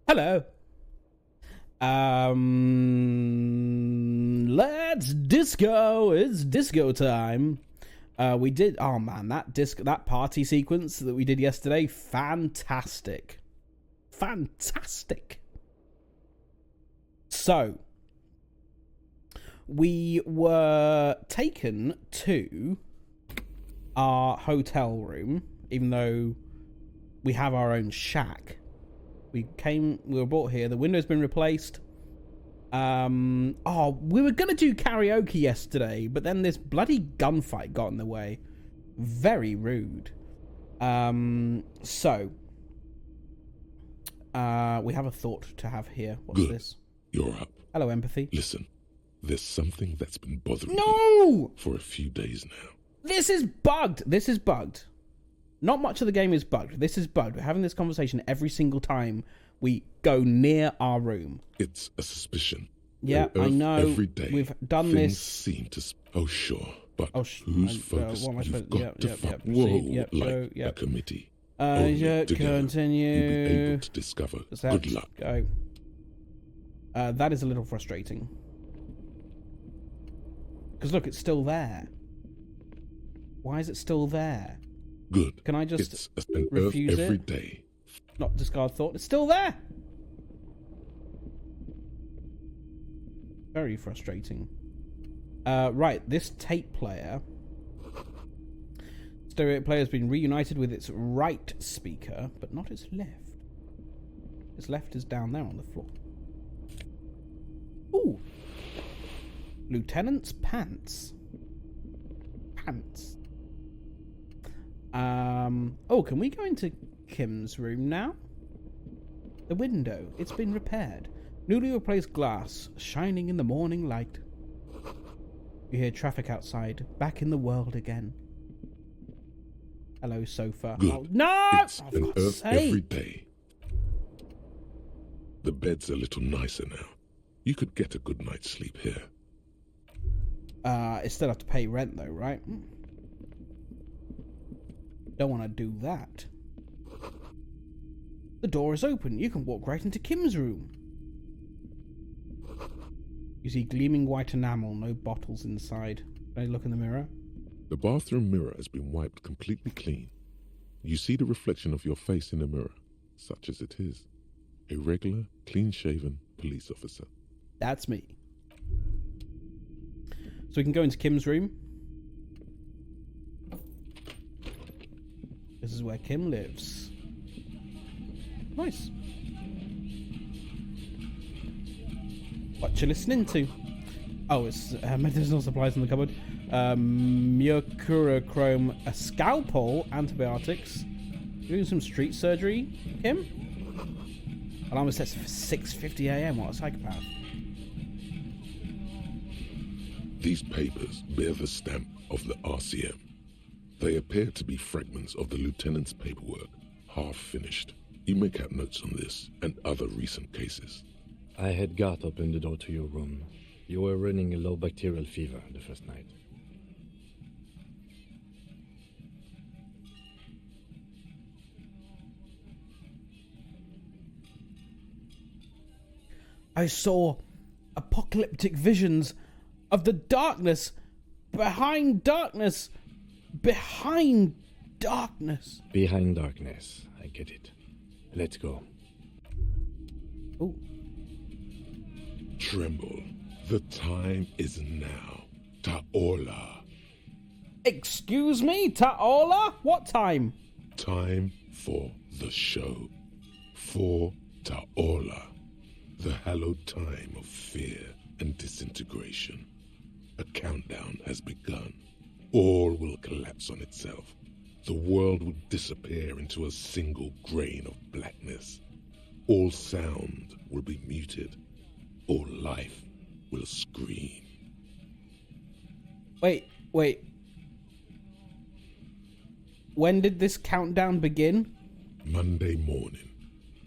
Hello. Let's disco. It's disco time. We did. Oh man, that party sequence that we did yesterday, fantastic, fantastic. So we were taken to our hotel room, even though we have our own shack. We were brought here. The window's been replaced. We were going to do karaoke yesterday, but then this bloody gunfight got in the way. Very rude. We have a thought to have here. What's Good. this? You're up. Hello, empathy. Listen, there's something that's been bothering No! me for a few days now. This is bugged. Not much of the game is bugged. This is bugged. We're having this conversation every single time we go near our room. It's a suspicion. Yeah, I know. Every day, we've done things this. Seem to. Oh, sure. But whose focus? What am I You've supposed? got to Proceed. whoa, like a committee. Only together Continue. you'll be able to discover. Good luck. Go. That is a little frustrating. Because look, it's still there. Why is it still there? Good. Can I just It's an refuse every it? day. Not discard thought. It's still there. Very frustrating. Right, this tape player. Stereo player has been reunited with its right speaker, but not its left. Its left is down there on the floor. Ooh. Lieutenant's pants. Pants. Can we go into Kim's room now? The window, it's been repaired. Newly replaced glass, shining in the morning light. You hear traffic outside, back in the world again. Hello, sofa. Good. Oh, no! It's Oh, an for God's earth sake. every day. The bed's a little nicer now. You could get a good night's sleep here. I still have to pay rent though, right? Don't want to do that. The door is open. You can walk right into Kim's room. You see gleaming white enamel, no bottles inside. Can I look in the mirror? The bathroom mirror has been wiped completely clean. You see the reflection of your face in the mirror, such as it is. A regular, clean-shaven police officer. That's me. So we can go into Kim's room. This is where Kim lives. Nice. What you listening to? Oh, it's medicinal supplies in the cupboard. Mercurochrome, a scalpel, antibiotics. You doing some street surgery, Kim? Alarm is set for 6:50 a.m. What a psychopath. These papers bear the stamp of the RCM. They appear to be fragments of the lieutenant's paperwork, half finished. You make out notes on this and other recent cases. I had Garth open the door to your room. You were running a low bacterial fever the first night. I saw apocalyptic visions of the darkness behind darkness. Behind darkness. Behind darkness, I get it. Let's go. Oh. Tremble. The time is now. Taola. Excuse me, Taola? What time? Time for the show. For Taola. The hallowed time of fear and disintegration. A countdown has begun. All will collapse on itself. The world will disappear into a single grain of blackness. All sound will be muted. All life will scream. Wait. When did this countdown begin? Monday morning,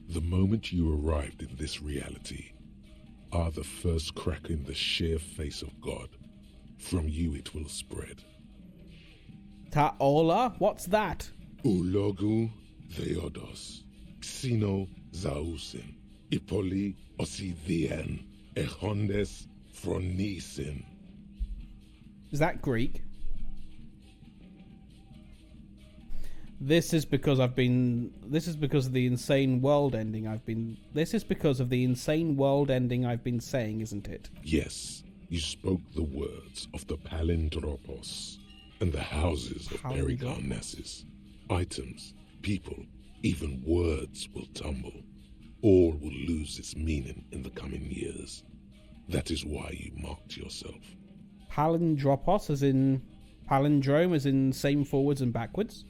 the moment you arrived in this reality, are the first crack in the sheer face of God. From you it will spread. Taola? What's that? Ulogu Theodos, Xeno Zausin, Ipoli osithien echondes phronisin. Is that Greek? This is because of the insane world ending I've been saying, isn't it? Yes, you spoke the words of the palindropos and the houses of Pericarnassus. Items, people, even words will tumble. All will lose its meaning in the coming years. That is why you marked yourself. Palindropos as in palindrome as in same forwards and backwards?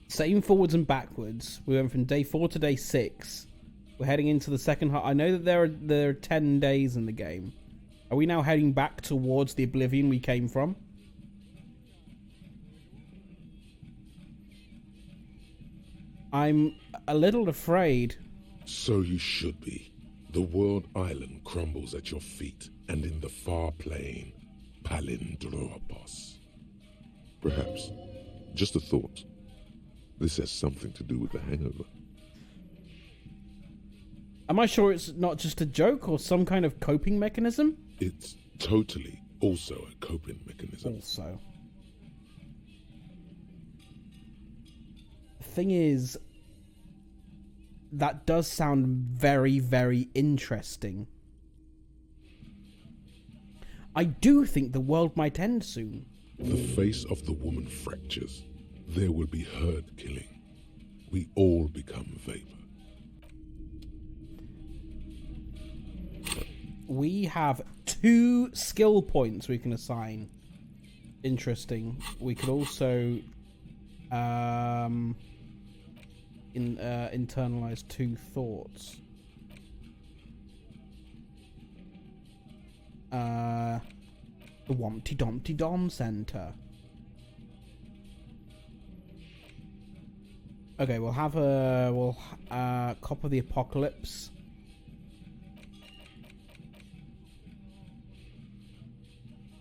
Same forwards and backwards. We went from day 4 to day 6. We're heading into the second half. I know that there are 10 days in the game. Are we now heading back towards the oblivion we came from? I'm a little afraid. So you should be. The world island crumbles at your feet, and in the far plain, Palindropos. Perhaps, just a thought, this has something to do with the hangover. Am I sure it's not just a joke or some kind of coping mechanism? It's totally also a coping mechanism. Also. The thing is, that does sound very, very interesting. I do think the world might end soon. The face of the woman fractures. There will be herd killing. We all become vapor. We have 2 skill points we can assign. Interesting. We could also internalize 2 thoughts. The Wompty Dumpty Dom Center. Okay, we'll have Cop of the Apocalypse.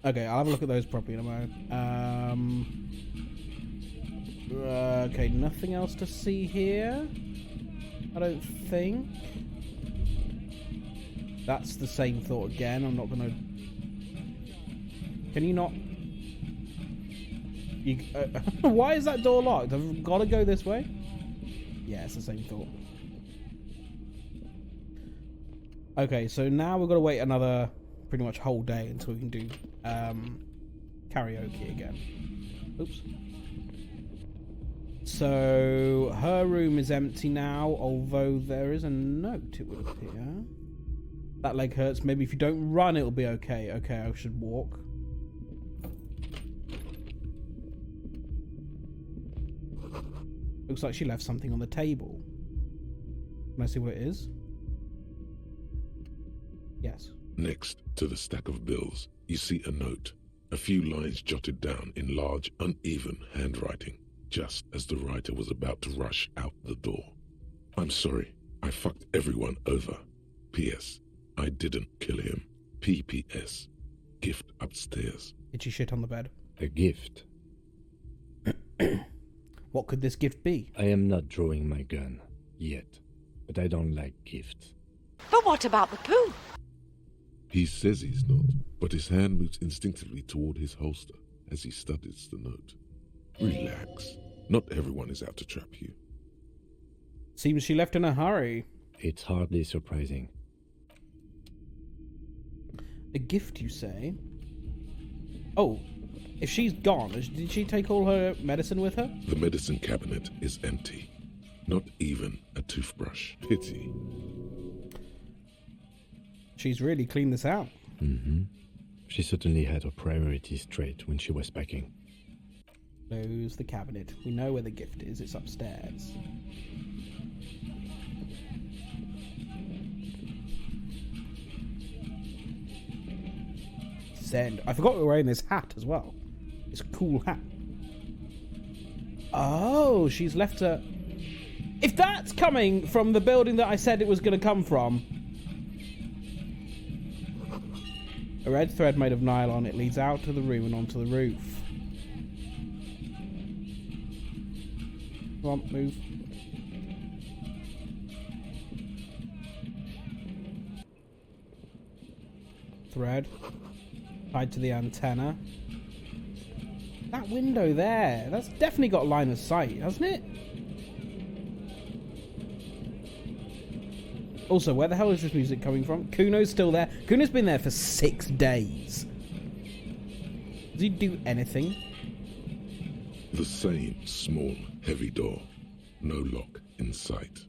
Okay, I'll have a look at those properly in a moment. Okay, nothing else to see here. I don't think. That's the same thought again. I'm not gonna. Can you not? Why is that door locked? I've got to go this way. Yeah, it's the same thought. Okay, so now we've got to wait another pretty much whole day until we can do karaoke again. Oops. So her room is empty now, although there is a note, it would appear. That leg hurts. Maybe if you don't run, it'll be okay. Okay, I should walk. Looks like she left something on the table. Can I see what it is? Yes. Next to the stack of bills, you see a note. A few lines jotted down in large, uneven handwriting, just as the writer was about to rush out the door. I'm sorry, I fucked everyone over. P.S. I didn't kill him. P.P.S. Gift upstairs. Did she shit on the bed? A gift? What could this gift be? I am not drawing my gun. Yet. But I don't like gifts. But what about the poo? He says he's not, but his hand moves instinctively toward his holster as he studies the note. Relax. Not everyone is out to trap you. Seems she left in a hurry. It's hardly surprising. A gift, you say? Oh, if she's gone, did she take all her medicine with her? The medicine cabinet is empty. Not even a toothbrush. Pity. She's really cleaned this out. Mm-hmm. She certainly had her priorities straight when she was packing. Close the cabinet. We know where the gift is. It's upstairs. Send. I forgot we were wearing this hat as well. This cool hat. Oh, she's left her... If that's coming from the building that I said it was going to come from... A red thread made of nylon. It leads out to the room and onto the roof. Come on, move. Thread tied to the antenna. That window there, that's definitely got line of sight, hasn't it? Also, where the hell is this music coming from? Kuno's still there. Kuno's been there for 6 days. Does he do anything? The same small, heavy door. No lock in sight.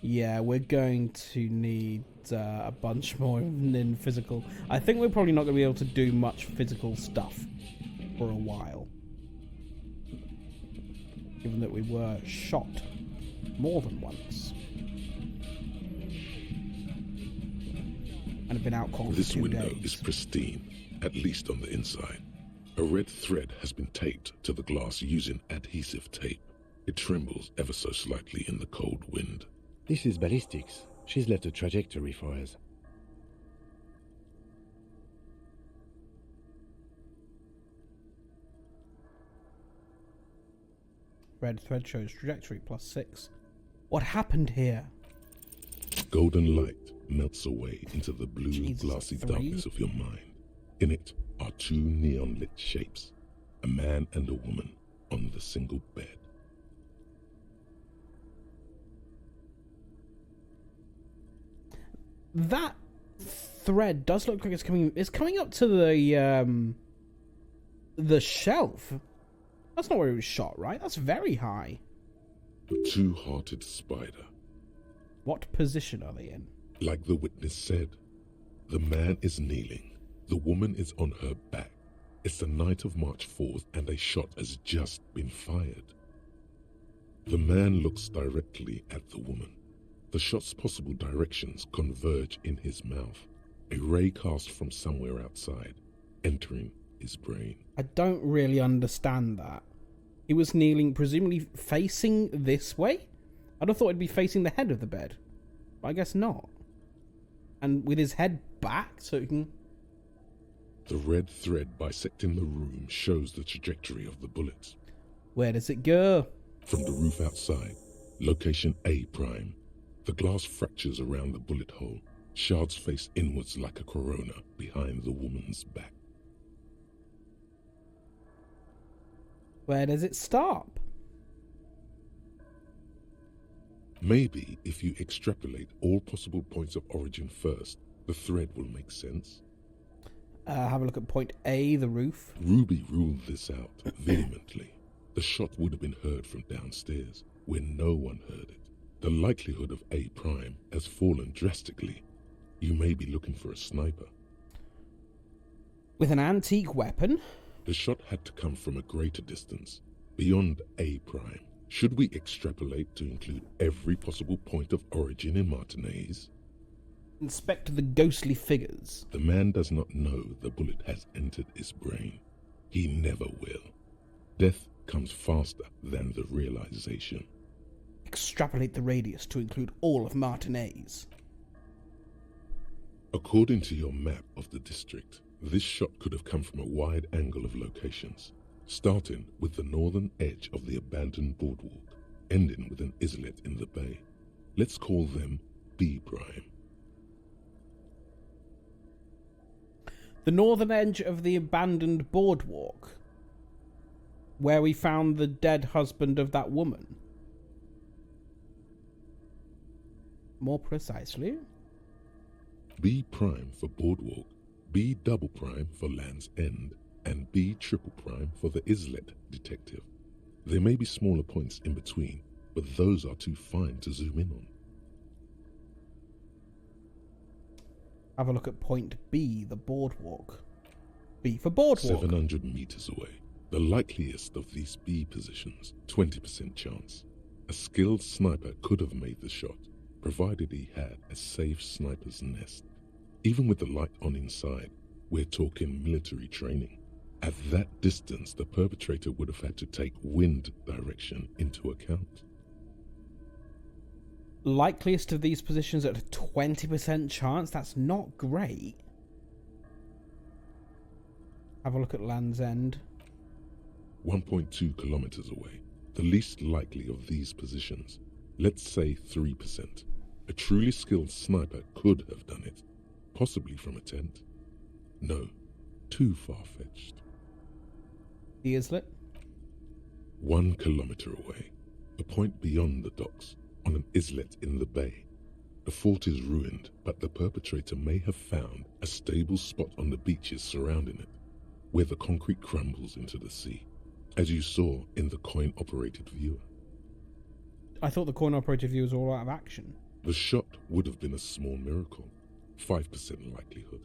Yeah, we're going to need a bunch more in physical. I think we're probably not going to be able to do much physical stuff for a while. Given that we were shot more than once. And have been out cold for 2 days. This window is pristine, at least on the inside. A red thread has been taped to the glass using adhesive tape. It trembles ever so slightly in the cold wind. This is ballistics. She's left a trajectory for us. Red thread shows trajectory +6. What happened here? Golden light melts away into the blue, Jesus, glassy 3? darkness of your mind. In it are 2 neon-lit shapes, a man and a woman on the single bed. That thread does look like it's coming. It's coming up to the shelf. That's not where it was shot, right? That's very high. A 2-hearted spider. What position are they in? Like the witness said, the man is kneeling. The woman is on her back. It's the night of March 4th and a shot has just been fired. The man looks directly at the woman. The shot's possible directions converge in his mouth, a ray cast from somewhere outside, entering his brain. I don't really understand that. He was kneeling, presumably facing this way? I'd have thought he'd be facing the head of the bed. But I guess not. And with his head back, so he can... The red thread bisecting the room shows the trajectory of the bullets. Where does it go? From the roof outside, location A prime. The glass fractures around the bullet hole. Shards face inwards like a corona behind the woman's back. Where does it stop? Maybe if you extrapolate all possible points of origin first, the thread will make sense. Have a look at point A, the roof. Ruby ruled this out vehemently. The shot would have been heard from downstairs, where no one heard it. The likelihood of A prime has fallen drastically. You may be looking for a sniper. With an antique weapon? The shot had to come from a greater distance, beyond A prime. Should we extrapolate to include every possible point of origin in Martinez? Inspect the ghostly figures. The man does not know the bullet has entered his brain. He never will. Death comes faster than the realization. Extrapolate the radius to include all of Martinez. According to your map of the district, this shot could have come from a wide angle of locations, starting with the northern edge of the abandoned boardwalk, ending with an islet in the bay. Let's call them B prime. The northern edge of the abandoned boardwalk, where we found the dead husband of that woman. More precisely? B prime for boardwalk, B double prime for Land's End, and B triple prime for the islet detective. There may be smaller points in between, but those are too fine to zoom in on. Have a look at point B, the boardwalk. B for boardwalk. 700 meters away. The likeliest of these B positions, 20% chance. A skilled sniper could have made the shot, provided he had a safe sniper's nest. Even with the light on inside, we're talking military training. At that distance, the perpetrator would have had to take wind direction into account. Likeliest of these positions at a 20% chance. That's not great. Have a look at Land's End. 1.2 kilometers away. The least likely of these positions. Let's say 3%. A truly skilled sniper could have done it. Possibly from a tent. No. Too far-fetched. The islet? 1 kilometer away. A point beyond the docks. On an islet in the bay. The fort is ruined, but the perpetrator may have found a stable spot on the beaches surrounding it, where the concrete crumbles into the sea, as you saw in the coin-operated viewer. I thought the coin-operated view was all out of action. The shot would have been a small miracle, 5% likelihood.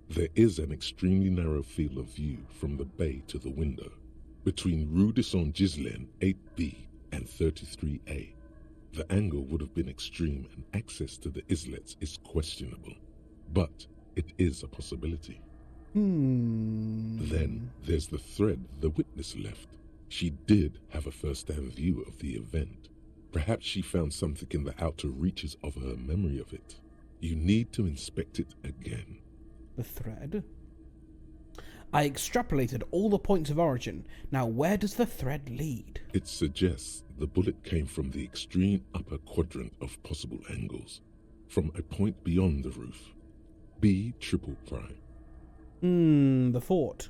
There is an extremely narrow field of view from the bay to the window, between Rue de Saint-Ghislain 8B and 33A. The angle would have been extreme and access to the islets is questionable, but it is a possibility. Then there's the thread the witness left. She did have a first-hand view of the event. Perhaps she found something in the outer reaches of her memory of it. You need to inspect it again. The thread? I extrapolated all the points of origin. Now where does the thread lead? It suggests the bullet came from the extreme upper quadrant of possible angles, from a point beyond the roof. B triple prime. The fort.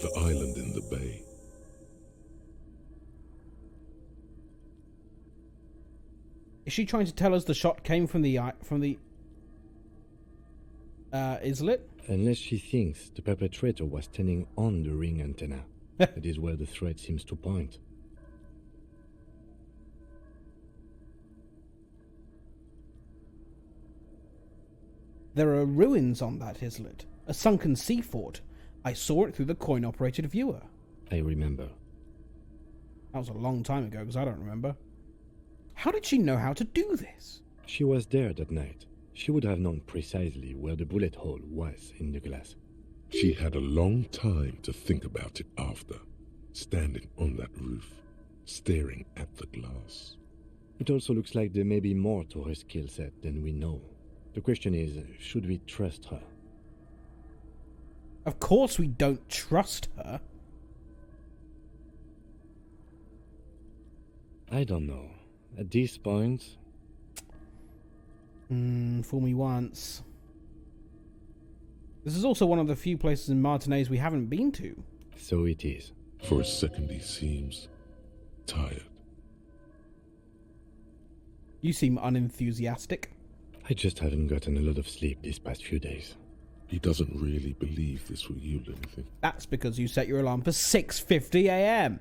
The island in the bay. Is she trying to tell us the shot came from the islet? Unless she thinks the perpetrator was standing on the ring antenna. That is where the thread seems to point. There are ruins on that islet. A sunken sea fort. I saw it through the coin-operated viewer. I remember. That was a long time ago, because I don't remember. How did she know how to do this? She was there that night. She would have known precisely where the bullet hole was in the glass. She had a long time to think about it after, standing on that roof, staring at the glass. It also looks like there may be more to her skill set than we know. The question is, should we trust her? Of course we don't trust her. I don't know. At this point... Fool me once. This is also one of the few places in Martinaise we haven't been to. So it is. For a second he seems tired. You seem unenthusiastic. I just haven't gotten a lot of sleep these past few days. He doesn't really believe this will yield anything. That's because you set your alarm for 6:50 a.m.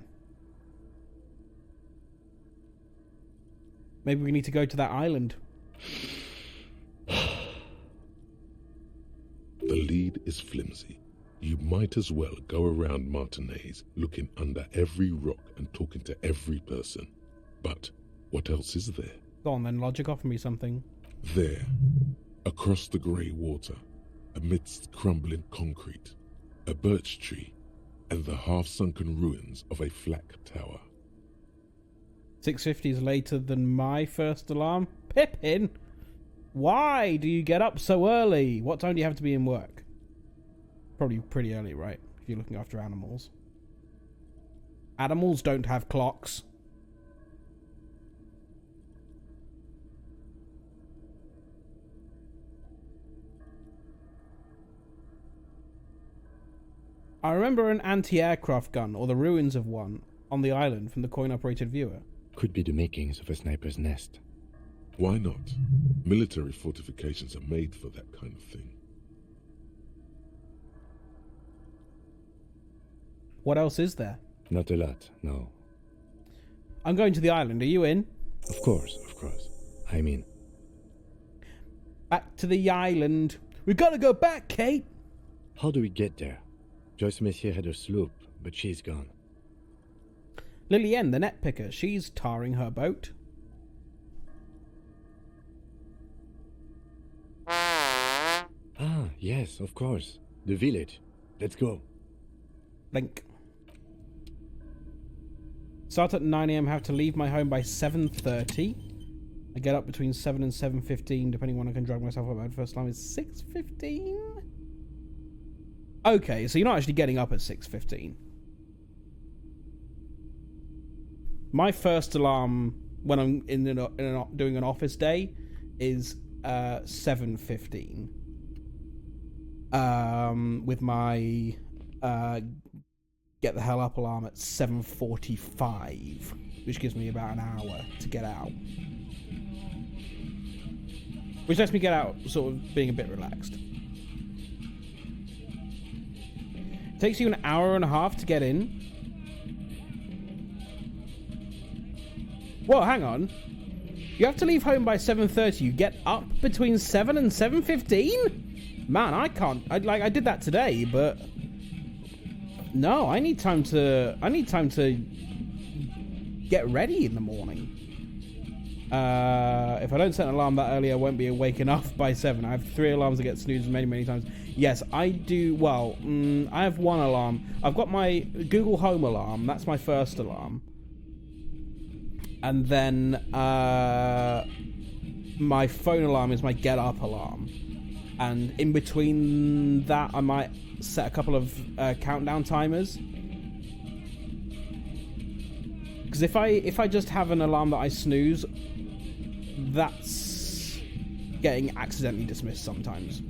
Maybe we need to go to that island. The lead is flimsy. You might as well go around Martinaise looking under every rock and talking to every person. But what else is there? Go on then, logic, offer me something. There, across the grey water, amidst crumbling concrete, a birch tree, and the half-sunken ruins of a flak tower. 6:50 is later than my first alarm. Pippin! Why do you get up so early? What time do you have to be in work? Probably pretty early, right? If you're looking after animals. Animals don't have clocks. I remember an anti-aircraft gun, or the ruins of one, on the island from the coin-operated viewer. Could be the makings of a sniper's nest. Why not? Military fortifications are made for that kind of thing. What else is there? Not a lot, no. I'm going to the island. Are you in? Of course. I'm in. Back to the island. We've got to go back, Kate. How do we get there? Joyce Messier had a sloop, but she's gone. Lillian, the net picker, she's tarring her boat. Ah, yes, of course. The village. Let's go. Blink. Start at 9 a.m. Have to leave my home by 7:30. I get up between 7 and 7:15, depending when I can drag myself out of bed. First time is 6:15. Okay, so you're not actually getting up at 6:15. My first alarm when I'm doing an office day is 7:15. With my get the hell up alarm at 7:45, which gives me about an hour to get out. Which lets me get out sort of being a bit relaxed. It takes you an hour and a half to get in. Well, hang on. You have to leave home by 7:30. You get up between 7 and 7:15? Man, I can't. I did that today, but no, I need time to get ready in the morning. If I don't set an alarm that early, I won't be awake enough by 7. I have 3 alarms that get snoozed many times. Yes, I do. Well, I have 1 alarm. I've got my Google Home alarm. That's my first alarm. And then my phone alarm is my get up alarm. And in between that, I might set a couple of countdown timers. Because if I just have an alarm that I snooze, that's getting accidentally dismissed sometimes.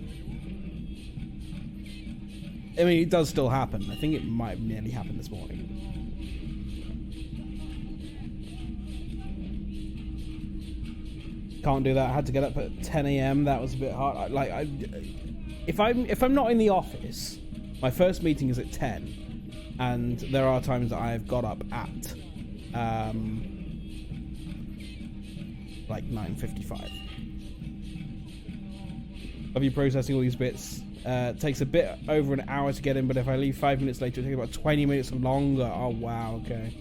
I mean, it does still happen. I think it might have nearly happened this morning. Can't do that. I had to get up at 10 a.m. That was a bit hard. If I'm not in the office, my first meeting is at 10, and there are times that I've got up at like 9:55. Of you processing all these bits. It takes a bit over an hour to get in, but if I leave 5 minutes later, it takes about 20 minutes longer. Oh wow, okay.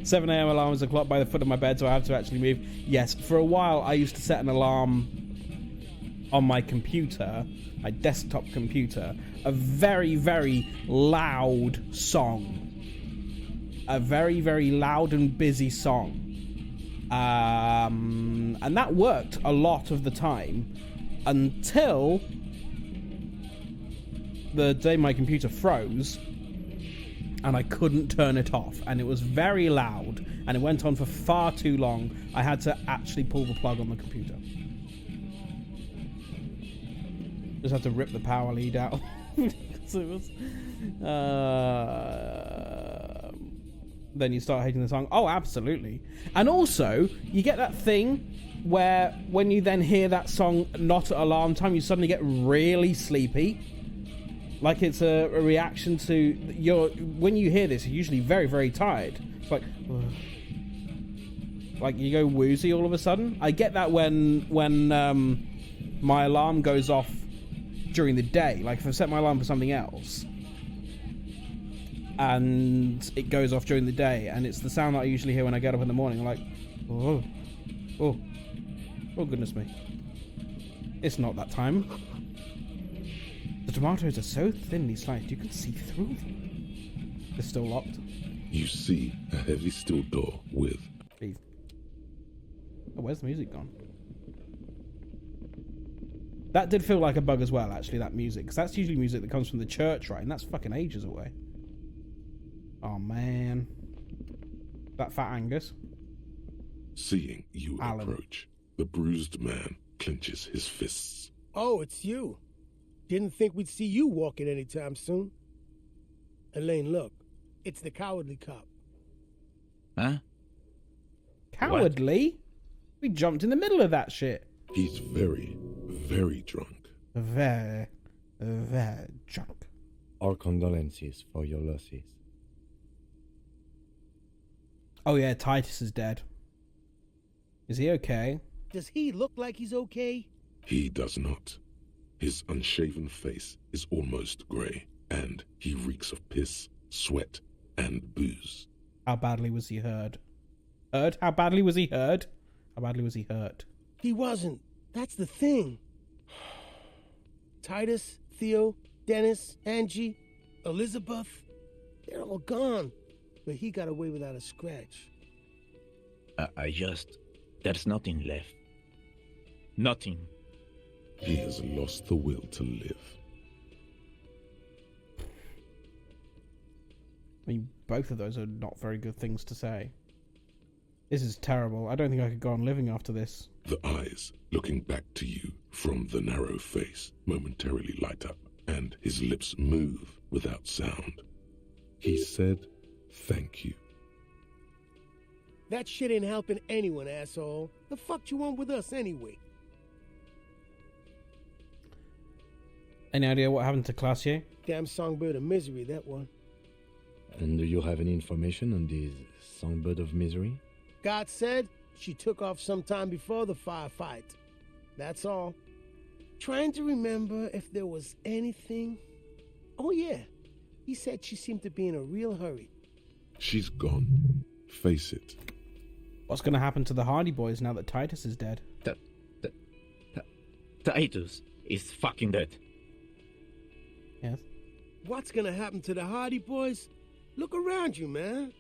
7 a.m. alarm is a clock by the foot of my bed, so I have to actually move. Yes, for a while I used to set an alarm on my computer, my desktop computer, a very, very loud song. A very, very loud and busy song. And that worked a lot of the time until the day my computer froze and I couldn't turn it off, and it was very loud and it went on for far too long. I had to actually pull the plug on the computer. Just had to rip the power lead out. Because it was then you start hating the song. Oh, absolutely. And also, you get that thing where when you then hear that song not at alarm time, you suddenly get really sleepy. Like it's a reaction to when you hear this, you're usually very, very tired. It's like you go woozy all of a sudden. I get that when my alarm goes off during the day. Like if I set my alarm for something else and it goes off during the day, and it's the sound that I usually hear when I get up in the morning. I'm like, oh goodness me. It's not that time. The tomatoes are so thinly sliced you can see through them. They're still locked. You see a heavy steel door with... Leave. Oh, where's the music gone? That did feel like a bug as well, actually, that music. Because that's usually music that comes from the church, right? And that's fucking ages away. Oh, man. That fat Angus. Seeing you Alan. approach, the bruised man clenches his fists. Oh, it's you. Didn't think we'd see you walking anytime soon. Elaine, look. It's the cowardly cop. Huh? Cowardly? We jumped in the middle of that shit. He's very, very drunk. Very, very drunk. Our condolences for your losses. Oh yeah, Titus is dead. Is he okay? Does he look like he's okay? He does not. His unshaven face is almost grey, and he reeks of piss, sweat, and booze. How badly was he hurt? How badly was he hurt? How badly was he hurt? He wasn't. That's the thing. Titus, Theo, Dennis, Angie, Elizabeth, they're all gone. But he got away without a scratch. There's nothing left. Nothing. He has lost the will to live. I mean, both of those are not very good things to say. This is terrible. I don't think I could go on living after this. The eyes, looking back to you from the narrow face, momentarily light up, and his lips move without sound. He said, "Thank you." That shit ain't helping anyone, asshole. The fuck you want with us anyway? Any idea what happened to Classier? Damn songbird of misery, that one. And do you have any information on this songbird of misery? God said she took off sometime before the firefight. That's all. Trying to remember if there was anything. Oh yeah, he said she seemed to be in a real hurry. She's gone. Face it. What's going to happen to the Hardy Boys now that Titus is dead? Titus is fucking dead. Yes. What's gonna happen to the Hardy Boys? Look around you, man.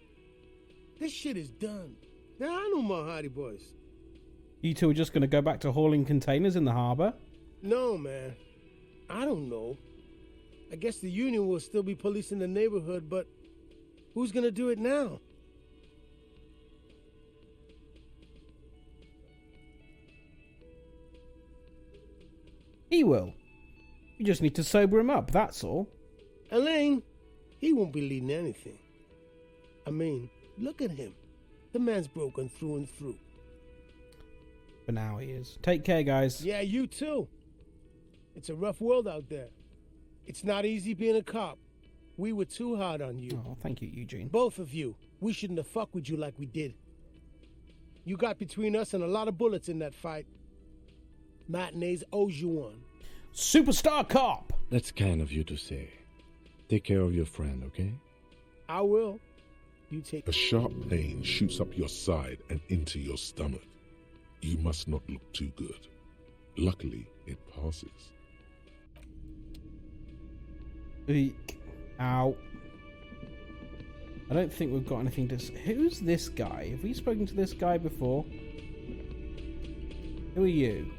This shit is done. There are no more Hardy Boys. You two are just going to go back to hauling containers in the harbour? No, man. I don't know. I guess the Union will still be policing the neighborhood, but who's gonna do it now? He will. You just need to sober him up, that's all. Elaine, he won't be leading anything. I mean, look at him. The man's broken through and through. For now he is. Take care, guys. Yeah, you too. It's a rough world out there. It's not easy being a cop. We were too hard on you. Oh, thank you, Eugene. Both of you. We shouldn't have fucked with you like we did. You got between us and a lot of bullets in that fight. Matinees owes you one. Superstar cop! That's kind of you to say. Take care of your friend, okay? I will. You take... A sharp pain shoots up your side and into your stomach. You must not look too good. Luckily, it passes. Eek. Ow. I don't think we've got anything to... Who's this guy? Have we spoken to this guy before? Who are you?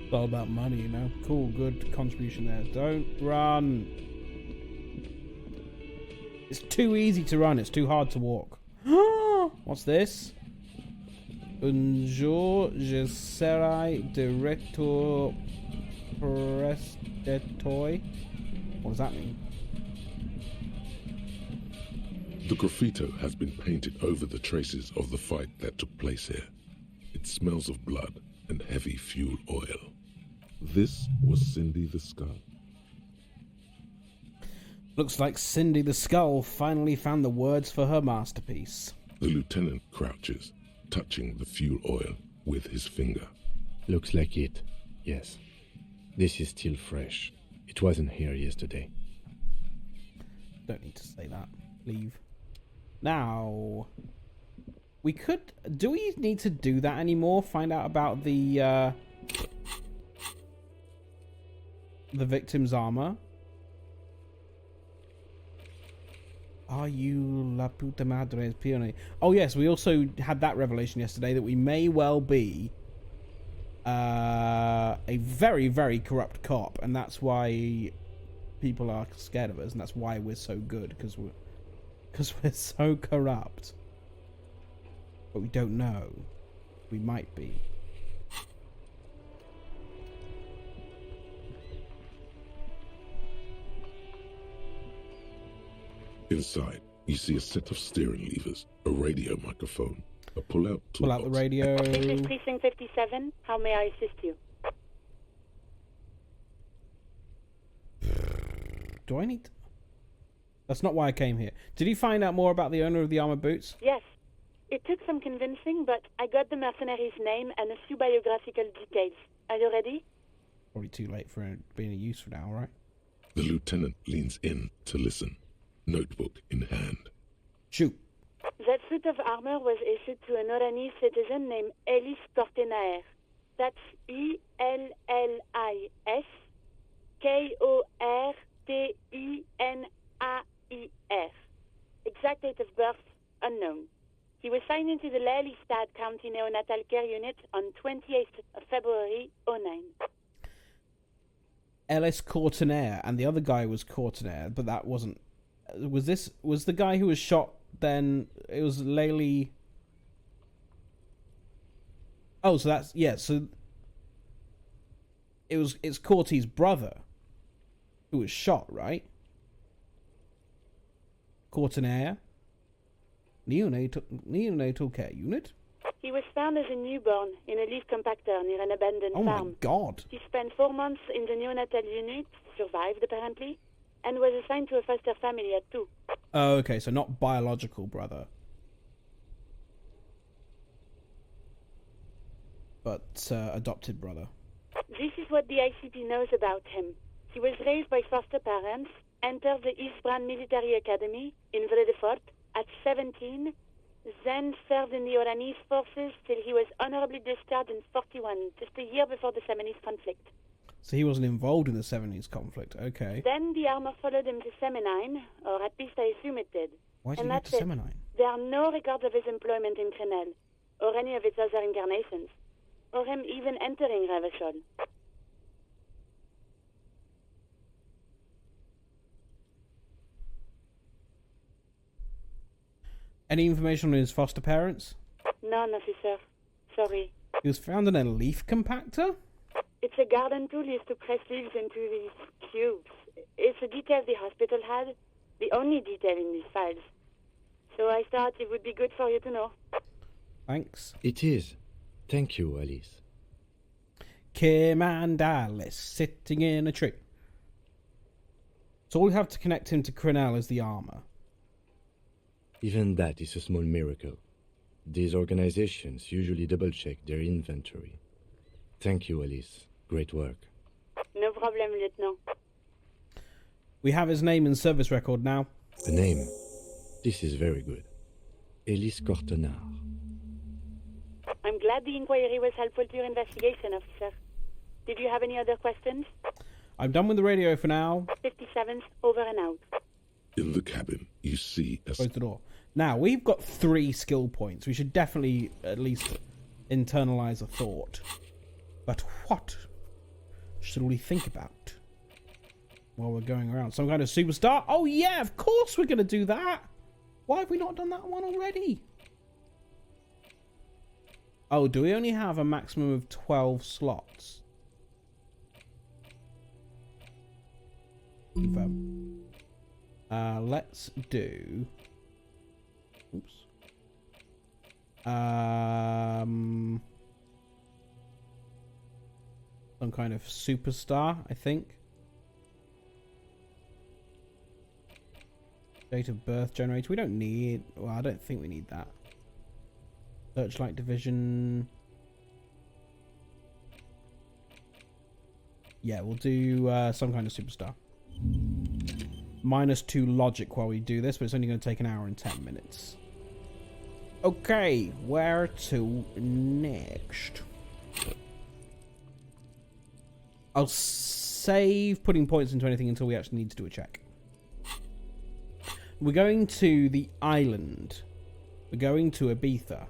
It's all about money, you know. Cool, good contribution there. Don't run. It's too easy to run. It's too hard to walk. What's this? Un jour, je serai directeur prestatoy. What does that mean? The graffito has been painted over the traces of the fight that took place here. It smells of blood and heavy fuel oil. This was Cindy the Skull. Looks like Cindy the Skull finally found the words for her masterpiece. The lieutenant crouches, touching the fuel oil with his finger. Looks like it. Yes. This is still fresh. It wasn't here yesterday. Don't need to say that. Leave. Now, we could... Do we need to do that anymore? Find out about the victim's armor? Are you la puta madre es pione? Oh yes, we also had that revelation yesterday that we may well be a very, very corrupt cop, and that's why people are scared of us, and that's why we're so good, because we're so corrupt. But we don't know. We might be. Inside, you see a set of steering levers, a radio microphone, a pull-out toolbox. Pull out the radio. This is Precinct 57. How may I assist you? Do I need to... That's not why I came here. Did you find out more about the owner of the armored boots? Yes. It took some convincing, but I got the mercenary's name and a few biographical details. Are you ready? Probably too late for it being of use for now, right? The lieutenant leans in to listen, notebook in hand. Shoot. That suit of armor was issued to an Oranese citizen named Ellis Cortenaer. That's Ellis Kortinair. Exact date of birth unknown. He was signed into the Lelystad County Neonatal Care Unit on 28th of February, '09. Ellis Courtenaire, and the other guy was Courtenaire, but that wasn't. Was the guy who was shot then? It was Laley. Oh, so that's, yeah, so it's Corty's brother who was shot, right? Courtenaire? Neonatal care unit? He was found as a newborn in a leaf compactor near an abandoned Oh farm. my god. He spent 4 months in the neonatal unit, survived apparently, and was assigned to a foster family at 2. Oh, okay, so not biological brother. But adopted brother. This is what the ICP knows about him. He was raised by foster parents, entered the Eastbrand Military Academy in Vredefort at 17, then served in the Oranese forces till he was honorably discharged in 41, just a year before the Seminese conflict. So he wasn't involved in the 70s conflict, okay. Then the armor followed him to Seminine, or at least I assume it did. Why did And he get that's to it. Seminine? There are no records of his employment in Crenel, or any of its other incarnations, or him even entering Revachol. Any information on his foster parents? None, officer. Sorry. He was found in a leaf compactor? It's a garden tool used to press leaves into these cubes. It's a detail the hospital had, the only detail in these files. So I thought it would be good for you to know. Thanks. It is. Thank you, Alice. Kim and Alice sitting in a tree. So all we have to connect him to Crenel is the armor. Even that is a small miracle. These organizations usually double-check their inventory. Thank you, Alice. Great work. No problem, Lieutenant. We have his name and service record now. A name. This is very good. Elise Cortenard. I'm glad the inquiry was helpful to your investigation, officer. Did you have any other questions? I'm done with the radio for now. 57th, over and out. In the cabin, you see a Close the door. Now, we've got 3 skill points. We should definitely at least internalize a thought. But what should we think about while we're going around? Some kind of superstar? Oh yeah, of course we're going to do that. Why have we not done that one already? Oh, do we only have a maximum of 12 slots? Confirm. Let's do... Oops. Some kind of superstar, I think. Date of birth generator. We don't need... Well, I don't think we need that. Searchlight division. Yeah, we'll do some kind of superstar. -2 logic while we do this, but it's only going to take an hour and 10 minutes. Okay, where to next? I'll save putting points into anything until we actually need to do a check. We're going to the island. We're going to Ibiza. I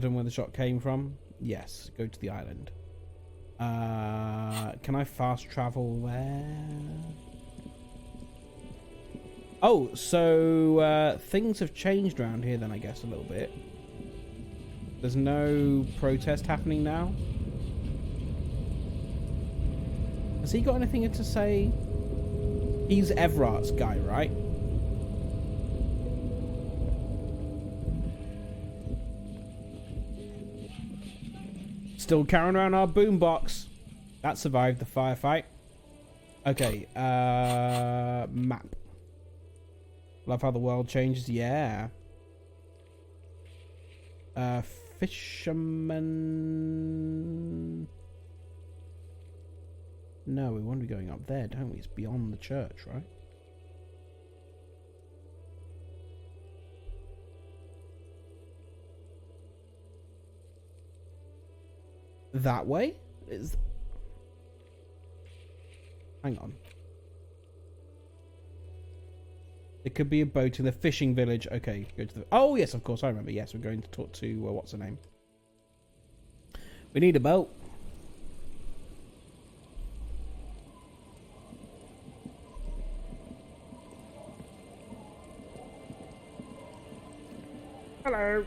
don't know where the shot came from. Yes, go to the island. Can I fast travel there? Oh, so things have changed around here then, I guess, a little bit. There's no protest happening now. Has he got anything to say? He's Everart's guy, right? Still carrying around our boombox. That survived the firefight. Okay, map. Love how the world changes. Yeah. Fisherman. No, we want to be going up there, don't we? It's beyond the church, right? That way? Hang on. There could be a boat in the fishing village. Okay, go to the... Oh, yes, of course, I remember. Yes, we're going to talk to... what's her name? We need a boat. Hello.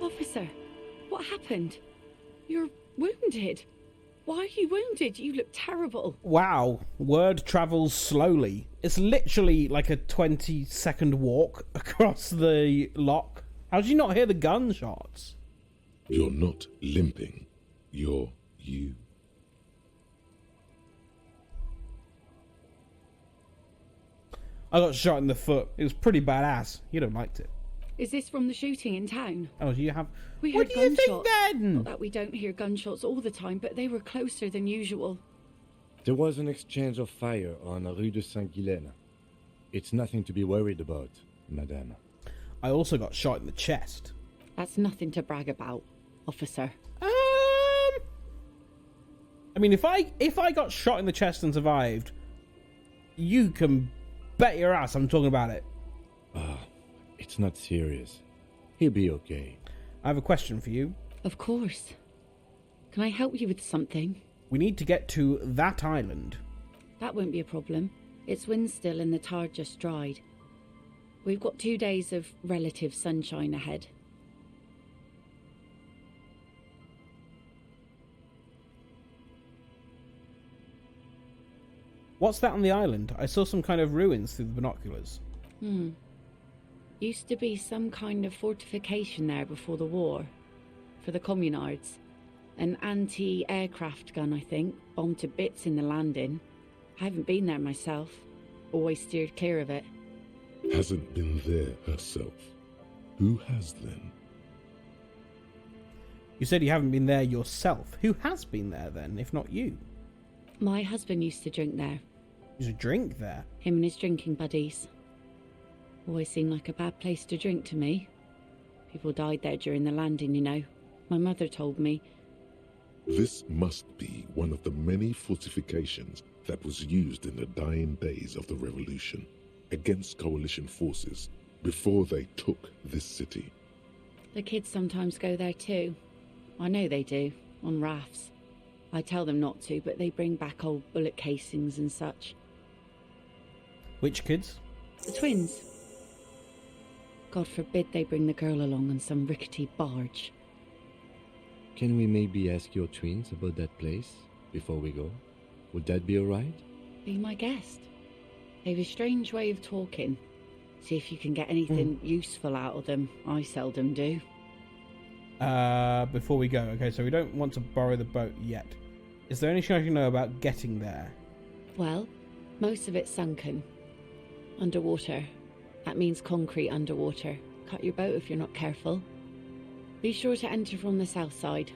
Officer, what happened? You're wounded. Why are you wounded? You look terrible. Wow, word travels slowly. It's literally like a 20-second walk across the lock. How did you not hear the gunshots? You're not limping. You're you. I got shot in the foot. It was pretty badass. You'd have liked it. Is this from the shooting in town? Oh, do you have... We What heard do you think gunshots. then? Not that we don't hear gunshots all the time, but they were closer than usual. There was an exchange of fire on Rue de Saint-Guylaine. It's nothing to be worried about, madame. I also got shot in the chest. That's nothing to brag about, officer. I mean, if I got shot in the chest and survived, you can bet your ass I'm talking about it. It's not serious. He'll be okay. I have a question for you. Of course. Can I help you with something? We need to get to that island. That won't be a problem. It's wind still and the tar just dried. We've got 2 days of relative sunshine ahead. What's that on the island? I saw some kind of ruins through the binoculars. Used to be some kind of fortification there before the war. For the communards. An anti-aircraft gun, I think. Bombed to bits in the landing. I haven't been there myself. Always steered clear of it. Hasn't been there herself. Who has then? You said you haven't been there yourself. Who has been there then, if not you? My husband used to drink there. There's a drink there. Him and his drinking buddies. Always seemed like a bad place to drink to me. People died there during the landing, you know. My mother told me. This must be one of the many fortifications that was used in the dying days of the revolution against coalition forces before they took this city. The kids sometimes go there too. I know they do, on rafts. I tell them not to, but they bring back old bullet casings and such. Which kids? The twins. God forbid they bring the girl along on some rickety barge. Can we maybe ask your twins about that place before we go? Would that be alright? Be my guest. They've a strange way of talking. See if you can get anything useful out of them. I seldom do. Before we go, okay, so we don't want to borrow the boat yet. Is there anything I can know about getting there? Well, most of it's sunken. Underwater. That means concrete underwater. Cut your boat if you're not careful. Be sure to enter from the south side.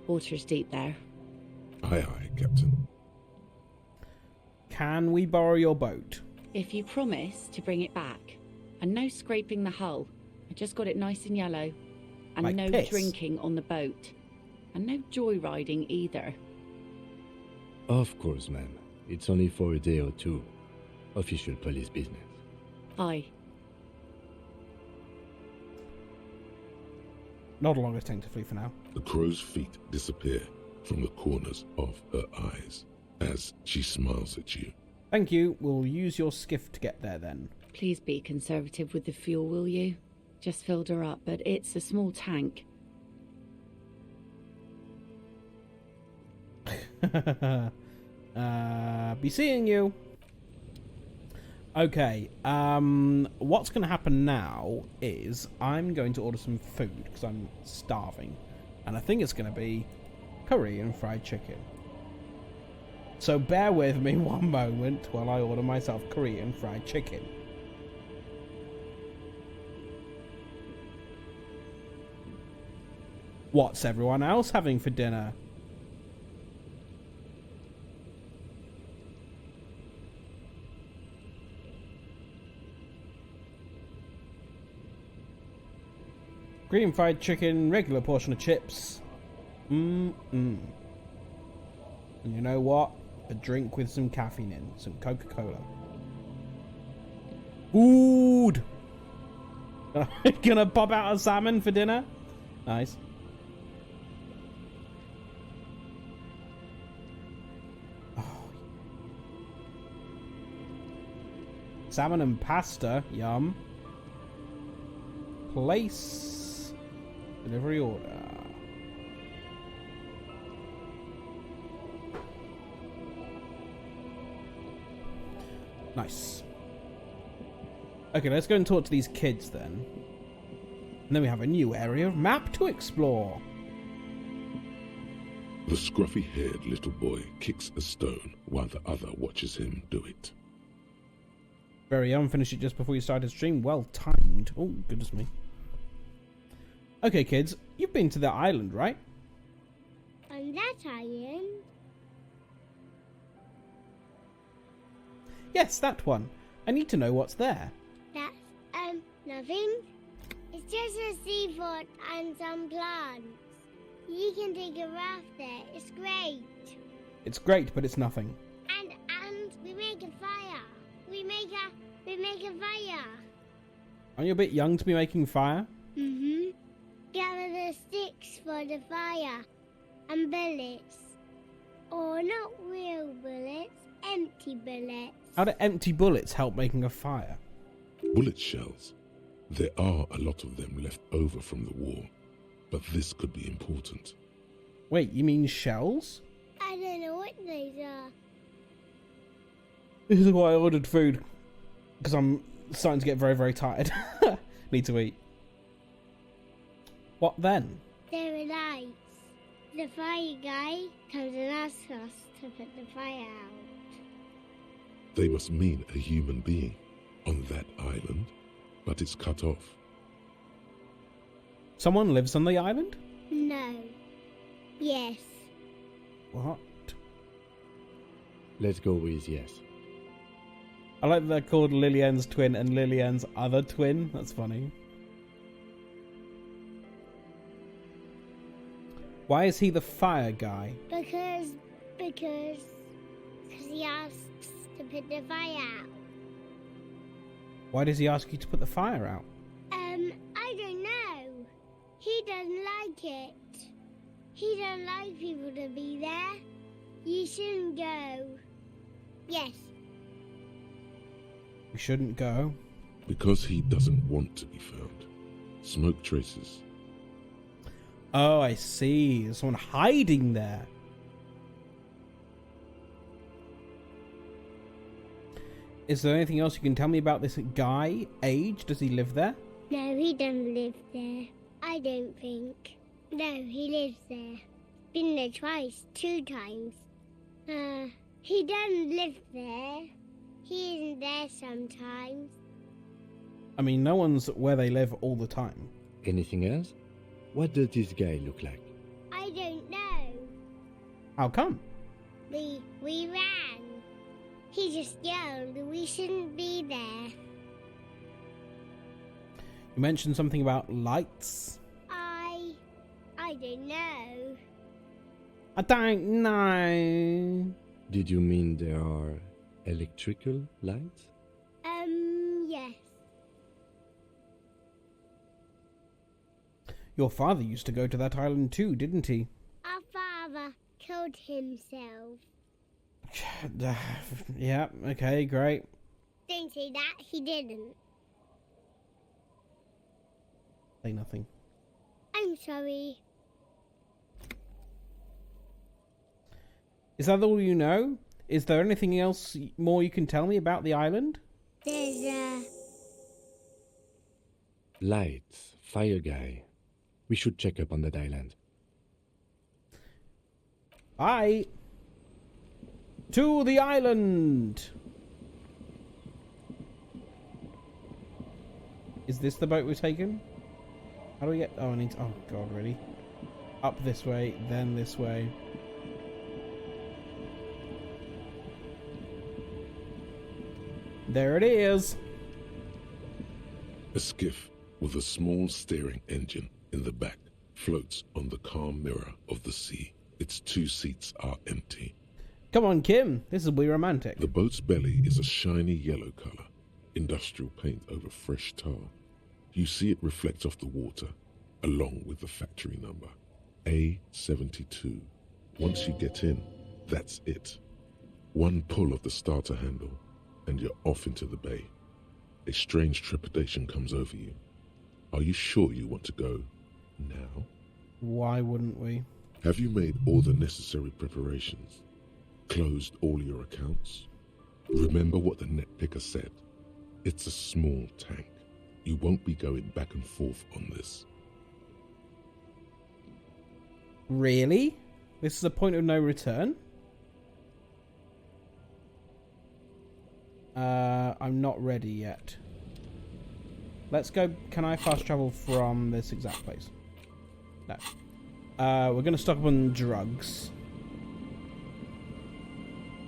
Water's deep there. Aye, aye, Captain. Can we borrow your boat? If you promise to bring it back. And no scraping the hull. I just got it nice and yellow. And Like no piss? drinking on the boat. And no joyriding either. Of course, ma'am. It's only for a day or two. Official police business. Aye. Not a long as tentatively for now. The crow's feet disappear from the corners of her eyes as she smiles at you. Thank you. We'll use your skiff to get there then. Please be conservative with the fuel, will you? Just filled her up, but it's a small tank. Be seeing you. Okay, what's going to happen now is I'm going to order some food because I'm starving. And I think it's going to be curry and fried chicken. So bear with me one moment while I order myself curry and fried chicken. What's everyone else having for dinner? Green fried chicken, regular portion of chips. And you know what? A drink with some caffeine in. Some Coca-Cola. Food! Gonna pop out a salmon for dinner? Nice. Oh. Salmon and pasta. Yum. Place delivery order. Nice. Okay, let's go and talk to these kids then. And then we have a new area of map to explore. The scruffy-haired little boy kicks a stone while the other watches him do it. Very young, finished it just before you started stream. Well timed. Oh, goodness me. Okay, kids, you've been to the island, right? On that island? Yes, that one. I need to know what's there. That's, nothing. It's just a seafort and some plants. You can take a raft there. It's great. It's great, but it's nothing. And we make a fire. We make a fire. Aren't you a bit young to be making fire? Mm-hmm. Gather the sticks for the fire. And bullets. Or not real bullets, empty bullets. How do empty bullets help making a fire? Bullet shells. There are a lot of them left over from the war, but this could be important. Wait, you mean shells? I don't know what those are. This is why I ordered food. Because I'm starting to get very, very tired. Need to eat. What then? There are lights. The fire guy comes and asks us to put the fire out. They must mean a human being on that island, but it's cut off. Someone lives on the island? No. Yes. What? Let's go with yes. I like that they're called Lillian's twin and Lillian's other twin. That's funny. Why is he the fire guy? Because he asks to put the fire out. Why does he ask you to put the fire out? I don't know. He doesn't like it. He doesn't like people to be there. You shouldn't go. Yes. We shouldn't go. Because he doesn't want to be found. Smoke traces. Oh, I see. There's someone hiding there. Is there anything else you can tell me about this guy? Age? Does he live there? No, he doesn't live there. I don't think. No, he lives there. Been there twice, 2 times. He doesn't live there. He isn't there sometimes. I mean, no one's where they live all the time. Anything else? What does this guy look like? I don't know. How come? We ran. He just yelled we shouldn't be there. You mentioned something about lights. I don't know. I don't know. Did you mean there are electrical lights? Yes. Your father used to go to that island too, didn't he? Our father killed himself. Yeah, okay, great. Don't say that, he didn't. Say nothing. I'm sorry. Is that all you know? Is there anything else more you can tell me about the island? There's Lights, fire guy. We should check up on that island. Bye. To the island. Is this the boat we're taking? How do we get... Oh, I need to... Oh, God, really? Up this way, then this way. There it is. A skiff with a small steering engine in the back floats on the calm mirror of the sea. Its 2 seats are empty. Come on, Kim. This will be romantic. The boat's belly is a shiny yellow color, industrial paint over fresh tar. You see it reflect off the water, along with the factory number, A72. Once you get in, that's it. One pull of the starter handle, and you're off into the bay. A strange trepidation comes over you. Are you sure you want to go now? Why wouldn't we? Have you made all the necessary preparations? Closed all your accounts? Remember what the net picker said. It's a small tank. You won't be going back and forth on this. Really? This is a point of no return? I'm not ready yet. Let's go. Can I fast travel from this exact place? No. We're going to stock up on drugs.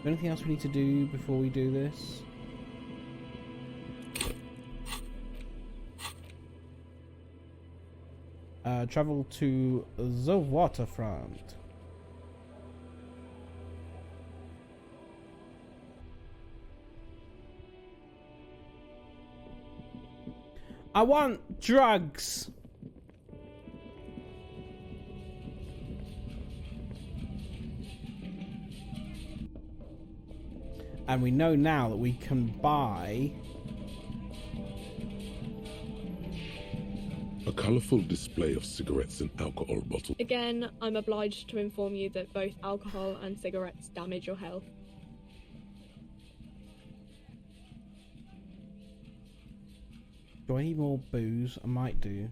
Anything else we need to do before we do this? Travel to the waterfront. I want drugs. And we know now that we can buy a colourful display of cigarettes and alcohol bottles. Again, I'm obliged to inform you that both alcohol and cigarettes damage your health. Do I need more booze? I might do.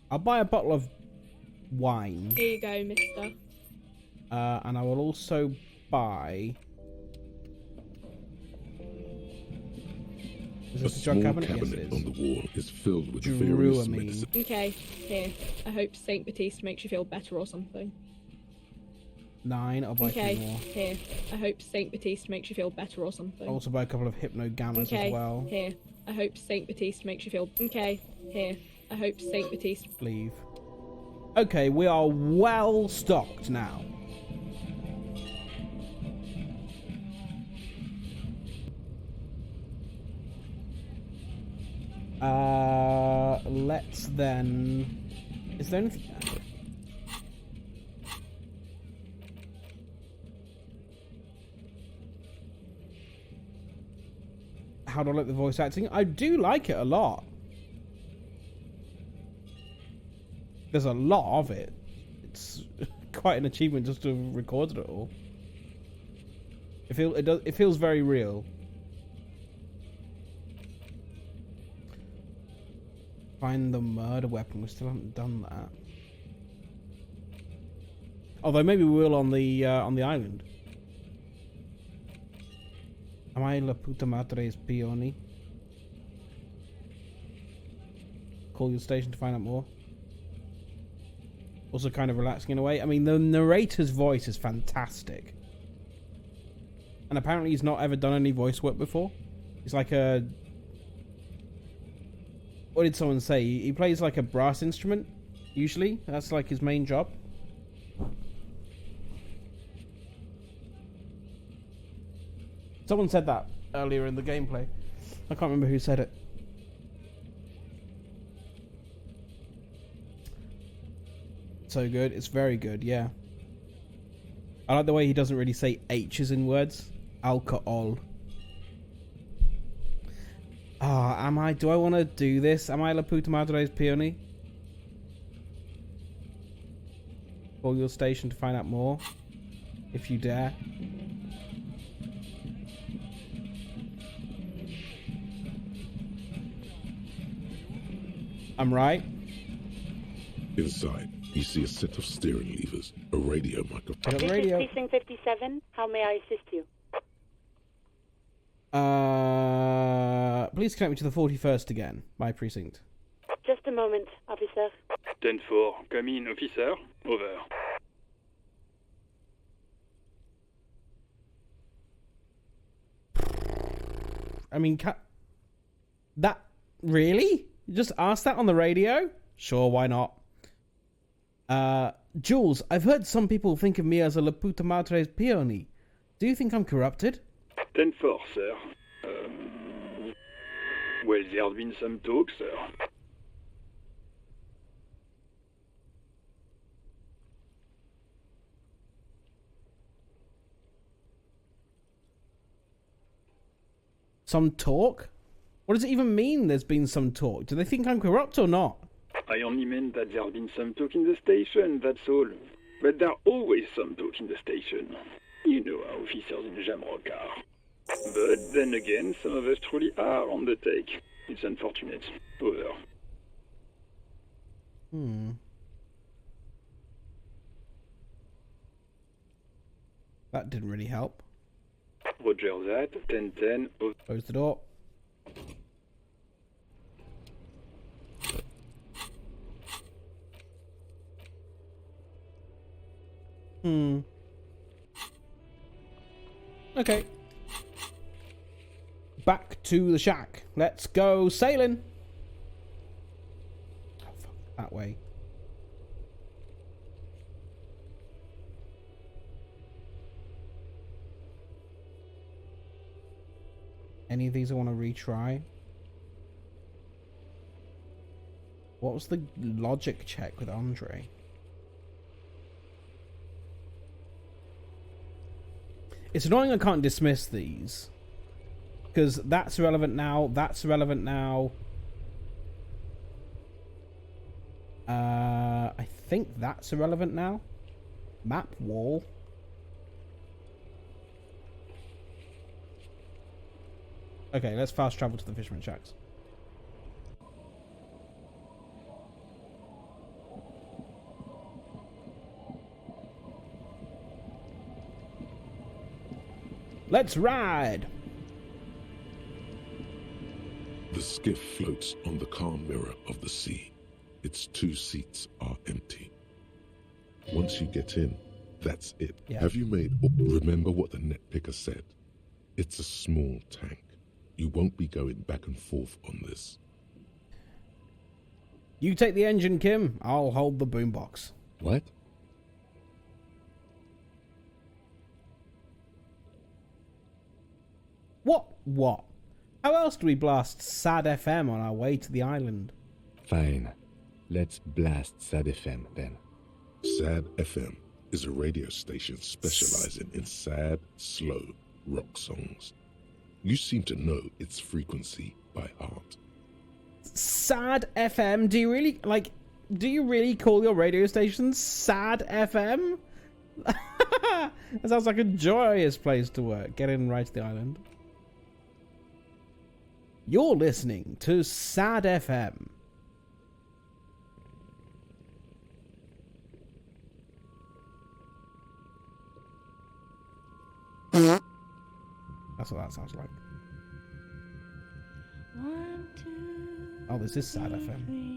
I'll buy a bottle of wine. Here you go, mister. And I will also buy... Is A this a drug small cabinet? cabinet Yes, it on is. the wall is filled with various Druamine. medicines. Okay, here. I hope St. Baptiste makes you feel better or something. 9. I'll buy Okay, 3 more. here. I hope St. Baptiste makes you feel better or something. I'll also buy a couple of hypnogammas Okay, as well. here. I hope St. Baptiste makes you feel... Okay, here. I hope St. Baptiste... Leave. Okay, we are well stocked now. Let's then... Is there anything... How do I like the voice acting? I do like it a lot. There's a lot of it. It's quite an achievement just to have recorded it all. It feels very real. Find the murder weapon. We still haven't done that. Although maybe we will on the island. Am I la puta madre spioni? Call your station to find out more. Also kind of relaxing in a way. I mean, the narrator's voice is fantastic. And apparently he's not ever done any voice work before. He's like a... What did someone say? He plays like a brass instrument, usually. That's like his main job. Someone said that earlier in the gameplay. I can't remember who said it. So good. It's very good, yeah. I like the way he doesn't really say H's in words. Alcohol. Ah, do I want to do this? Am I la puta madre's peony? Call your station to find out more. If you dare. I'm right. Inside, you see a set of steering levers, a radio microphone. I got This radio. is Precinct 57. How may I assist you? Please connect me to the 41st again, my precinct. Just a moment, officer. 10-4, come in, officer. Over. I mean, that... Really? You just asked that on the radio? Sure, why not? Jules, I've heard some people think of me as a La Puta Madre's peony. Do you think I'm corrupted? 10-4, sir. Well, there's been some talk, sir. Some talk? What does it even mean there's been some talk? Do they think I'm corrupt or not? I only meant that there's been some talk in the station, that's all. But there's always some talk in the station. You know how officers in Jamrock are. But then again, some of us truly are on the take. It's unfortunate. Over. That didn't really help. Roger that. 10-10. Close the door. Okay. Back to the shack. Let's go sailing. Oh, fuck. That way. Any of these I want to retry? What was the logic check with Andre? It's annoying I can't dismiss these. Because that's irrelevant now, that's irrelevant now. I think that's irrelevant now. Map wall. Okay, let's fast travel to the Fisherman Shacks. Let's ride! The skiff floats on the calm mirror of the sea. Its 2 seats are empty. Once you get in, that's it. Yeah. Have you made... Remember what the net picker said. It's a small tank. You won't be going back and forth on this. You take the engine, Kim. I'll hold the boombox. What? What? How else do we blast Sad FM on our way to the island? Fine. Let's blast Sad FM then. Sad FM is a radio station specializing in sad, slow rock songs. You seem to know its frequency by heart. Sad FM? Do you really call your radio station Sad FM? That sounds like a joyous place to work. Get in right to the island. You're listening to Sad FM. That's what that sounds like. Oh, this is Sad FM.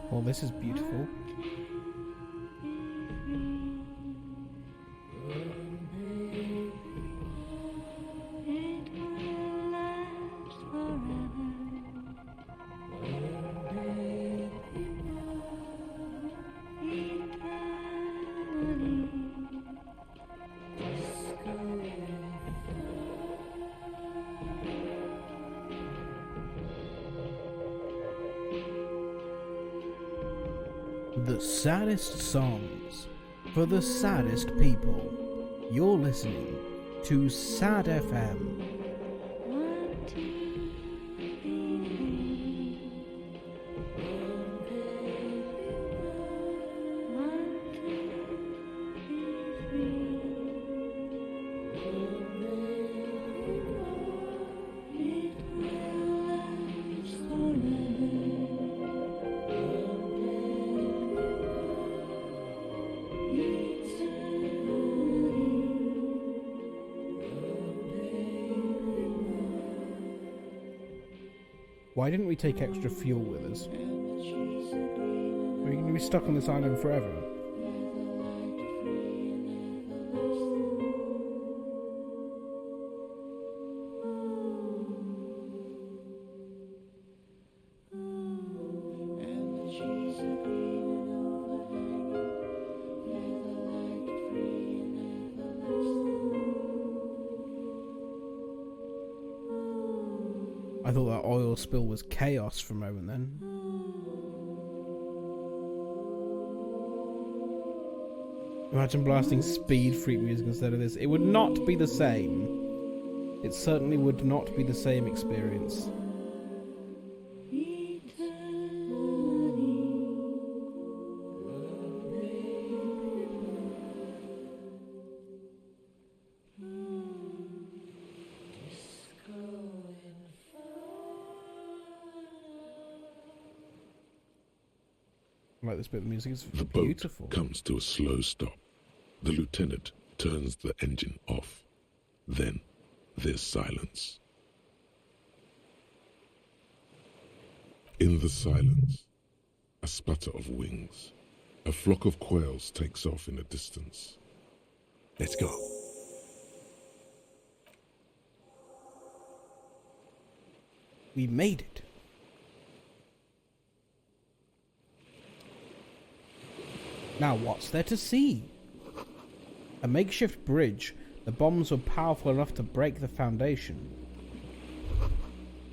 Well, this is beautiful. The saddest songs for the saddest people. You're listening to Sad FM. Why didn't we take extra fuel with us? We're going to be stuck on this island forever. I thought that oil spill was chaos for a moment then. Imagine blasting speed freak music instead of this. It would not be the same. It certainly would not be the same experience. I like this bit of music. It's beautiful. The boat comes to a slow stop. The lieutenant turns the engine off. Then there's silence. In the silence, a sputter of wings. A flock of quails takes off in the distance. Let's go. We made it. Now what's there to see? A makeshift bridge. The bombs were powerful enough to break the foundation.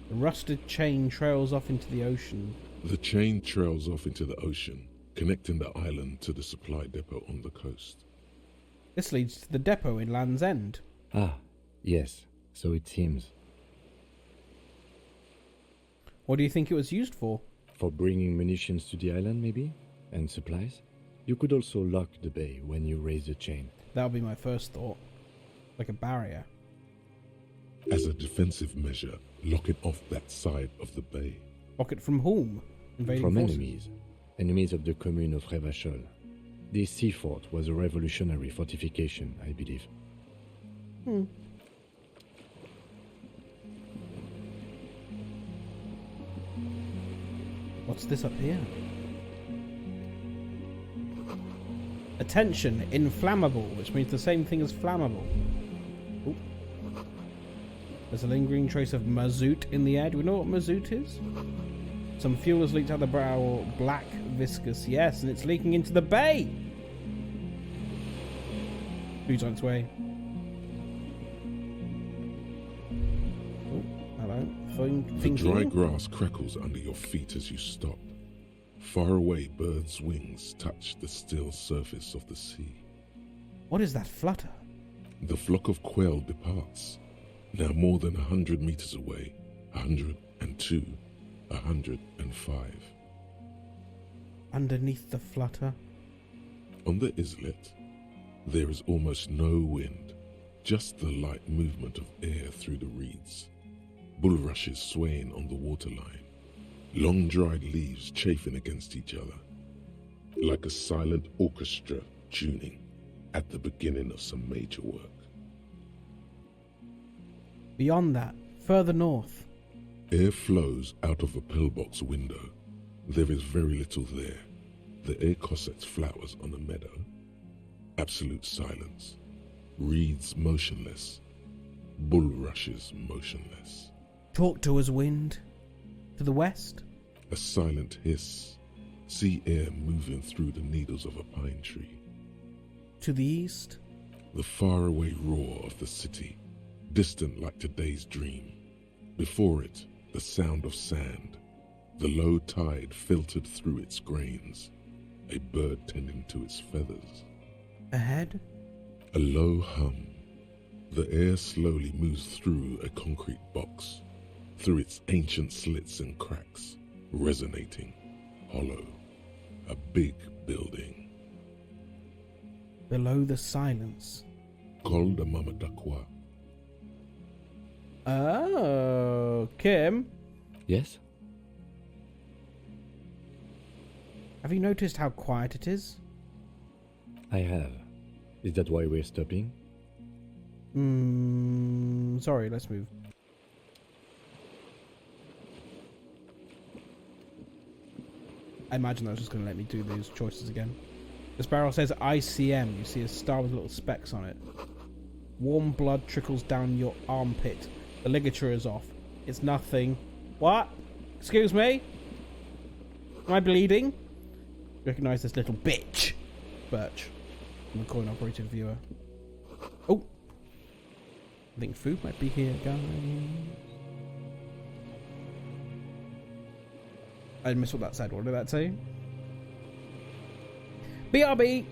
The rusted chain trails off into the ocean. The chain trails off into the ocean, connecting the island to the supply depot on the coast. This leads to the depot in Land's End. Ah, yes, so it seems. What do you think it was used for? For bringing munitions to the island, maybe? And supplies? You could also lock the bay when you raise the chain. That would be my first thought. Like a barrier. As a defensive measure, lock it off that side of the bay. Lock it from whom? Invading From forces? enemies. Enemies of the commune of Revachol. This sea fort was a revolutionary fortification, I believe. What's this up here? Attention, inflammable, which means the same thing as flammable. Ooh. There's a lingering trace of mazout in the air. Do we know what mazout is? Some fuel has leaked out the barrel. Black, viscous, yes, and it's leaking into the bay. Who's on its way? Oh, hello. The dry grass crackles under your feet as you stop. Far away, birds' wings touch the still surface of the sea. What is that flutter? The flock of quail departs. Now more than 100 meters away, 102, 105. Underneath the flutter? On the islet, there is almost no wind, just the light movement of air through the reeds. Bulrushes swaying on the waterline. Long dried leaves chafing against each other, like a silent orchestra tuning at the beginning of some major work. Beyond that, further north. Air flows out of a pillbox window. There is very little there. The air cossets flowers on a meadow. Absolute silence. Reeds motionless. Bulrushes motionless. Talk to us, wind. To the west? A silent hiss. Sea air moving through the needles of a pine tree. To the east? The faraway roar of the city, distant like today's dream. Before it, the sound of sand. The low tide filtered through its grains. A bird tending to its feathers. Ahead? A low hum. The air slowly moves through a concrete box, through its ancient slits and cracks, resonating, hollow. A big building. Below the silence. Col de Mamadakwa. Oh, Kim? Yes? Have you noticed how quiet it is? I have. Is that why we're stopping? Sorry, let's move. I imagine that's just going to let me do those choices again. This barrel says ICM. You see a star with little specks on it. Warm blood trickles down your armpit. The ligature is off. It's nothing. What? Excuse me? Am I bleeding? Recognise this little bitch. Birch. I'm a coin-operated viewer. Oh! I think food might be here, guys. I missed what that said. What did that say? BRB!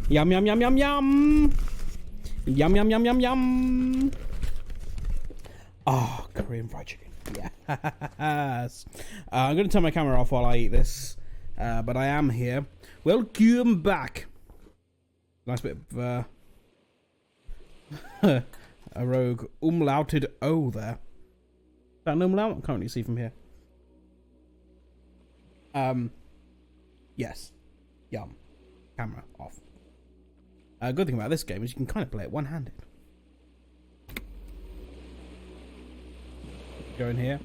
Yum, yum, yum, yum, yum. Yum, yum, yum, yum, yum. Oh, Korean fried chicken. Yes. I'm going to turn my camera off while I eat this. But I am here. Welcome back. Nice bit of a rogue umlauted O there. Is that an umlaut? I can't really see from here. Yes. Yum. Camera off. Good thing about this game is you can kind of play it one-handed. Go in here.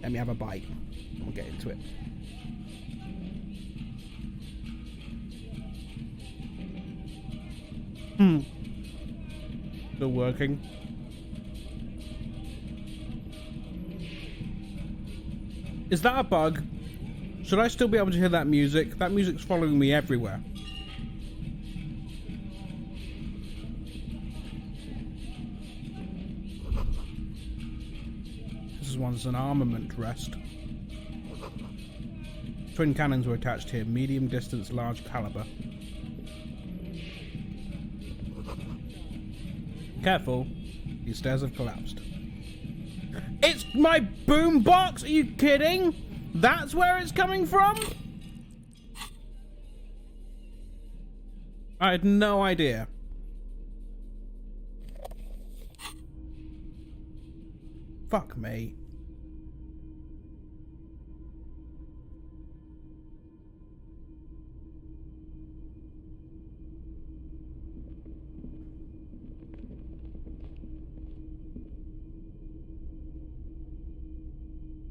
Let me have a bite. We'll get into it. Still working. Is that a bug? Should I still be able to hear that music? That music's following me everywhere. This is once an armament rest. Twin cannons were attached here. Medium distance, large caliber. Careful. These stairs have collapsed. It's my boombox! Are you kidding? That's where it's coming from? I had no idea. Fuck me.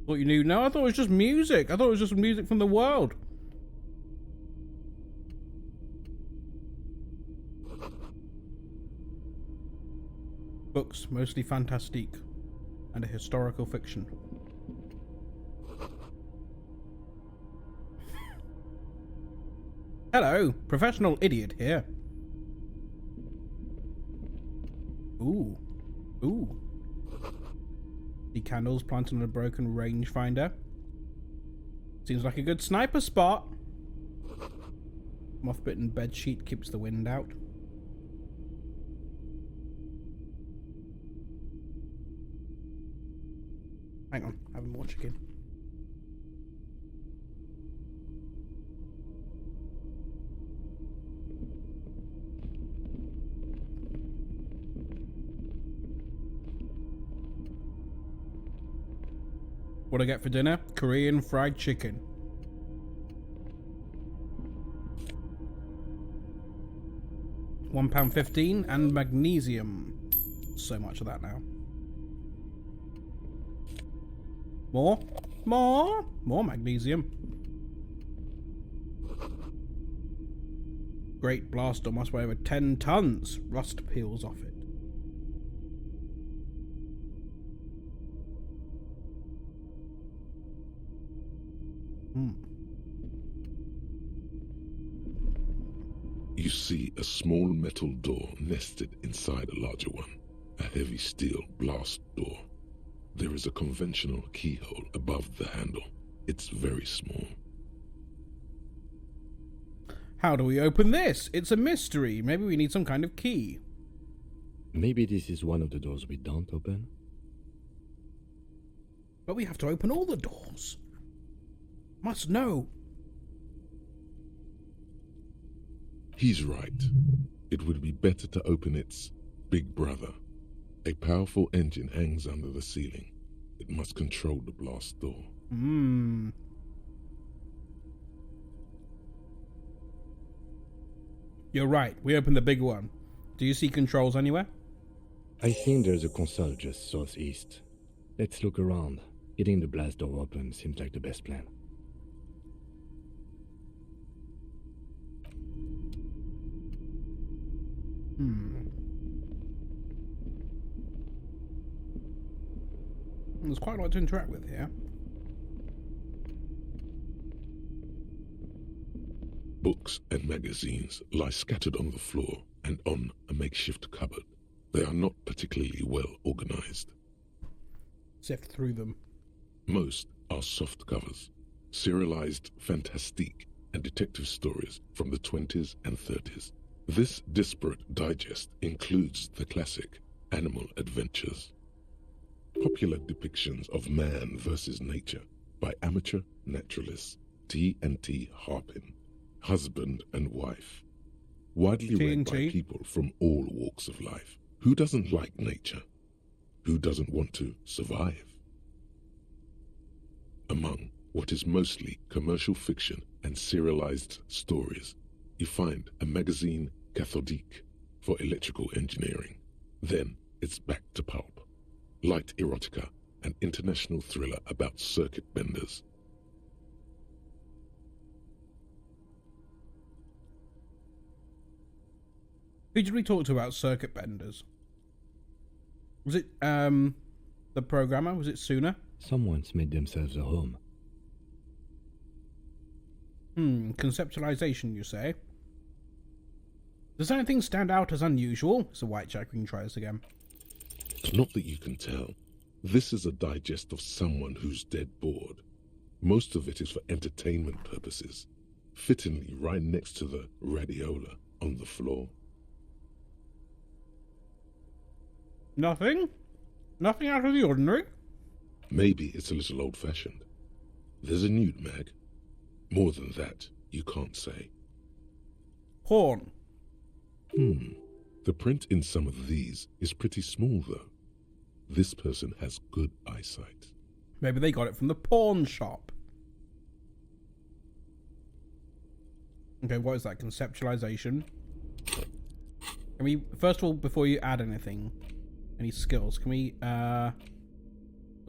What you knew? No, I thought it was just music. I thought it was just music from the world. Books, mostly fantastique and a historical fiction. Hello, professional idiot here. Ooh. Ooh. The candles planted on a broken rangefinder. Seems like a good sniper spot. Moth-bitten bedsheet keeps the wind out. Hang on, having more chicken. What I get for dinner? Korean fried chicken. £1.15 and magnesium. So much of that now. More? More? More magnesium. Great blaster must weigh over 10 tons. Rust peels off it. You see a small metal door nested inside a larger one. A heavy steel blast door. There is a conventional keyhole above the handle. It's very small. How do we open this? It's a mystery. Maybe we need some kind of key. Maybe this is one of the doors we don't open? But we have to open all the doors. Must know. He's right. It would be better to open its big brother. A powerful engine hangs under the ceiling. It must control the blast door. You're right. We opened the big one. Do you see controls anywhere? I think there's a console just southeast. Let's look around. Getting the blast door open seems like the best plan. There's quite a lot to interact with here. Books and magazines lie scattered on the floor and on a makeshift cupboard. They are not particularly well organized. Sift through them. Most are soft covers, serialized fantastique and detective stories from the 20s and 30s. This disparate digest includes the classic Animal Adventures. Popular depictions of man versus nature by amateur naturalists T&T Harpin, husband and wife. Widely read by people from all walks of life. Who doesn't like nature? Who doesn't want to survive? Among what is mostly commercial fiction and serialized stories, you find a magazine cathodique for electrical engineering. Then it's back to pulp. Light erotica, an international thriller about circuit benders. Who did we talk to about circuit benders? Was it, the programmer? Was it Sooner? Someone's made themselves a home. Conceptualization, you say? Does anything stand out as unusual? It's a white jack. We can try this again. Not that you can tell. This is a digest of someone who's dead bored. Most of it is for entertainment purposes. Fittingly right next to the radiola on the floor. Nothing? Nothing out of the ordinary? Maybe it's a little old-fashioned. There's a nude mag. More than that, you can't say. Porn. The print in some of these is pretty small, though. This person has good eyesight. Maybe they got it from the pawn shop. Okay, what is that? Conceptualization. Can we, first of all, before you add anything, any skills, can we,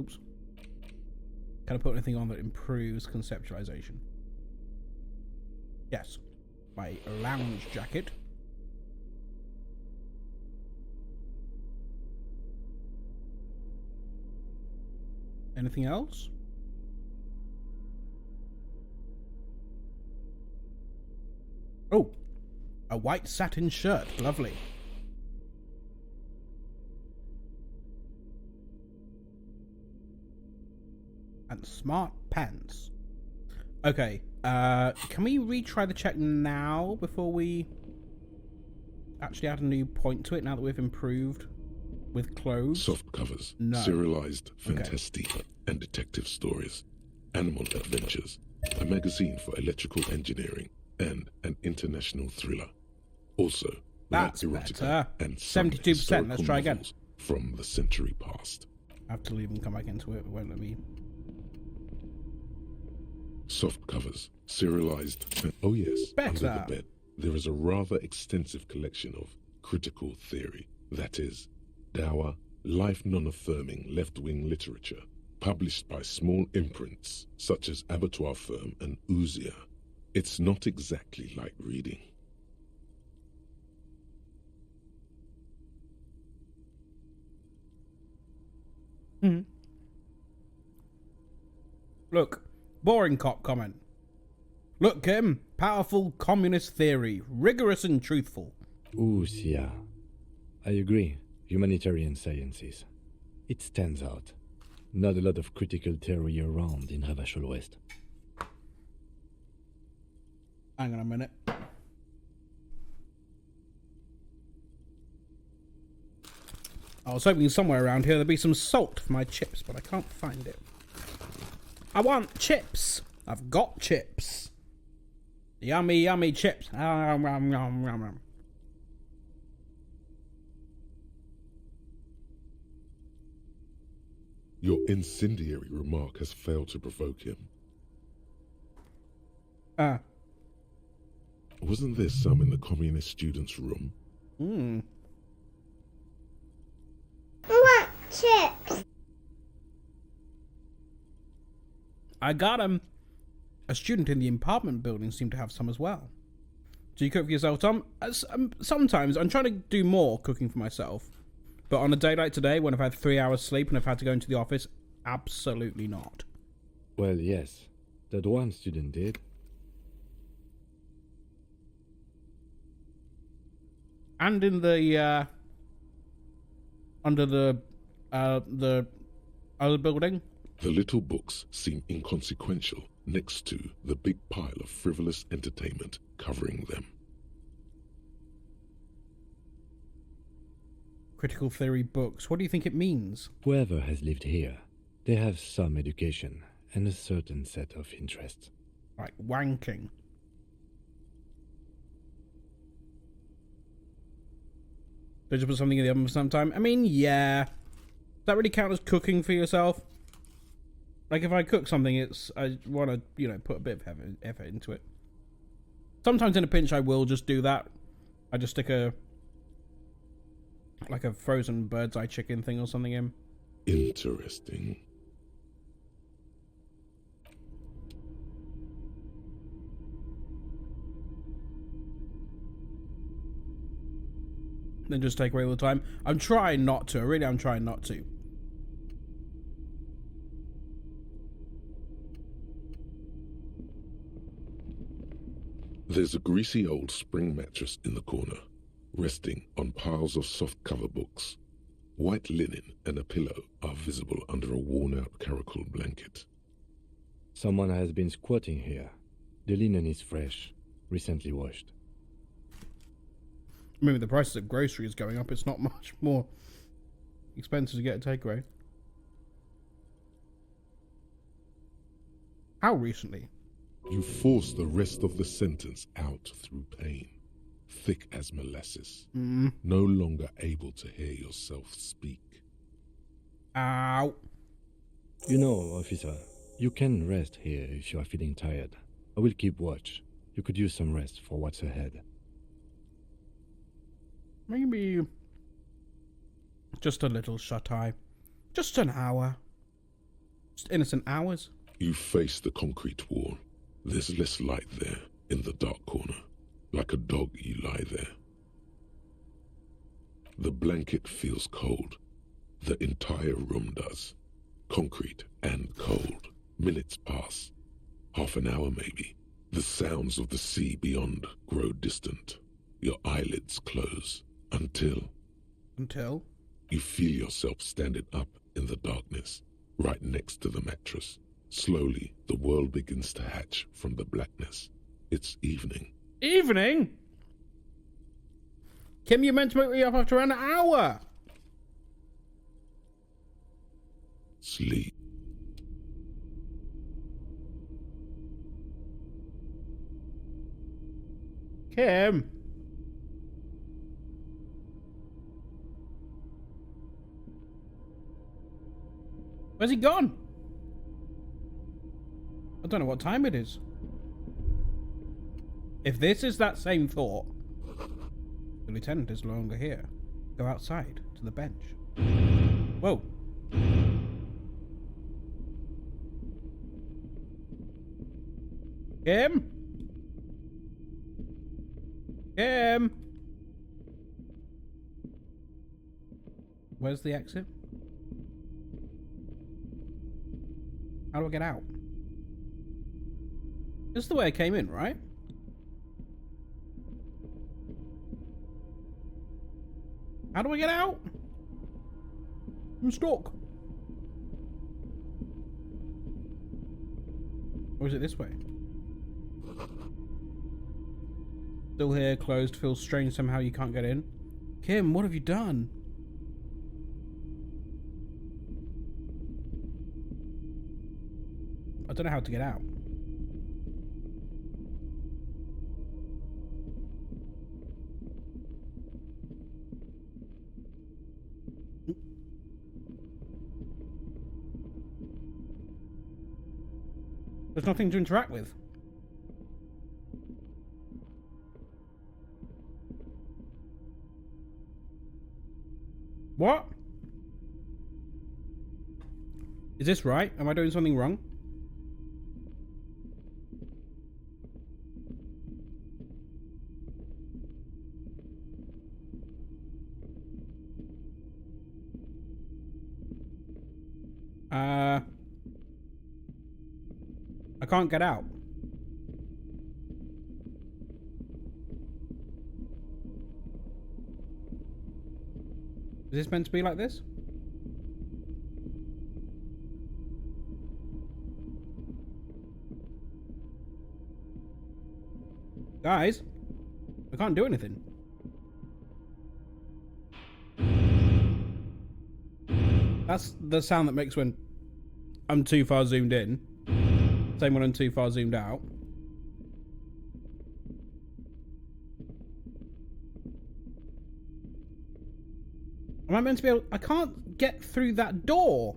oops. Can I put anything on that improves conceptualization? Yes. My lounge jacket. Anything else? Oh, a white satin shirt. Lovely. And smart pants. Okay, can we retry the check now before we actually add a new point to it, now that we've improved with clothes? Soft covers, No. serialized fantastique and detective stories, animal adventures, a magazine for electrical engineering, and an international thriller. Also, That's light erotica better. and some 72%, historical let's try again. novels from the century past. I have to leave and come back into it. It won't let me. Soft covers, serialized, oh yes, under Better. the bed, there is a rather extensive collection of critical theory, that is, dour, life non-affirming left-wing literature, published by small imprints such as Abattoir Firm and Ouzia. It's not exactly light reading. Look, boring cop comment. Look, Kim, powerful communist theory, rigorous and truthful. Ouzia. I agree. Humanitarian sciences. It stands out. Not a lot of critical theory around in Ravachol West. Hang on a minute. I was hoping somewhere around here there'd be some salt for my chips, but I can't find it. I want chips. I've got chips. Yummy, yummy chips. Your incendiary remark has failed to provoke him. Wasn't there some in the communist students' room? What chips? I got 'em. A student in the apartment building seemed to have some as well. Do you cook for yourself, Tom? Sometimes. I'm trying to do more cooking for myself. But on a day like today, when I've had 3 hours sleep and I've had to go into the office, absolutely not. Well, yes. That one student did. And in the, under the other building? The little books seem inconsequential next to the big pile of frivolous entertainment covering them. Critical theory books. What do you think it means? Whoever has lived here, they have some education and a certain set of interests. Like wanking. Did you put something in the oven for some time? I mean, yeah. Does that really count as cooking for yourself? Like, if I cook something, I want to, put a bit of effort into it. Sometimes in a pinch, I will just do that. I just stick a frozen bird's eye chicken thing or something in. Interesting. Then just take away all the time. I'm trying not to. I'm trying not to. There's a greasy old spring mattress in the corner, resting on piles of soft cover books. White linen and a pillow are visible under a worn-out caracol blanket. Someone has been squatting here. The linen is fresh, recently washed. I mean, with the prices of groceries going up, it's not much more expensive to get a takeaway. How recently? You force the rest of the sentence out through pain, thick as molasses, no longer able to hear yourself speak. Ow. You know, officer, you can rest here if you are feeling tired. I will keep watch. You could use some rest for what's ahead. Maybe just a little shut-eye. Just an hour. Just innocent hours. You face the concrete wall. There's less light there, in the dark corner. Like a dog, you lie there. The blanket feels cold. The entire room does. Concrete and cold. Minutes pass. Half an hour, maybe. The sounds of the sea beyond grow distant. Your eyelids close. Until you feel yourself standing up in the darkness, right next to the mattress. Slowly, the world begins to hatch from the blackness. It's evening. Evening? Kim, you meant to wake me up after an hour. Sleep. Kim. Where's he gone? I don't know what time it is. If this is that same thought, the lieutenant is no longer here. Go outside to the bench. Whoa. Kim? Kim? Where's the exit? How do I get out? This is the way I came in, right? How do I get out? I'm stuck. Or is it this way? Still here, closed, feels strange somehow you can't get in. Kim, what have you done? I don't know how to get out. There's nothing to interact with. What? Is this right? Am I doing something wrong? I can't get out. Is this meant to be like this? Guys, I can't do anything. That's the sound that makes when I'm too far zoomed in. Same when I'm too far zoomed out. Am I meant to be able... I can't get through that door.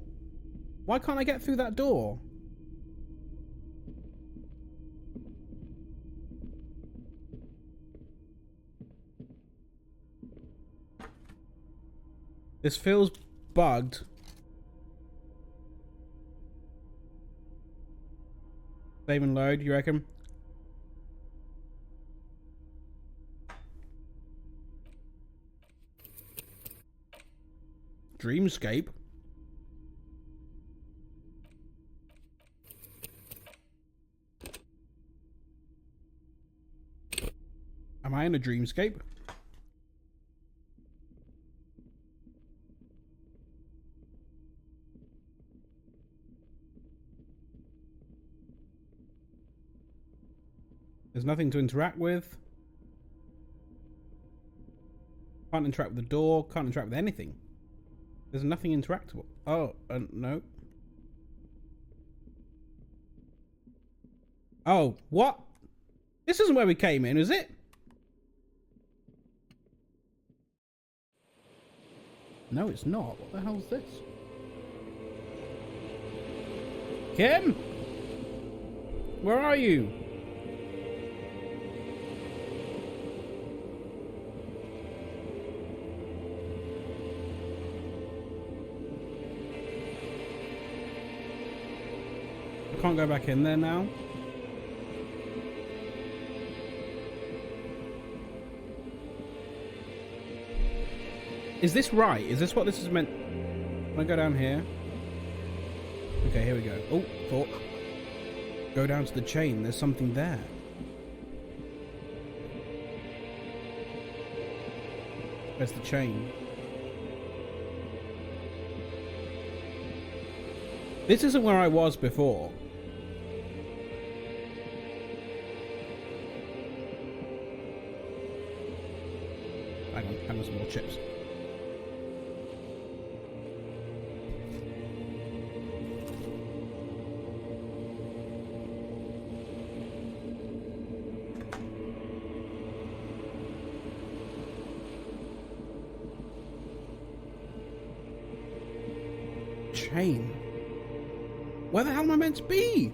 Why can't I get through that door? This feels bugged. Save and load, you reckon? Dreamscape? Am I in a dreamscape? There's nothing to interact with. Can't interact with the door. Can't interact with anything. There's nothing interactable. Oh, no. Oh, what? This isn't where we came in, is it? No, it's not. What the hell's this? Kim? Where are you? I can't go back in there now. Is this right? Is this what this is meant? Can I go down here? Okay, here we go. Oh, thought. Go down to the chain. There's something there. Where's the chain? This isn't where I was before. Hang on, some more chips. Chain. Where the hell am I meant to be?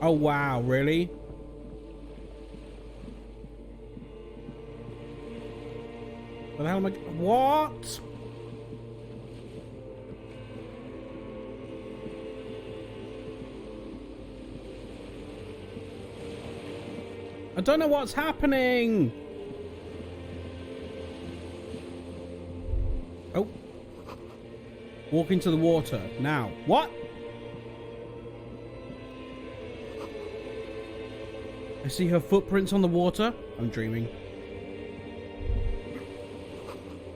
Oh wow, really? Where the hell am I? What? I don't know what's happening. Oh. Walk into the water. Now. What? I see her footprints on the water. I'm dreaming.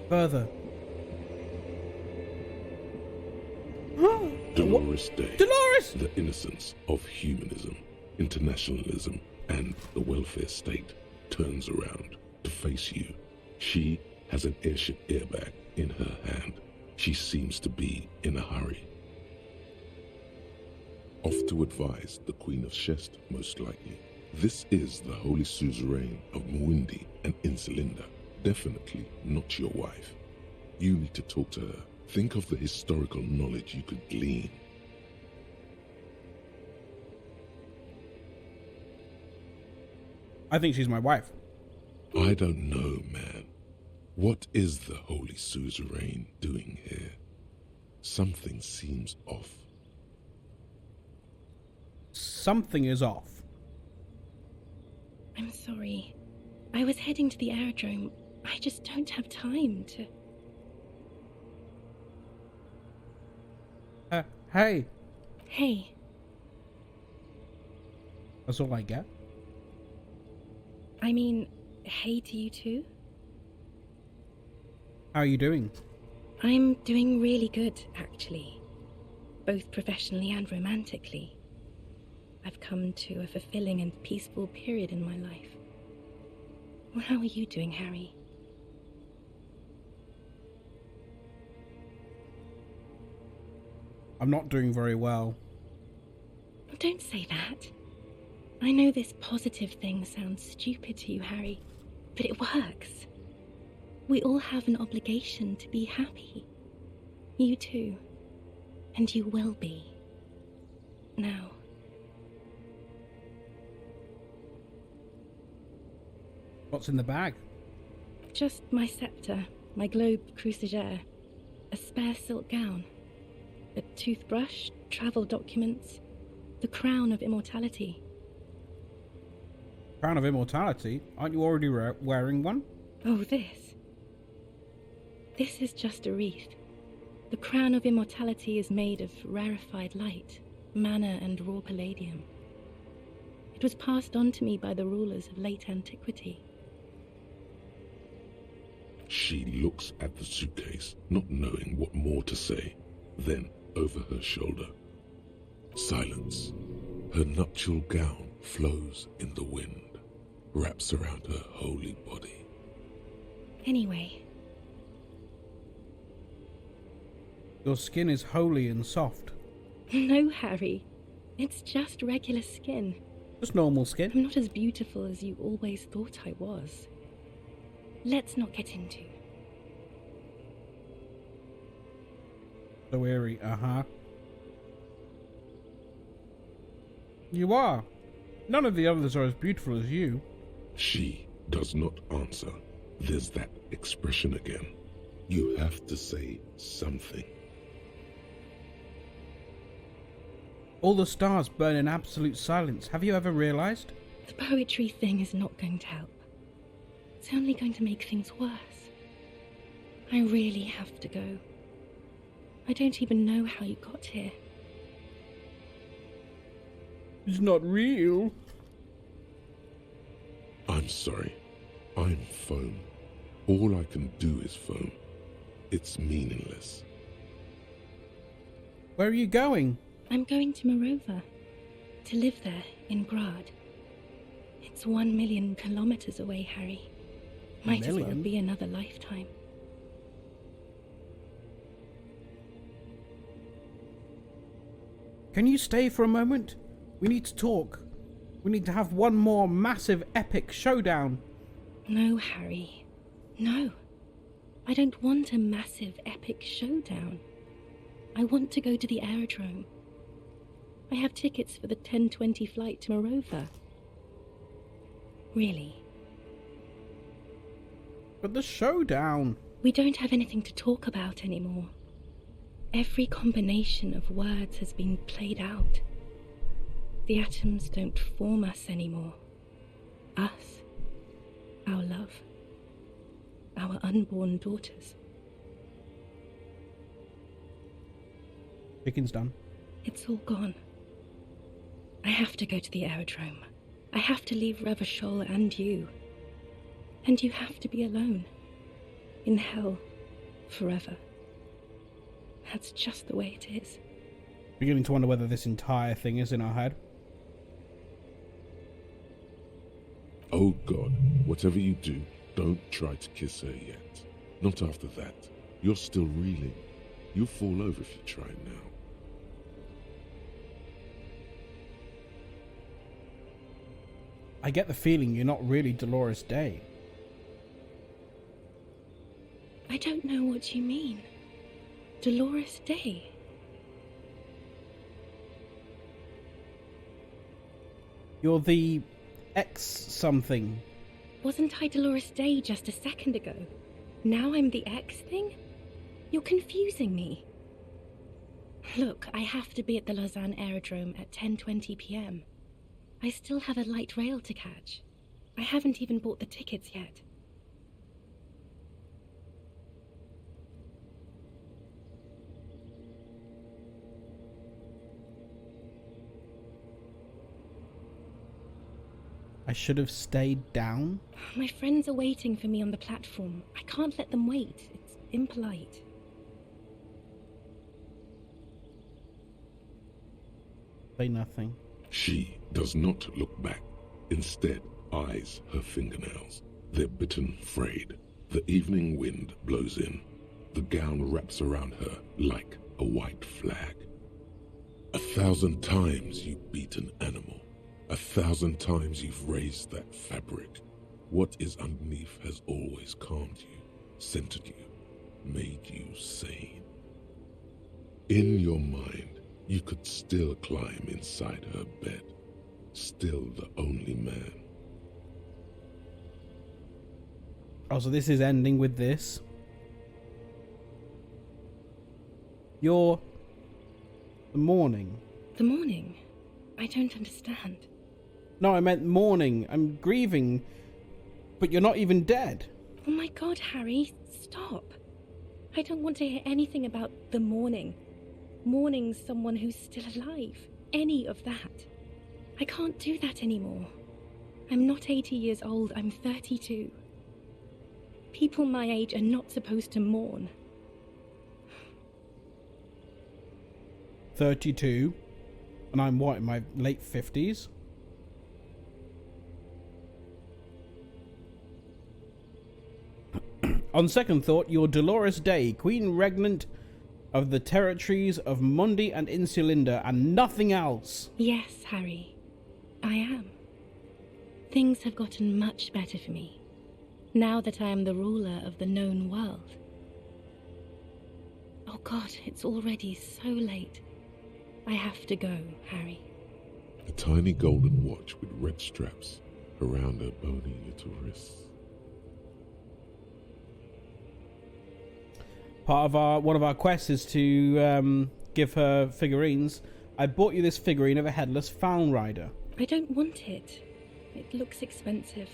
Further. Dolores Day. Dolores! The innocence of humanism, internationalism, and the welfare state turns around to face you. She has an airship airbag in her hand. She seems to be in a hurry. Off to advise the Queen of Shest, most likely. This is the Holy Suzerain of Mwindi and Insulinda. Definitely not your wife. You need to talk to her. Think of the historical knowledge you could glean. I think she's my wife. I don't know, man. What is the Holy Suzerain doing here? Something seems off. Something is off. I'm sorry. I was heading to the aerodrome. I just don't have time to... Hey. Hey. That's all I get. I mean, hey to you too? How are you doing? I'm doing really good, actually. Both professionally and romantically. I've come to a fulfilling and peaceful period in my life. Well, how are you doing, Harry? I'm not doing very well. Don't say that. I know this positive thing sounds stupid to you, Harry, but it works. We all have an obligation to be happy. You too. And you will be. Now. What's in the bag? Just my scepter, my globe cruciger, a spare silk gown, a toothbrush, travel documents, the crown of immortality. Crown of immortality? Aren't you already wearing one? Oh, this. This is just a wreath. The crown of immortality is made of rarefied light, mana and raw palladium. It was passed on to me by the rulers of late antiquity. She looks at the suitcase, not knowing what more to say. Then, over her shoulder, silence. Her nuptial gown flows in the wind, wraps around her holy body. Anyway. Your skin is holy and soft. No, Harry. It's just regular skin. Just normal skin. I'm not as beautiful as you always thought I was. let's not get into. So weary, You are. None of the others are as beautiful as you. She does not answer. There's that expression again. You have to say something. All the stars burn in absolute silence. Have you ever realized? The poetry thing is not going to help. It's only going to make things worse. I really have to go. I don't even know how you got here. It's not real. I'm sorry. I'm foam. All I can do is foam. It's meaningless. Where are you going? I'm going to Morova. To live there, in Grad. It's 1 million kilometers away, Harry. Might as well be another lifetime. Can you stay for a moment? We need to talk. We need to have one more massive epic showdown. No, Harry. No. I don't want a massive epic showdown. I want to go to the aerodrome. I have tickets for the 10:20 flight to Morova. Really. But the showdown... We don't have anything to talk about anymore. Every combination of words has been played out. The atoms don't form us anymore. Us. Our love. Our unborn daughters. Chicken's done. It's all gone. I have to go to the aerodrome. I have to leave Revachol and you. And you have to be alone. In hell. Forever. That's just the way it is. Beginning to wonder whether this entire thing is in our head. Oh God, whatever you do, don't try to kiss her yet. Not after that. You're still reeling. You'll fall over if you try now. I get the feeling you're not really Dolores Day. I don't know what you mean. Dolores Day? You're the X something. Wasn't I Dolores Day just a second ago? Now I'm the X thing? You're confusing me. Look, I have to be at the Lausanne aerodrome at 10:20 p.m. I still have a light rail to catch. I haven't even bought the tickets yet. I should have stayed down. My friends are waiting for me on the platform. I can't let them wait. It's impolite. Say nothing. She does not look back. Instead, eyes her fingernails. They're bitten, frayed. The evening wind blows in. The gown wraps around her like a white flag. 1,000 times you beat an animal. 1,000 times you've raised that fabric. What is underneath has always calmed you, centered you, made you sane. In your mind, you could still climb inside her bed, still the only man. Oh, so this is ending with this. You're... the morning. The morning? I don't understand. No, I meant mourning. I'm grieving. But you're not even dead. Oh my God, Harry, stop. I don't want to hear anything about the morning. Mourning someone who's still alive. Any of that. I can't do that anymore. I'm not 80 years old, I'm 32. People my age are not supposed to mourn. 32. And I'm what, in my late 50s? On second thought, you're Dolores Day, Queen Regnant of the territories of Mundi and Insulinda, and nothing else. Yes, Harry. I am. Things have gotten much better for me. Now that I am the ruler of the known world. Oh God, it's already so late. I have to go, Harry. A tiny golden watch with red straps around her bony little wrists. Part of one of our quests is to give her figurines. I bought you this figurine of a headless Found Rider. I don't want it. It looks expensive.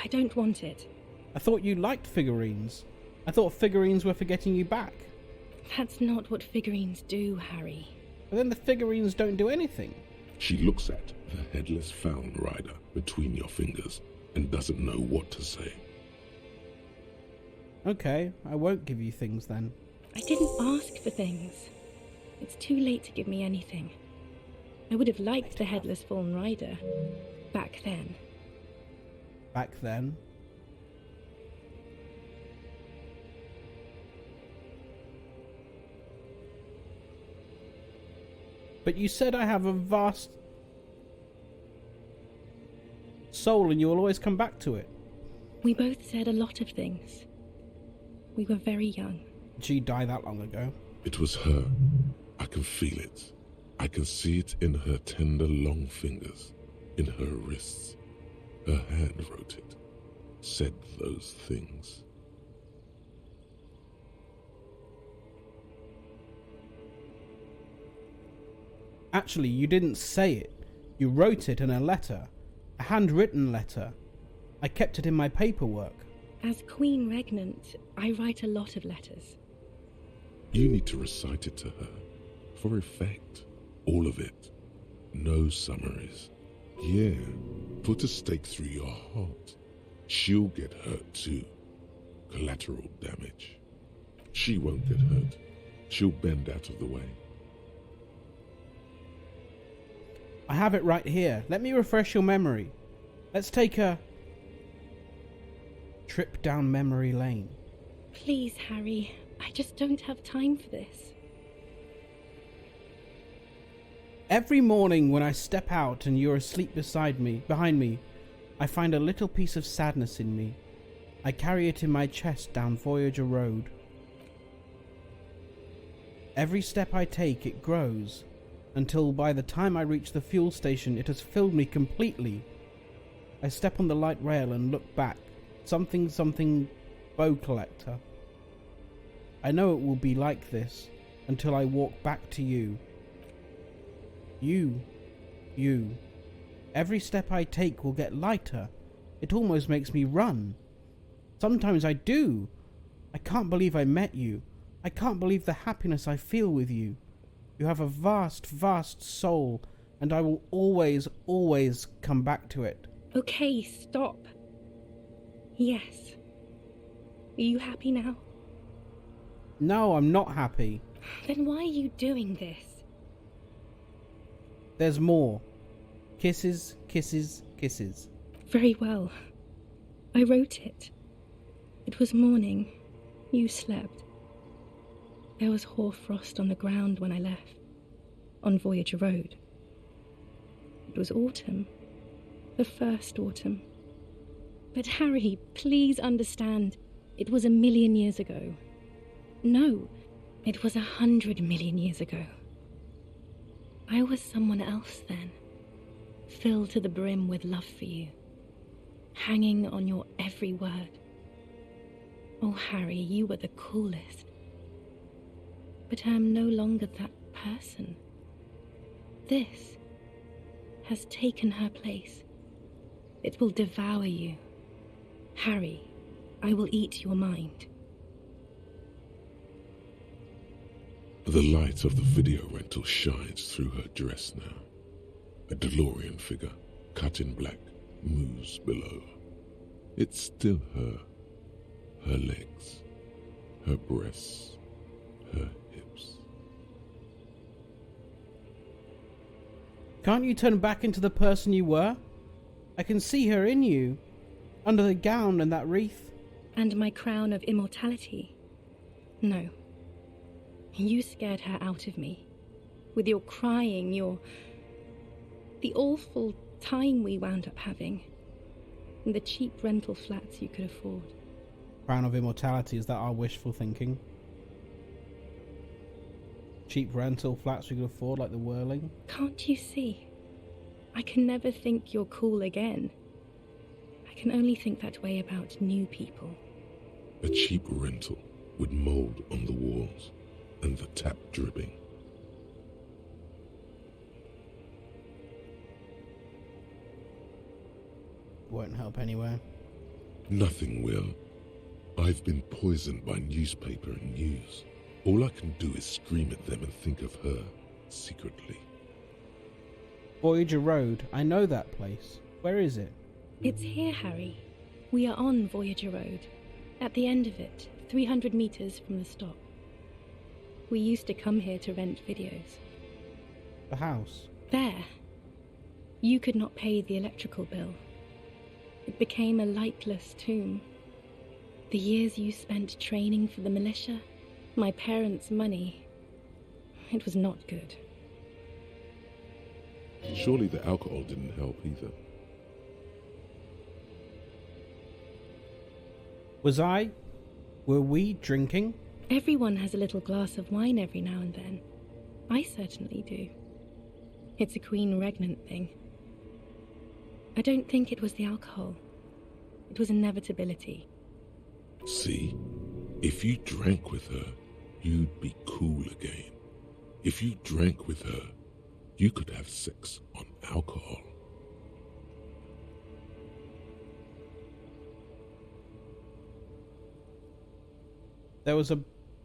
I don't want it. I thought you liked figurines. I thought figurines were for getting you back. That's not what figurines do, Harry. But then the figurines don't do anything. She looks at the headless Found Rider between your fingers and doesn't know what to say. Okay, I won't give you things then. I didn't ask for things. It's too late to give me anything. I would have liked the headless Fallen Rider back then. Back then? But you said I have a vast soul and you will always come back to it. We both said a lot of things. We were very young. Did she die that long ago? It was her. I can feel it. I can see it in her tender long fingers, in her wrists. Her hand wrote it, said those things. Actually, you didn't say it. You wrote it in a letter. A handwritten letter. I kept it in my paperwork. As Queen Regnant, I write a lot of letters. You need to recite it to her, for effect. All of it. No summaries. Yeah, put a stake through your heart. She'll get hurt too. Collateral damage. She won't get hurt. She'll bend out of the way. I have it right here. Let me refresh your memory. Let's take a trip down memory lane. Please, Harry. I just don't have time for this. Every morning when I step out and you're asleep behind me, I find a little piece of sadness in me. I carry it in my chest down Voyager Road. Every step I take, it grows, until by the time I reach the fuel station, it has filled me completely. I step on the light rail and look back. Something bow collector. I know it will be like this until I walk back to you. You. Every step I take will get lighter. It almost makes me run. Sometimes I do. I can't believe I met you. I can't believe the happiness I feel with you. You have a vast, vast soul, and I will always, always come back to it. Okay, stop. Yes. Are you happy now? No, I'm not happy. Then why are you doing this? There's more. Kisses, kisses, kisses. Very well. I wrote it. It was morning. You slept. There was hoarfrost on the ground when I left, on Voyager Road. It was autumn. The first autumn. But Harry, please understand, it was 1,000,000 years ago. No, it was 100 million years ago. I was someone else then, filled to the brim with love for you, hanging on your every word. Oh, Harry, you were the coolest. But I am no longer that person. This has taken her place. It will devour you. Harry, I will eat your mind. The light of the video rental shines through her dress now. A DeLorean figure, cut in black, moves below. It's still her. Her legs, her breasts, her hips. Can't you turn back into the person you were? I can see her in you, under the gown and that wreath. And my crown of immortality. No. You scared her out of me. With your crying, the awful time we wound up having. And the cheap rental flats you could afford. Crown of immortality, is that our wishful thinking? Cheap rental flats we could afford, like the Whirling? Can't you see? I can never think you're cool again. I can only think that way about new people. A cheap rental with mold on the walls and the tap dripping. Won't help anywhere. Nothing will. I've been poisoned by newspaper and news. All I can do is scream at them and think of her, secretly. Voyager Road. I know that place. Where is it? It's here, Harry. We are on Voyager Road. At the end of it, 300 meters from the stop. We used to come here to rent videos. The house. There. You could not pay the electrical bill. It became a lightless tomb. The years you spent training for the militia, my parents' money, it was not good. Surely the alcohol didn't help either. Were we drinking? Everyone has a little glass of wine every now and then. I certainly do. It's a queen regnant thing. I don't think it was the alcohol. It was inevitability. See, if you drank with her, you'd be cool again. If you drank with her, you could have sex on alcohol. There was a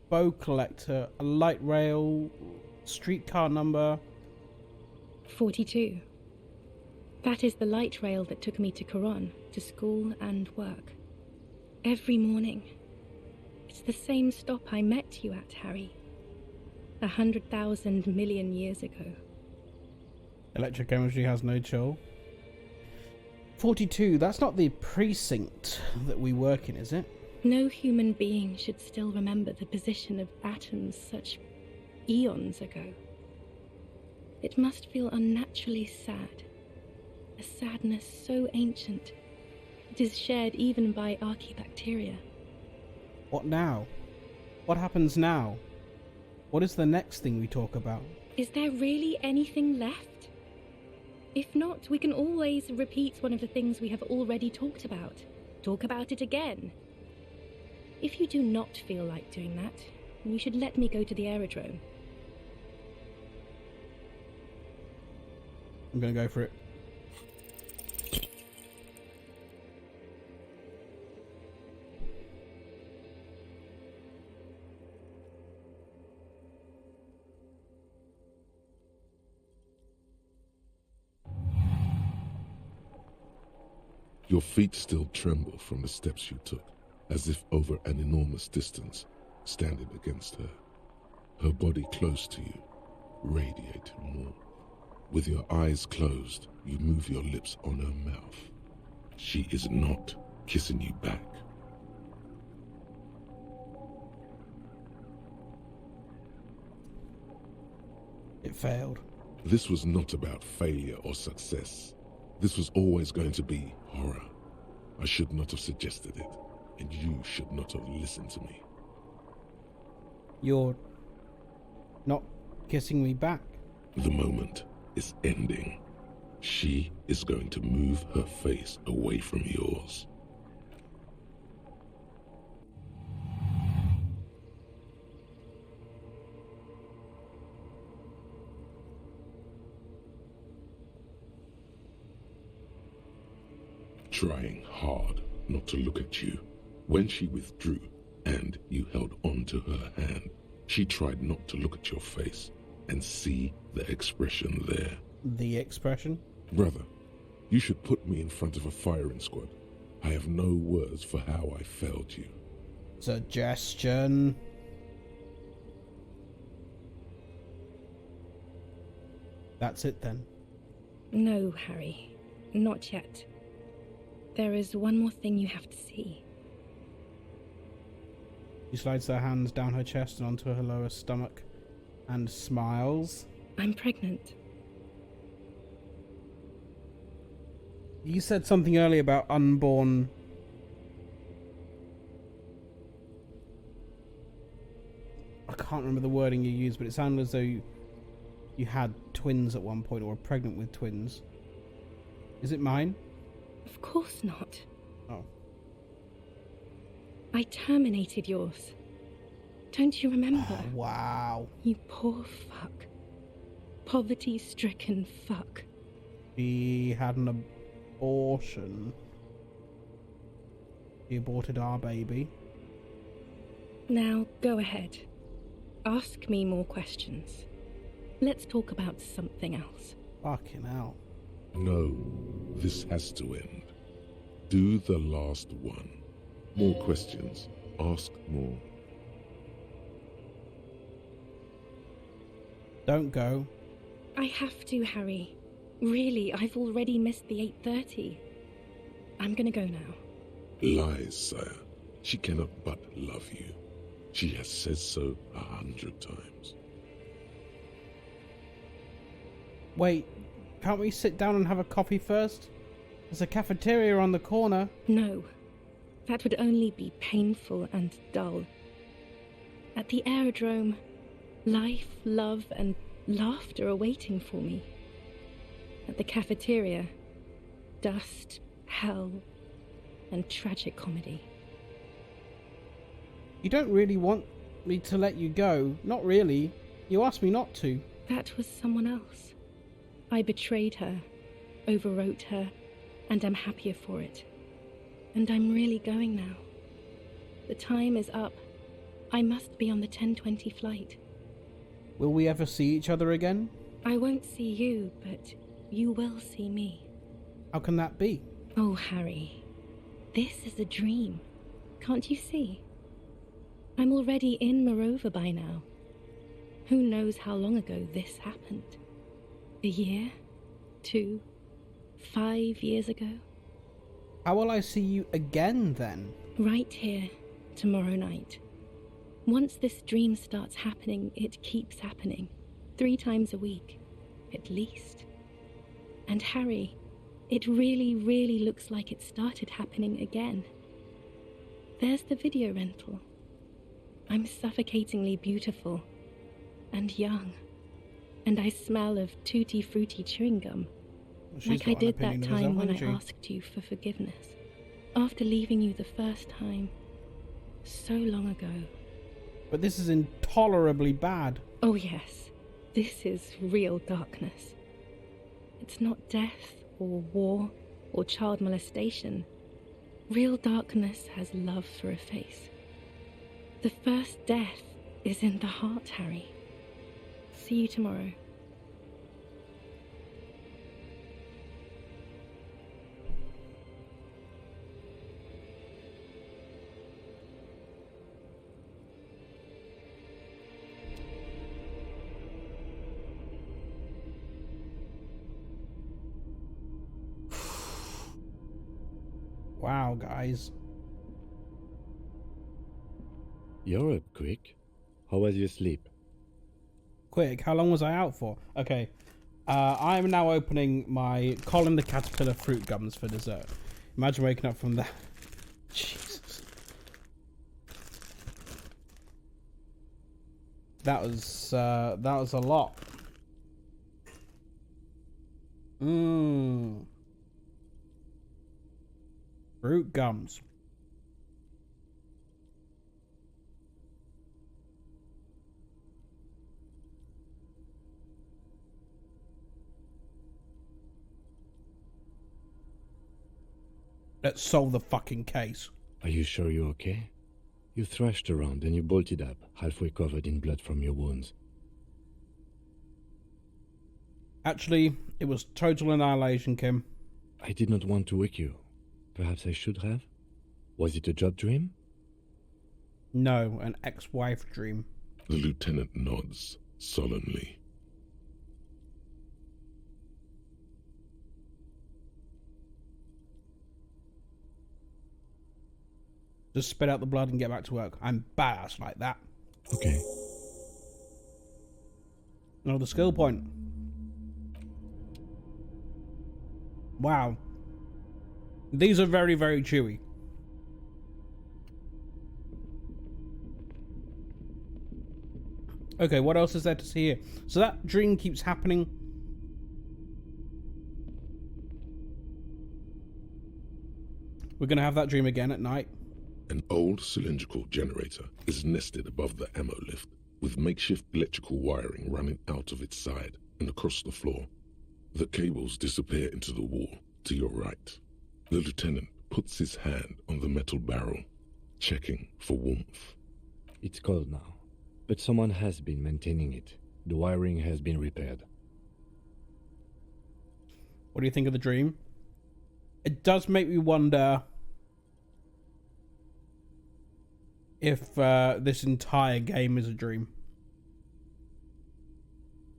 bow collector, a light rail, streetcar number 42. That is the light rail that took me to Coron, to school and work. Every morning. It's the same stop I met you at, Harry. 100,000 million years ago. Electrochemistry has no chill. 42, that's not the precinct that we work in, is it? No human being should still remember the position of atoms such eons ago. It must feel unnaturally sad. A sadness so ancient, it is shared even by archaebacteria. What now? What happens now? What is the next thing we talk about? Is there really anything left? If not, we can always repeat one of the things we have already talked about. Talk about it again. If you do not feel like doing that, you should let me go to the aerodrome. I'm gonna go for it. Your feet still tremble from the steps you took, as if over an enormous distance, standing against her. Her body close to you, radiating more. With your eyes closed, you move your lips on her mouth. She is not kissing you back. It failed. This was not about failure or success. This was always going to be horror. I should not have suggested it, and you should not have listened to me. You're not kissing me back. The moment is ending. She is going to move her face away from yours. Trying hard not to look at you. When she withdrew and you held on to her hand, she tried not to look at your face and see the expression there. The expression? Brother, you should put me in front of a firing squad. I have no words for how I failed you. Suggestion. That's it then. No, Harry. Not yet. There is one more thing you have to see. She slides her hands down her chest and onto her lower stomach and smiles. I'm pregnant. You said something earlier about unborn can't remember the wording you used, but it sounded as though you had twins at one point or were pregnant with twins. Is it mine? Of course not. Oh. I terminated yours. Don't you remember? Oh, wow. You poor fuck. Poverty-stricken fuck. He had an abortion. He aborted our baby. Now, go ahead. Ask me more questions. Let's talk about something else. Fucking hell. No, this has to end. Do the last one. More questions. Ask more. Don't go. I have to, Harry. Really, I've already missed the 8:30. I'm gonna go now. Lies, sire. She cannot but love you. She has said so 100 times. Wait, can't we sit down and have a coffee first? There's a cafeteria on the corner. No, that would only be painful and dull. At the aerodrome, life, love, and laughter are waiting for me. At the cafeteria, dust, hell, and tragic comedy. You don't really want me to let you go. Not really. You asked me not to. That was someone else. I betrayed her, overwrote her, and I'm happier for it. And I'm really going now. The time is up. I must be on the 10:20 flight. Will we ever see each other again? I won't see you, but you will see me. How can that be? Oh, Harry. This is a dream. Can't you see? I'm already in Morova by now. Who knows how long ago this happened? A year? 2? 5 years ago? How will I see you again then? Right here, tomorrow night. Once this dream starts happening, it keeps happening. 3 times a week, at least. And Harry, it really, really looks like it started happening again. There's the video rental. I'm suffocatingly beautiful and young, and I smell of tutti frutti chewing gum, like I did that time when I asked you for forgiveness. After leaving you the first time, so long ago. But this is intolerably bad. Oh yes, this is real darkness. It's not death or war or child molestation. Real darkness has love for a face. The first death is in the heart, Harry. See you tomorrow. Wow, guys. You're up quick. How was your sleep? Quick, how long was I out for? Okay. I am now opening my Colin the Caterpillar fruit gums for dessert. Imagine waking up from that. Jesus. That was a lot. Mmm. Fruit gums. Let's solve the fucking case. Are you sure you're okay? You thrashed around and you bolted up, halfway covered in blood from your wounds. Actually, it was total annihilation, Kim. I did not want to wake you. Perhaps I should have? Was it a job dream? No, an ex-wife dream. The lieutenant nods solemnly. Just spit out the blood and get back to work. I'm badass like that. Okay. Another skill point. Wow. These are very, very chewy. Okay, what else is there to see here? So that dream keeps happening. We're going to have that dream again at night. An old cylindrical generator is nested above the ammo lift, with makeshift electrical wiring running out of its side and across the floor. The cables disappear into the wall to your right. The lieutenant puts his hand on the metal barrel, checking for warmth. It's cold now, but someone has been maintaining it. The wiring has been repaired. What do you think of the dream? It does make me wonder if this entire game is a dream.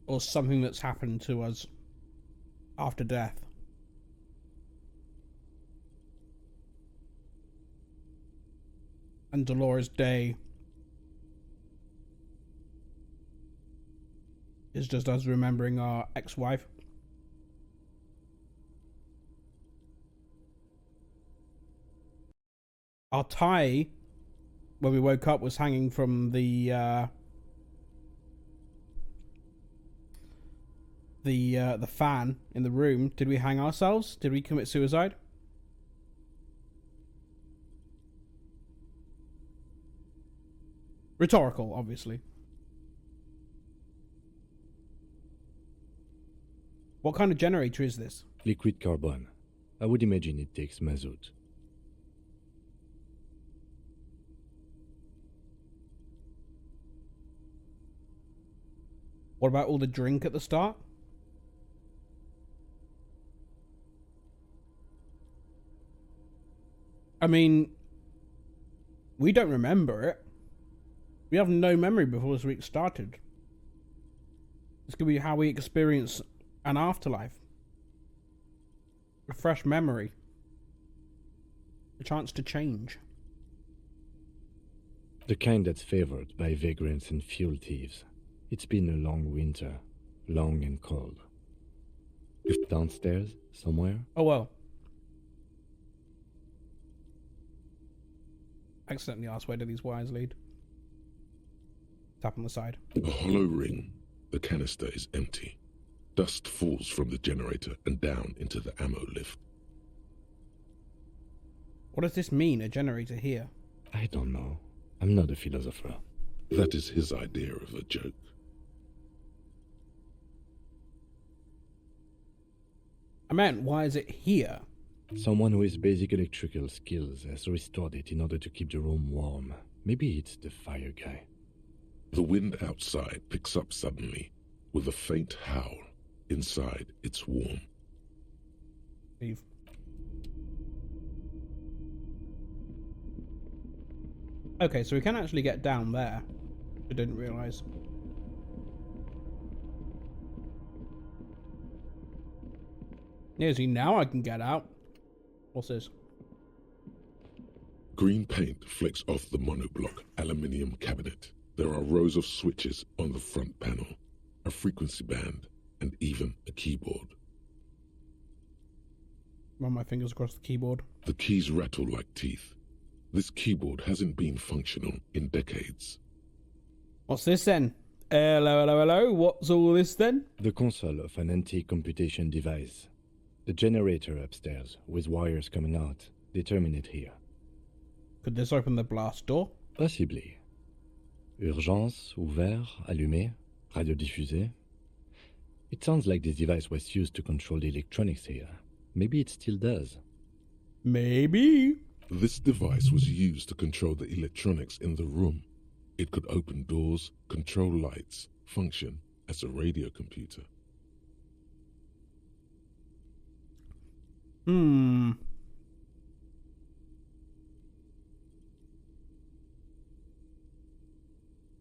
Or something that's happened to us after death. And Dolores Day is just us remembering our ex-wife. Our tie, when we woke up, was hanging from the fan in the room. Did we hang ourselves? Did we commit suicide? Rhetorical, obviously. What kind of generator is this? Liquid carbon. I would imagine it takes mazout. What about all the drink at the start? I mean, we don't remember it. We have no memory before this week started. This could be how we experience an afterlife. A fresh memory. A chance to change. The kind that's favored by vagrants and fuel thieves. It's been a long winter, long and cold. If downstairs, somewhere? Oh well. Accidentally asked where do these wires lead. Tap on the side. A hollow ring. The canister is empty. Dust falls from the generator and down into the ammo lift. What does this mean, a generator here? I don't know. I'm not a philosopher. That is his idea of a joke. I meant, why is it here? Someone who has basic electrical skills has restored it in order to keep the room warm. Maybe it's the fire guy. The wind outside picks up suddenly, with a faint howl. Inside, it's warm. Leave. Okay, so we can actually get down there. I didn't realise. Yeah, see, now I can get out. What's this? Green paint flicks off the monoblock aluminium cabinet. There are rows of switches on the front panel, a frequency band, and even a keyboard. Run my fingers across the keyboard. The keys rattle like teeth. This keyboard hasn't been functional in decades. What's this then? Hello, hello, hello. What's all this then? The console of an anti-computation device. The generator upstairs, with wires coming out. They terminate here. Could this open the blast door? Possibly. Urgence, ouvert, allumé, radiodiffusé. It sounds like this device was used to control the electronics here. Maybe it still does. Maybe. This device was used to control the electronics in the room. It could open doors, control lights, function as a radio computer.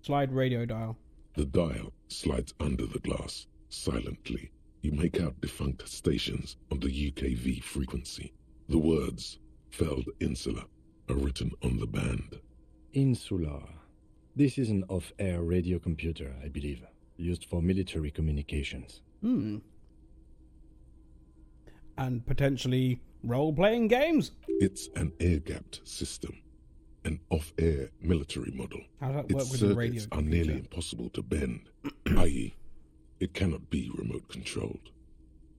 Slide radio dial. The dial slides under the glass. Silently, you make out defunct stations on the UKV frequency. The words, Feld Insula, are written on the band. Insular. This is an off-air radio computer, I believe, used for military communications. And potentially role-playing games? It's an air-gapped system. an off-air military model. How does that work Its with the radio circuits are nearly computer? impossible to bend, i.e., it cannot be remote controlled.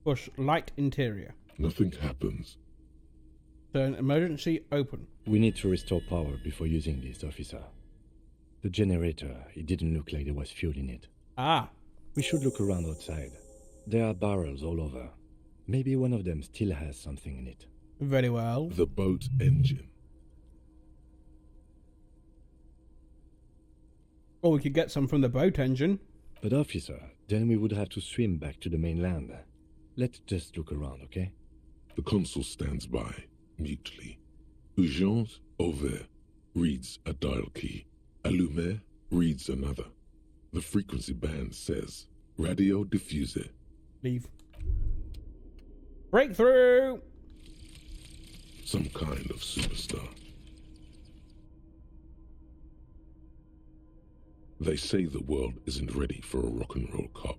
Push light interior. Nothing happens. Turn emergency open. We need to restore power before using this, officer. The generator, it didn't look like there was fuel in it. Ah, We should look around outside. There are barrels all over. Maybe one of them still has something in it. very well. The boat engine. Or we could get some from the boat engine. But officer, then we would have to swim back to the mainland. Let's just look around, okay? The consul stands by, mutely. Urgence ouvert reads a dial key. Allumé reads another. The frequency band says, Radio diffuser. Leave. Breakthrough! Some kind of superstar. They say the world isn't ready for a rock and roll cop.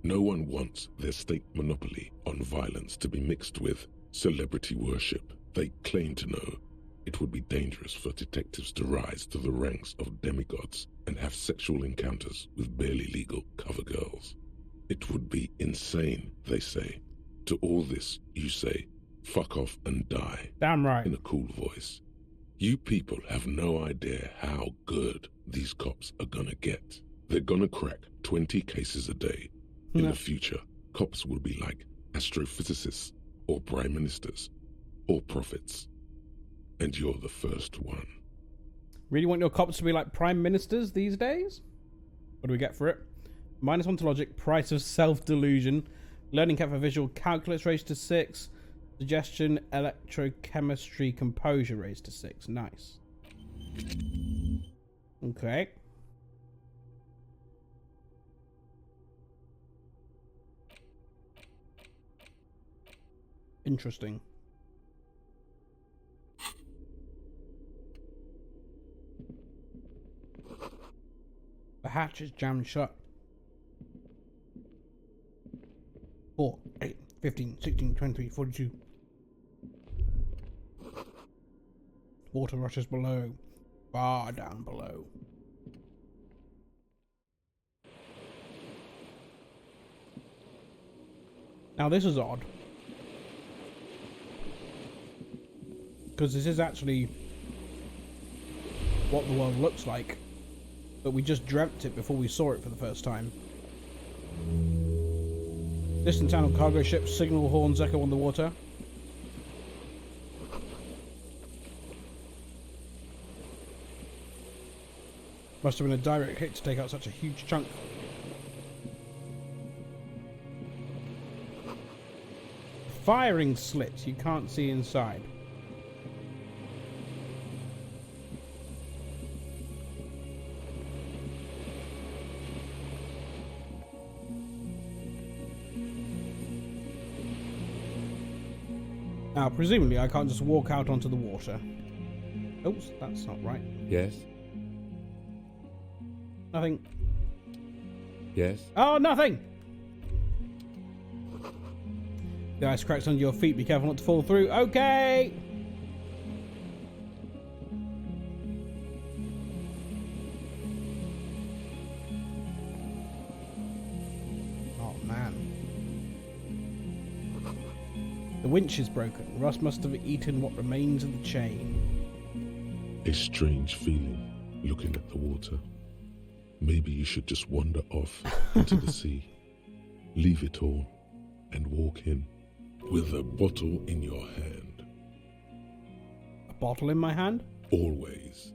No one wants their state monopoly on violence to be mixed with celebrity worship. They claim to know it would be dangerous for detectives to rise to the ranks of demigods and have sexual encounters with barely legal cover girls. It would be insane, they say. To all this, you say, fuck off and die. Damn right. In a cool voice. You people have no idea how good these cops are gonna get. They're gonna crack 20 cases a day. In No. the future, cops will be like astrophysicists, or prime ministers, or prophets. And you're the first one. Really want your cops to be like prime ministers these days? What do we get for it? -1 to logic, price of self-delusion, learning cap for visual calculus raised to 6, suggestion, electrochemistry, composure raised to 6. Nice. Okay. Interesting. The hatch is jammed shut. 4, 8, 15, 16, 23, 42. Water rushes below. Far down below. Now this is odd. Because this is actually what the world looks like. But we just dreamt it before we saw it for the first time. Distant sound of cargo ships, signal horns echo on the water. Must have been a direct hit to take out such a huge chunk. Firing slits, you can't see inside. Now, presumably, I can't just walk out onto the water. Oops, that's not right. Yes? Nothing. Yes? Oh, nothing! The ice cracks under your feet. Be careful not to fall through. Okay! Oh, man. The winch is broken. Russ must have eaten what remains of the chain. A strange feeling looking at the water. Maybe you should just wander off into the sea. Leave it all and walk in with a bottle in your hand. A bottle in my hand? Always.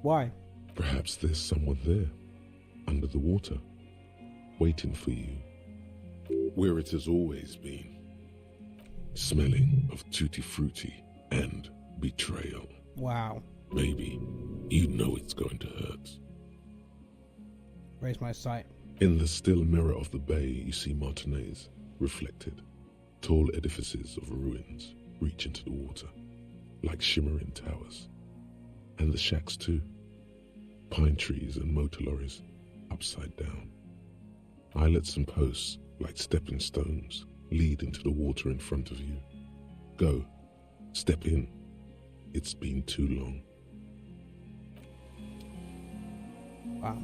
Why? Perhaps there's someone there, under the water, waiting for you, where it has always been, smelling of tutti frutti and betrayal. Wow. Maybe you know it's going to hurt. Raise my sight. In the still mirror of the bay, you see Martinez, reflected. Tall edifices of ruins reach into the water, like shimmering towers. And the shacks too. Pine trees and motor lorries, upside down. Islets and posts, like stepping stones, lead into the water in front of you. Go. Step in. It's been too long. Wow.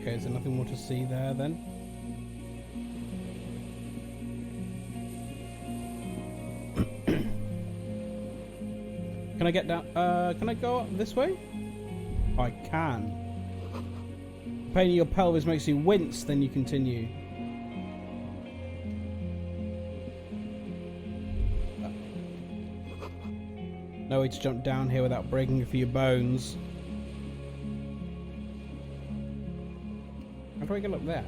Okay, is there nothing more to see there then? Can I get down? Can I go up this way? I can. The pain in your pelvis makes you wince, then you continue. No way to jump down here without breaking a few bones. How do I get up there?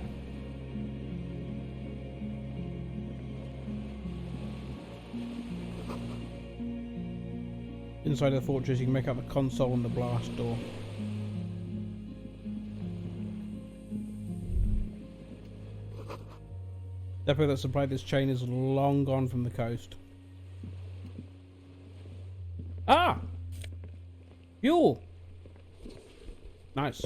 Inside the fortress, you can make out the console and the blast door. Depot that supplied this chain is long gone from the coast. Ah! Fuel! Nice.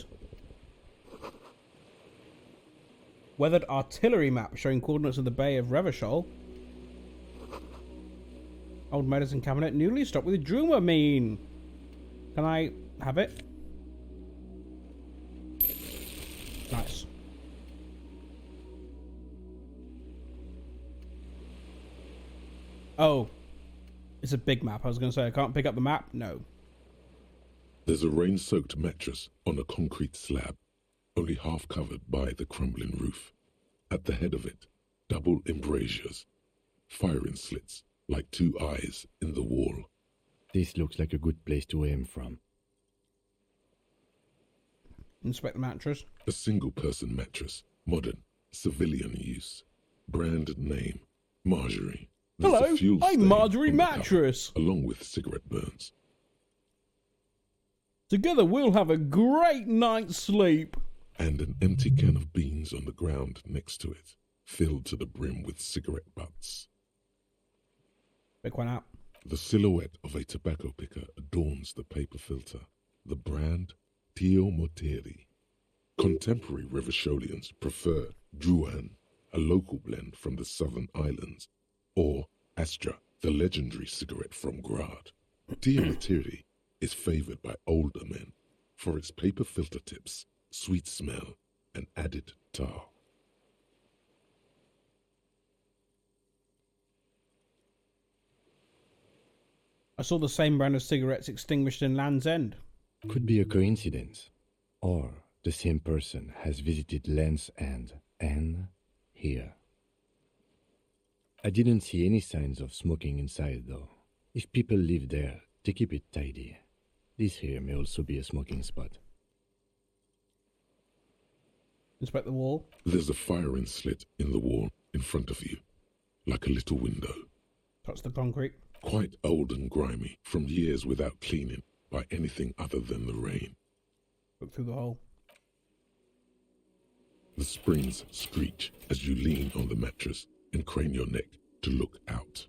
Weathered artillery map showing coordinates of the Bay of Revachol. Old medicine cabinet newly stocked with Dramamine. Can I have it? Nice. Oh. It's a big map. I was going to say, I can't pick up the map? No. There's a rain-soaked mattress on a concrete slab, only half covered by the crumbling roof. At the head of it, double embrasures, firing slits like two eyes in the wall. This looks like a good place to aim from. Inspect the mattress. A single-person mattress, modern, civilian use. Brand name, Marjorie. There's Hello, a fuel I'm stain Marjorie on the cover, Mattress. along with cigarette burns. Together we'll have a great night's sleep. And an empty can of beans on the ground next to it, filled to the brim with cigarette butts. Pick one out. The silhouette of a tobacco picker adorns the paper filter. The brand, Tio Moteri. Contemporary Revacholians prefer Juan, a local blend from the southern islands, or Astra, the legendary cigarette from Grad. Tio Moteri is favored by older men for its paper filter tips, sweet smell, and added tar. I saw the same brand of cigarettes extinguished in Land's End. Could be a coincidence. Or the same person has visited Land's End and here. I didn't see any signs of smoking inside though. If people live there, they keep it tidy. This here may also be a smoking spot. Inspect the wall. There's a firing slit in the wall in front of you, like a little window. Touch the concrete. Quite old and grimy from years without cleaning by anything other than the rain. Look through the hole. The springs screech as you lean on the mattress and crane your neck to look out.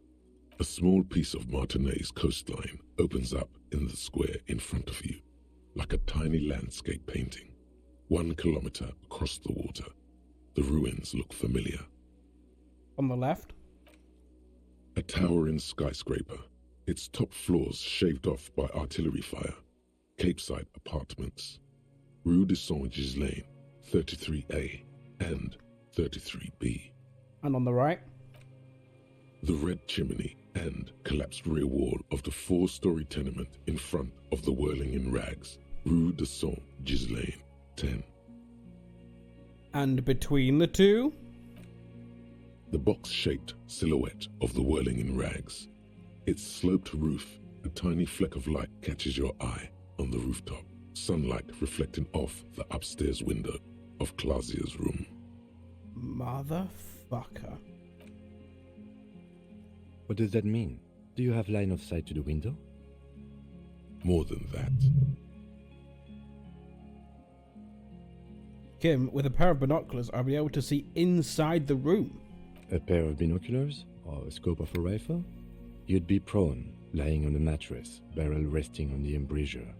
A small piece of Martinez coastline opens up in the square in front of you, like a tiny landscape painting. 1 kilometer across the water. The ruins look familiar. On the left. A towering skyscraper, its top floors shaved off by artillery fire. Capeside apartments. Rue de Saint-Ghislain, 33A and 33B. And on the right. The red chimney and collapsed rear wall of the 4-story tenement in front of the Whirling in Rags, Rue de Saint-Ghislain, 10. And between the two? The box-shaped silhouette of the Whirling in Rags. Its sloped roof, a tiny fleck of light catches your eye on the rooftop, sunlight reflecting off the upstairs window of Clausia's room. Motherfucker. What does that mean? Do you have line of sight to the window? More than that. Kim, with a pair of binoculars, I'll be able to see inside the room. A pair of binoculars? Or a scope of a rifle? You'd be prone, lying on a mattress, barrel resting on the embrasure.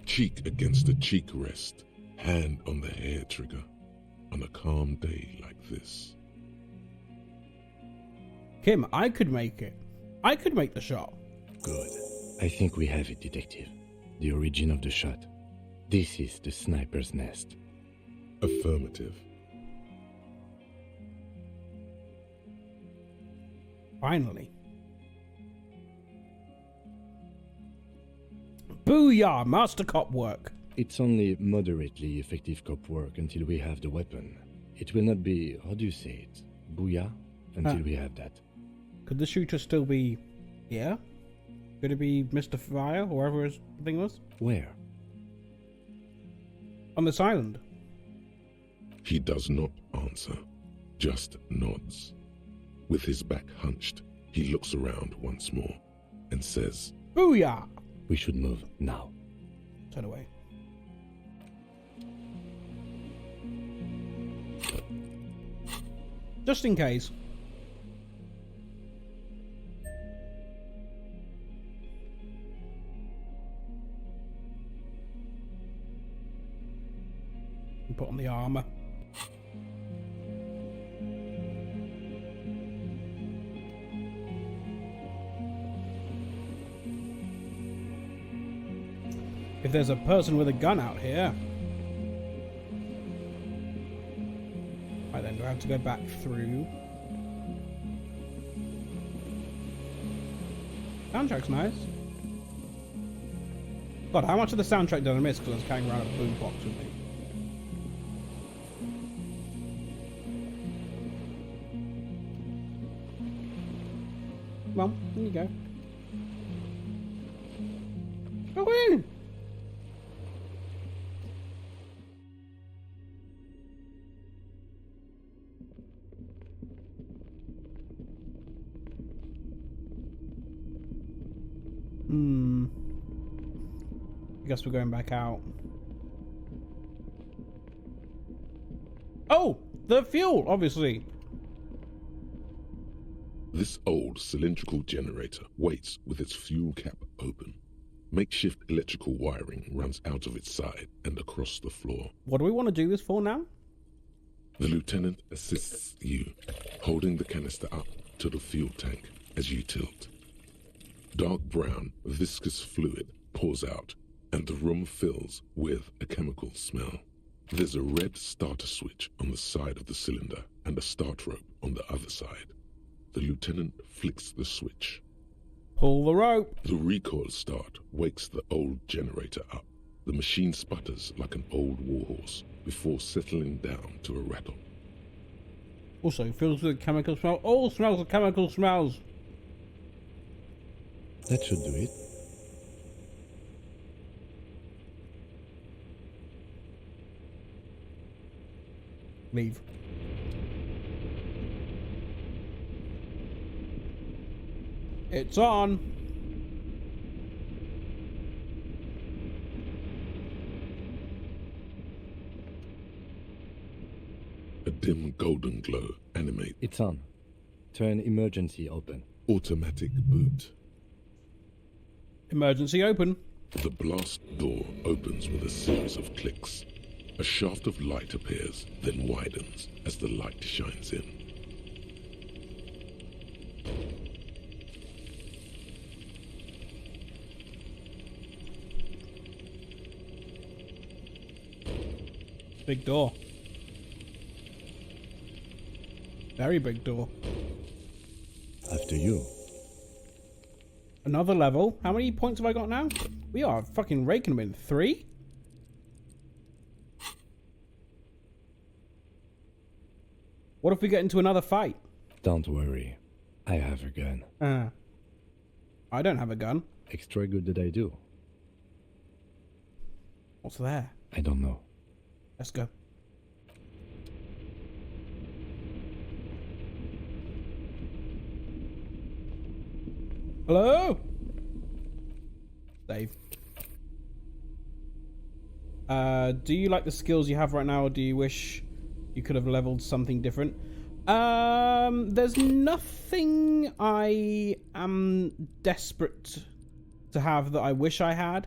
cheek against a cheek rest, hand on the hair trigger, on a calm day like this. Kim, I could make it. I could make the shot. Good. I think we have it, Detective. The origin of the shot. This is the sniper's nest. Affirmative. Finally. Booyah! Master cop work. It's only moderately effective cop work until we have the weapon. It will not be, how do you say it? Booyah? Until we have that. Could the shooter still be here? Could it be Mr. Fire, or wherever his thing was? Where? On this island. He does not answer, just nods. With his back hunched, he looks around once more and says, Booyah! We should move now. Turn away. Just in case. Put on the armor. If there's a person with a gun out here. Right then, do I have to go back through? Soundtrack's nice. God, how much of the soundtrack did I miss because I was carrying around a boombox with me? Well, there you go. Go in! I guess we're going back out. Oh! The fuel, obviously. This old cylindrical generator waits with its fuel cap open. Makeshift electrical wiring runs out of its side and across the floor. What do we want to do this for now? The lieutenant assists you, holding the canister up to the fuel tank as you tilt. Dark brown, viscous fluid pours out, and the room fills with a chemical smell. There's a red starter switch on the side of the cylinder and a start rope on the other side. The lieutenant flicks the switch. Pull the rope. The recoil start wakes the old generator up. The machine sputters like an old warhorse before settling down to a rattle. Also, fills with a chemical smell. All smells of chemical smells. That should do it. Leave. It's on. A dim golden glow animates. It's on. Turn emergency open. Automatic boot. Emergency open. The blast door opens with a series of clicks. A shaft of light appears, then widens as the light shines in. Big door. Very big door. After you. Another level. How many points have I got now? We are fucking raking them in. 3? What if we get into another fight? Don't worry. I have a gun. I don't have a gun. Extra good that I do. What's there? I don't know. Let's go. Hello? Save. Do you like the skills you have right now, or do you wish you could have leveled something different? There's nothing I am desperate to have that I wish I had.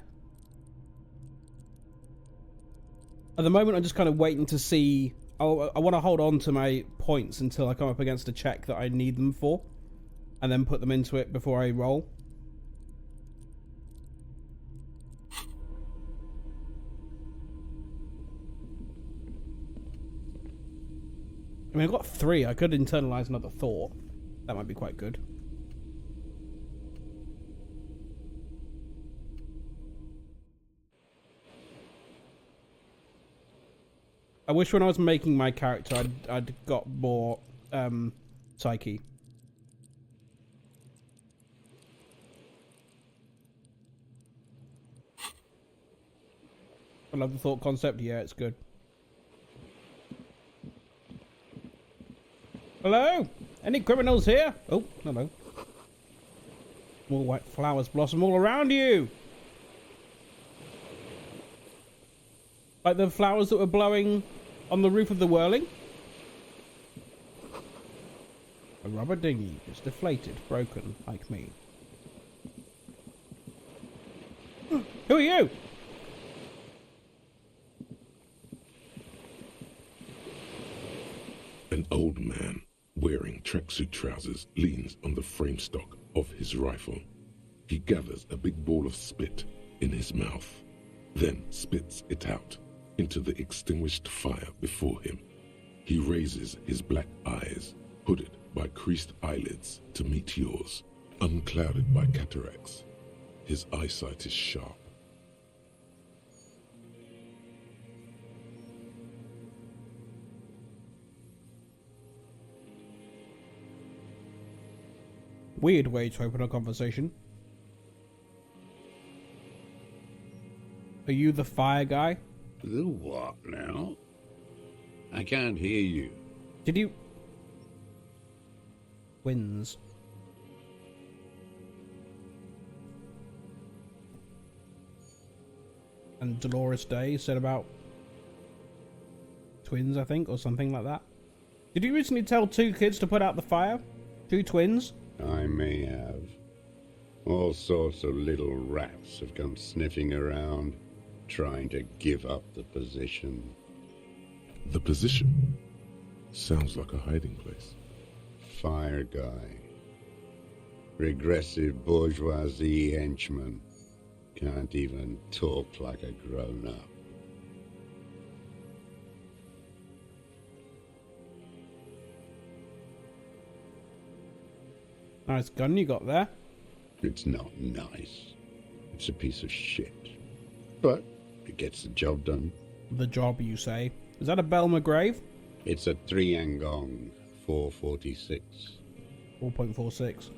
At the moment, I'm just kind of waiting to see. I want to hold on to my points until I come up against a check that I need them for, and then put them into it before I roll. I mean, I've got 3. I could internalize another thought. That might be quite good. I wish when I was making my character, I'd got more psyche. I love the thought concept. Yeah, it's good. Hello? Any criminals here? Oh, hello. Small white flowers blossom all around you. Like the flowers that were blowing on the roof of the Whirling. A rubber dinghy is deflated, broken, like me. Who are you? An old man wearing tracksuit trousers leans on the frame stock of his rifle. He gathers a big ball of spit in his mouth, then spits it out into the extinguished fire before him. He raises his black eyes, hooded by creased eyelids, to meet yours, unclouded by cataracts. His eyesight is sharp. Weird way to open a conversation. Are you the fire guy? The what now? I can't hear you. Did you... Twins. And Dolores Day said about twins, I think, or something like that. Did you recently tell 2 kids to put out the fire? 2 twins? I may have. All sorts of little rats have come sniffing around, trying to give up the position. The position sounds like a hiding place. Fire guy. Regressive bourgeoisie henchman. Can't even talk like a grown-up. Nice gun you got there. It's not nice. It's a piece of shit. But it gets the job done. The job, you say? Is that a Belle McGrave? It's a 3-Angong 446. 4.46.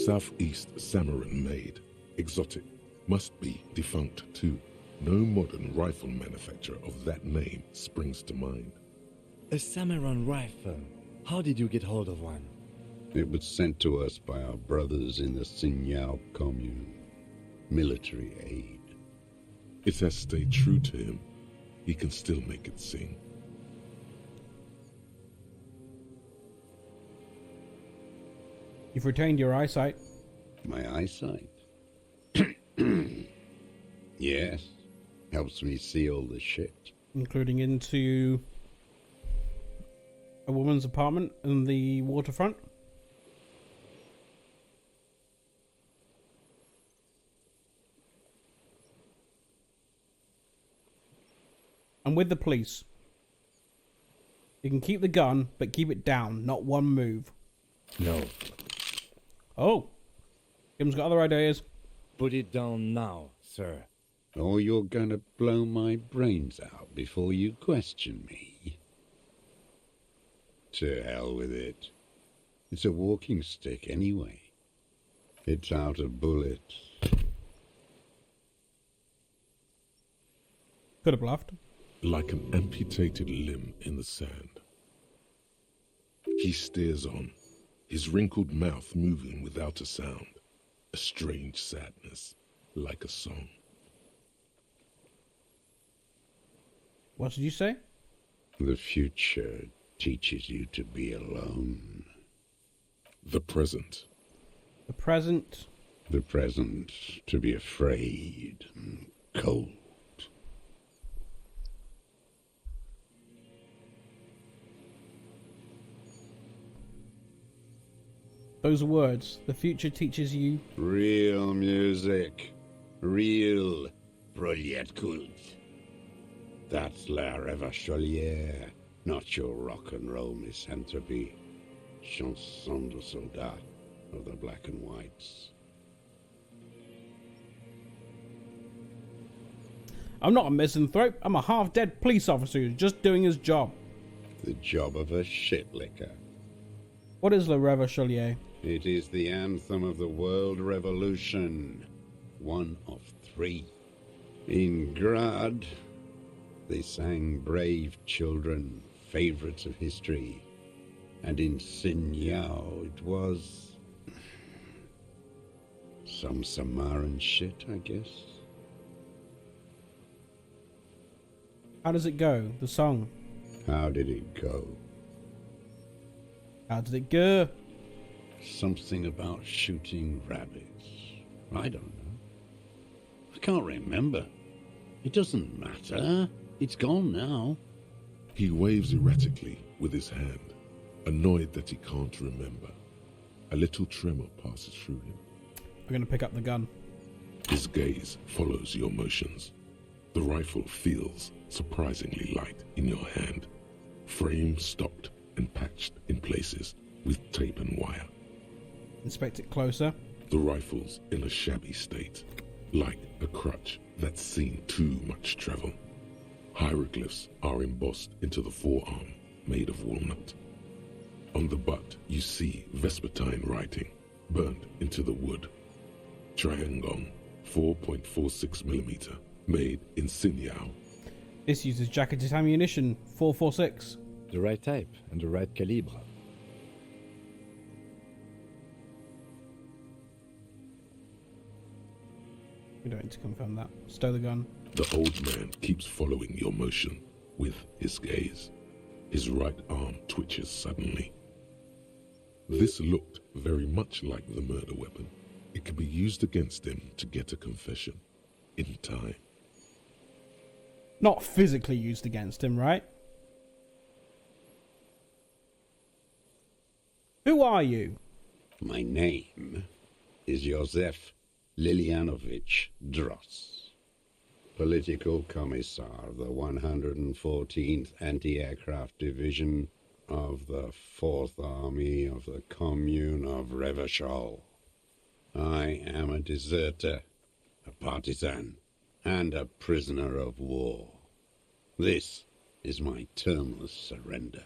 Southeast Samaran made. Exotic. Must be defunct too. No modern rifle manufacturer of that name springs to mind. A Samaran rifle. How did you get hold of one? It was sent to us by our brothers in the Sinyao commune. Military aid. It has stayed true to him. He can still make it sing. You've retained your eyesight. My eyesight? Yes. Helps me see all the shit. Including into a woman's apartment in the waterfront. And with the police. You can keep the gun, but keep it down, not one move. No. Oh. Kim's got other ideas. Put it down now, sir. Or you're gonna blow my brains out before you question me. To hell with it. It's a walking stick anyway. It's out of bullets. Could have bluffed. Like an amputated limb in the sand. He stares on, his wrinkled mouth moving without a sound. A strange sadness, like a song. What did you say? The future teaches you to be alone. The present. The present. The present to be afraid and cold. Those are words. The future teaches you. Real music. Real Projet Kult. That's La Revacholière, not your rock and roll misanthropy. Chanson de soldat of the black and whites. I'm not a misanthrope. I'm a half-dead police officer who's just doing his job. The job of a shitlicker. What is Le Revacholière? It is the anthem of the world revolution. One of 3. In Grad, they sang Brave Children, favorites of history. And in Sinyao, it was some Samaran shit, I guess. How does it go, the song? How did it go? How did it go? Something about shooting rabbits. I don't know. I can't remember. It doesn't matter. It's gone now. He waves erratically with his hand, annoyed that he can't remember. A little tremor passes through him. I'm going to pick up the gun. His gaze follows your motions. The rifle feels surprisingly light in your hand. Frame stopped and patched in places with tape and wire. Inspect it closer. The rifle's in a shabby state, like a crutch that's seen too much travel. Hieroglyphs are embossed into the forearm, made of walnut. On the butt, you see Vespertine writing, burned into the wood. Triangon, 4.46mm, made in Sinyao. This uses jacketed ammunition, 4.46. The right type and the right calibre. We don't need to confirm that. Stow the gun. The old man keeps following your motion with his gaze. His right arm twitches suddenly. This looked very much like the murder weapon. It could be used against him to get a confession in time. Not physically used against him, right? Who are you? My name is Josef Lilianovich Dross, Political Commissar of the 114th Anti-Aircraft Division of the 4th Army of the Commune of Revachol. I am a deserter, a partisan, and a prisoner of war. This is my termless surrender.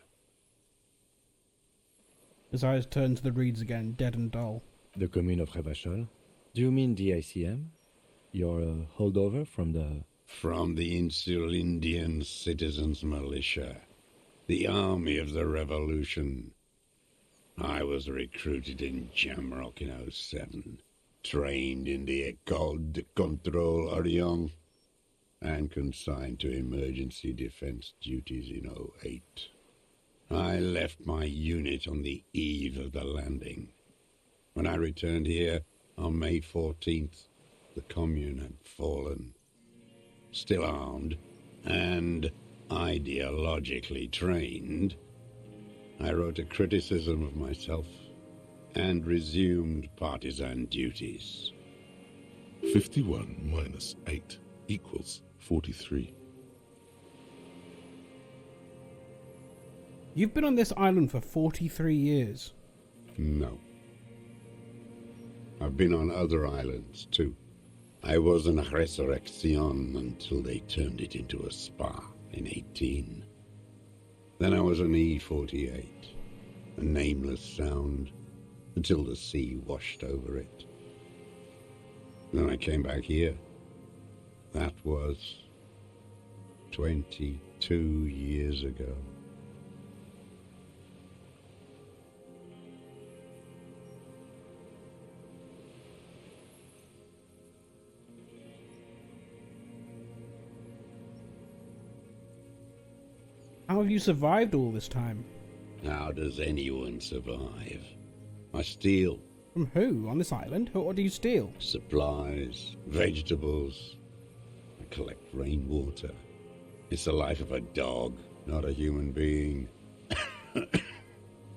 His eyes turn to the reeds again, dead and dull. The commune of Revachol? Do you mean the ICM? You're a holdover from the... From the Insular Indian Citizens Militia, the army of the revolution. I was recruited in Jamrock in 07, trained in the École de Contrôle Orient, and consigned to emergency defense duties in 08. I left my unit on the eve of the landing. When I returned here on May 14th, the commune had fallen. Still armed and ideologically trained, I wrote a criticism of myself and resumed partisan duties. 51 minus 8 equals 43. You've been on this island for 43 years. No. I've been on other islands, too. I was in Resurrection until they turned it into a spa in 18. Then I was on E48, a nameless sound, until the sea washed over it. Then I came back here. That was 22 years ago. How have you survived all this time? How does anyone survive? I steal. From who on this island? What do you steal? Supplies, vegetables. I collect rainwater. It's the life of a dog, not a human being.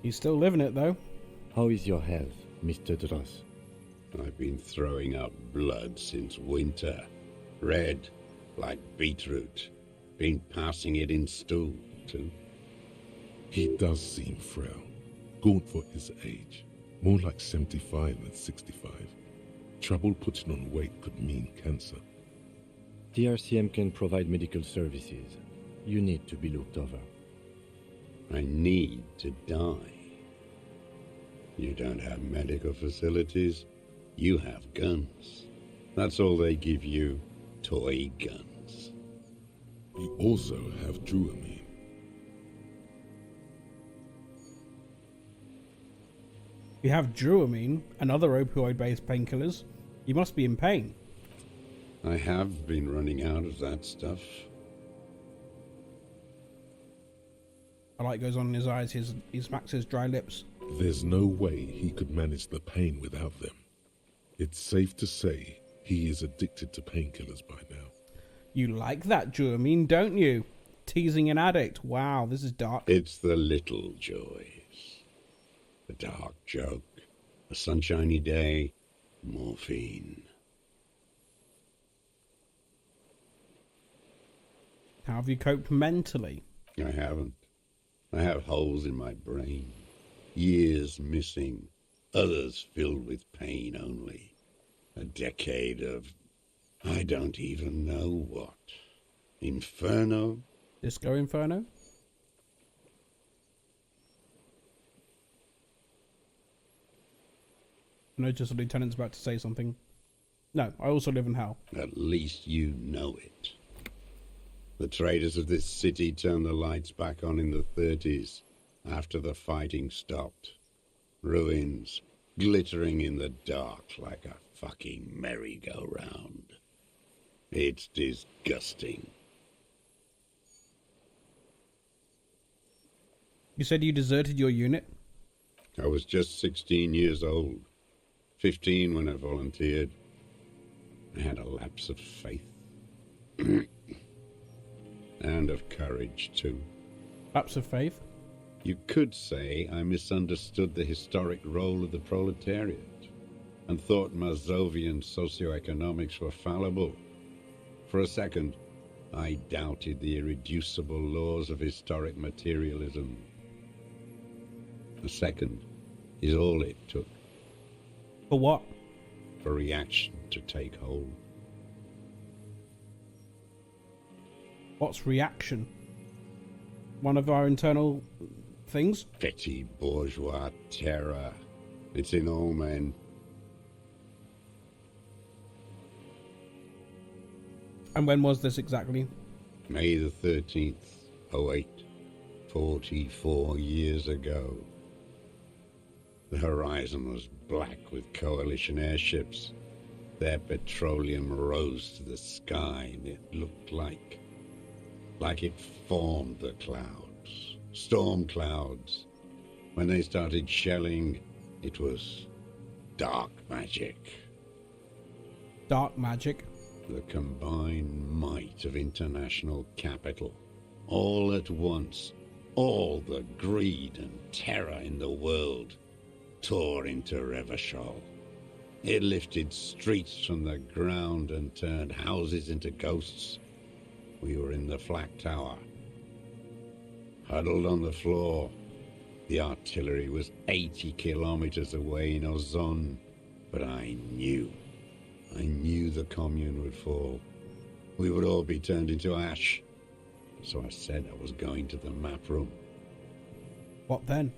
He's still living it, though. How is your health? Mr. Dross? I've been throwing up blood since winter. Red, like beetroot. Been passing it in stool, too. He does seem frail. Gaunt for his age. More like 75 than 65. Trouble putting on weight could mean cancer. The RCM can provide medical services. You need to be looked over. I need to die. You don't have medical facilities. You have guns. That's all they give you. Toy guns. We also have Druamine. You have Druamine and other opioid-based painkillers. You must be in pain. I have been running out of that stuff. A light goes on in his eyes. He smacks his dry lips. There's no way he could manage the pain without them. It's safe to say he is addicted to painkillers by now. You like that, Druamine, don't you? Teasing an addict. Wow, this is dark. It's the little joys. A dark joke. A sunshiny day. Morphine. How have you coped mentally? I haven't. I have holes in my brain. Years missing. Others filled with pain only. A decade of... I don't even know what. Inferno? Disco Inferno? I notice the lieutenant's about to say something. No, I also live in hell. At least you know it. The traders of this city turned the lights back on in the 30s, after the fighting stopped. Ruins, glittering in the dark like a fucking merry-go-round. It's disgusting. You said you deserted your unit? I was just 16 years old. 15 when I volunteered. I had a lapse of faith. And of courage, too. Lapse of faith? You could say I misunderstood the historic role of the proletariat and thought Mazovian socioeconomics were fallible. For a second, I doubted the irreducible laws of historic materialism. A second is all it took. For what? For reaction to take hold. What's reaction? One of our internal things? Petty bourgeois terror. It's in all men. And when was this exactly? May the 13th, 08. 44 years ago. The horizon was black with coalition airships. Their petroleum rose to the sky, and it looked like it formed the clouds. Storm clouds. When they started shelling, it was dark magic. Dark magic? The combined might of international capital. All at once, all the greed and terror in the world tore into Revachol. It lifted streets from the ground and turned houses into ghosts. We were in the flak tower, huddled on the floor. The artillery was 80 kilometers away in Ozon, but I knew the commune would fall. We would all be turned into ash. So I said I was going to the map room. What then?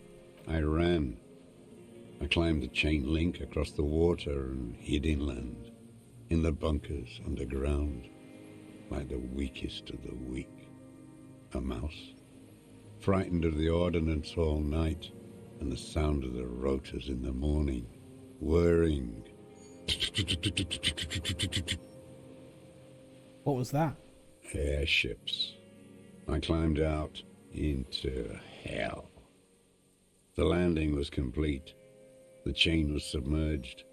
I ran. I climbed the chain link across the water and hid inland, in the bunkers underground, like the weakest of the weak. A mouse, frightened of the ordnance all night and the sound of the rotors in the morning, whirring. What was that? Airships. I climbed out into hell. The landing was complete. The chain was submerged.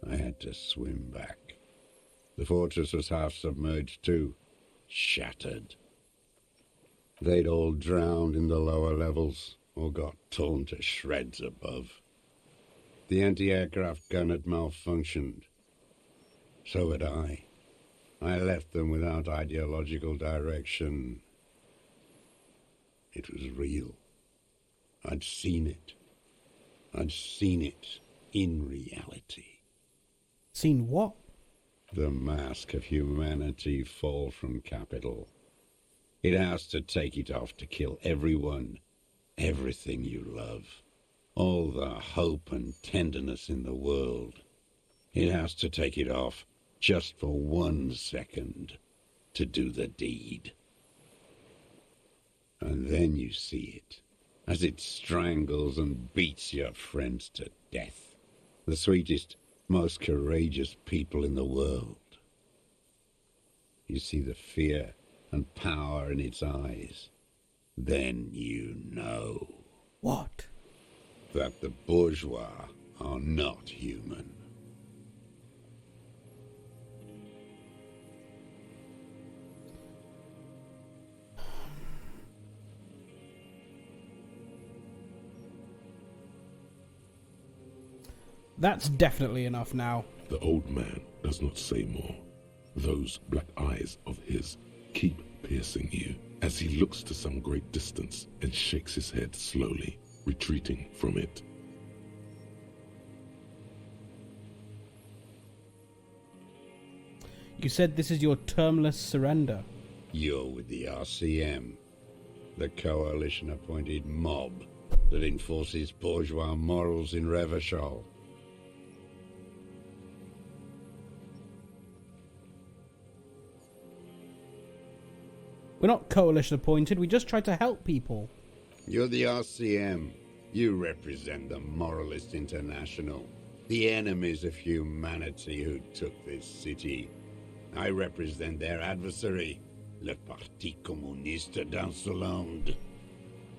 I had to swim back. The fortress was half submerged too, shattered. They'd all drowned in the lower levels or got torn to shreds above. The anti-aircraft gun had malfunctioned. So had I. I left them without ideological direction. It was real. I'd seen it. I'd seen it in reality. Seen what? The mask of humanity fall from capital. It has to take it off to kill everyone, everything you love. All the hope and tenderness in the world. It has to take it off just for 1 second to do the deed. And then you see it, as it strangles and beats your friends to death. The sweetest, most courageous people in the world. You see the fear and power in its eyes. Then you know. What? That the bourgeois are not human. That's definitely enough now. The old man does not say more. Those black eyes of his keep piercing you as he looks to some great distance and shakes his head slowly, retreating from it. You said this is your termless surrender. You're with the RCM, the coalition-appointed mob that enforces bourgeois morals in Revachol. We're not coalition appointed, we just try to help people. You're the RCM. You represent the Moralist International, the enemies of humanity who took this city. I represent their adversary, le Parti Communiste d'Insolande.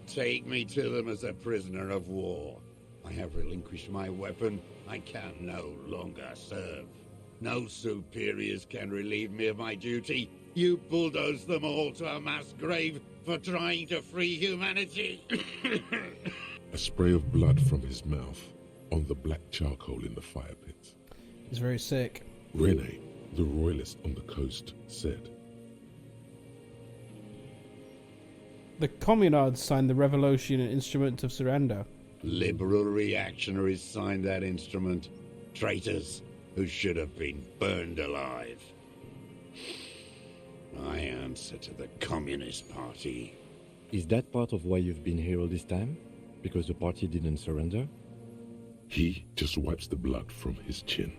Take me to them as a prisoner of war. I have relinquished my weapon. I can no longer serve. No superiors can relieve me of my duty. You bulldoze them all to a mass grave for trying to free humanity. A spray of blood from his mouth on the black charcoal in the fire pit. He's very sick. Rene, the royalist on the coast, said, The communards signed the Revolution Instrument of Surrender. Liberal reactionaries signed that instrument. Traitors who should have been burned alive. I answer to the Communist Party. Is that part of why you've been here all this time? Because the party didn't surrender? He just wipes the blood from his chin.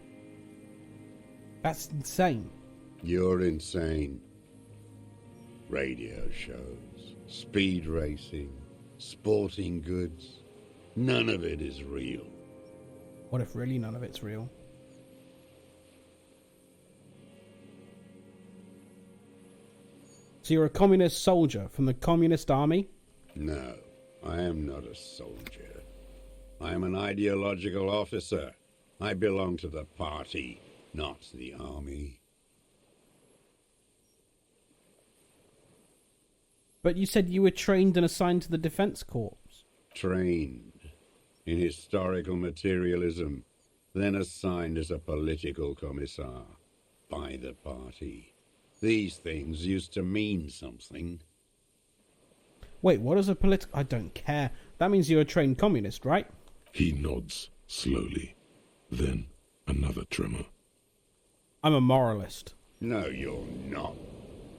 That's insane. You're insane. Radio shows, speed racing, sporting goods. None of it is real. What if really none of it's real? So you're a communist soldier from the communist army? No, I am not a soldier. I am an ideological officer. I belong to the party, not the army. But you said you were trained and assigned to the Defense Corps. Trained in historical materialism, then assigned as a political commissar by the party. These things used to mean something. Wait, what is a political... I don't care. That means you're a trained communist, right? He nods slowly. Then another tremor. I'm a moralist. No, you're not.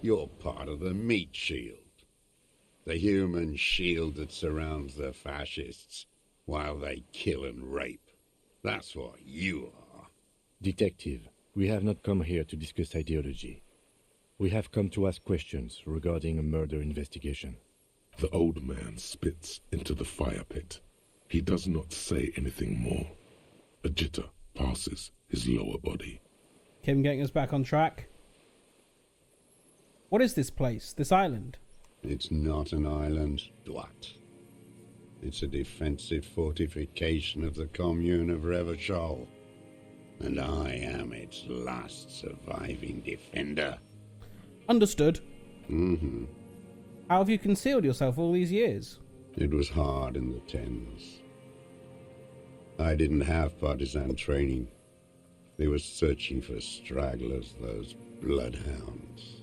You're part of the meat shield. The human shield that surrounds the fascists while they kill and rape. That's what you are. Detective, we have not come here to discuss ideology. We have come to ask questions regarding a murder investigation. The old man spits into the fire pit. He does not say anything more. A jitter passes his lower body. Kim getting us back on track. What is this place, this island? It's not an island, Dwat. It's a defensive fortification of the commune of Revachol. And I am its last surviving defender. Understood. Mm-hmm. How have you concealed yourself all these years? It was hard in the Thames. I didn't have partisan training. They were searching for stragglers, those bloodhounds.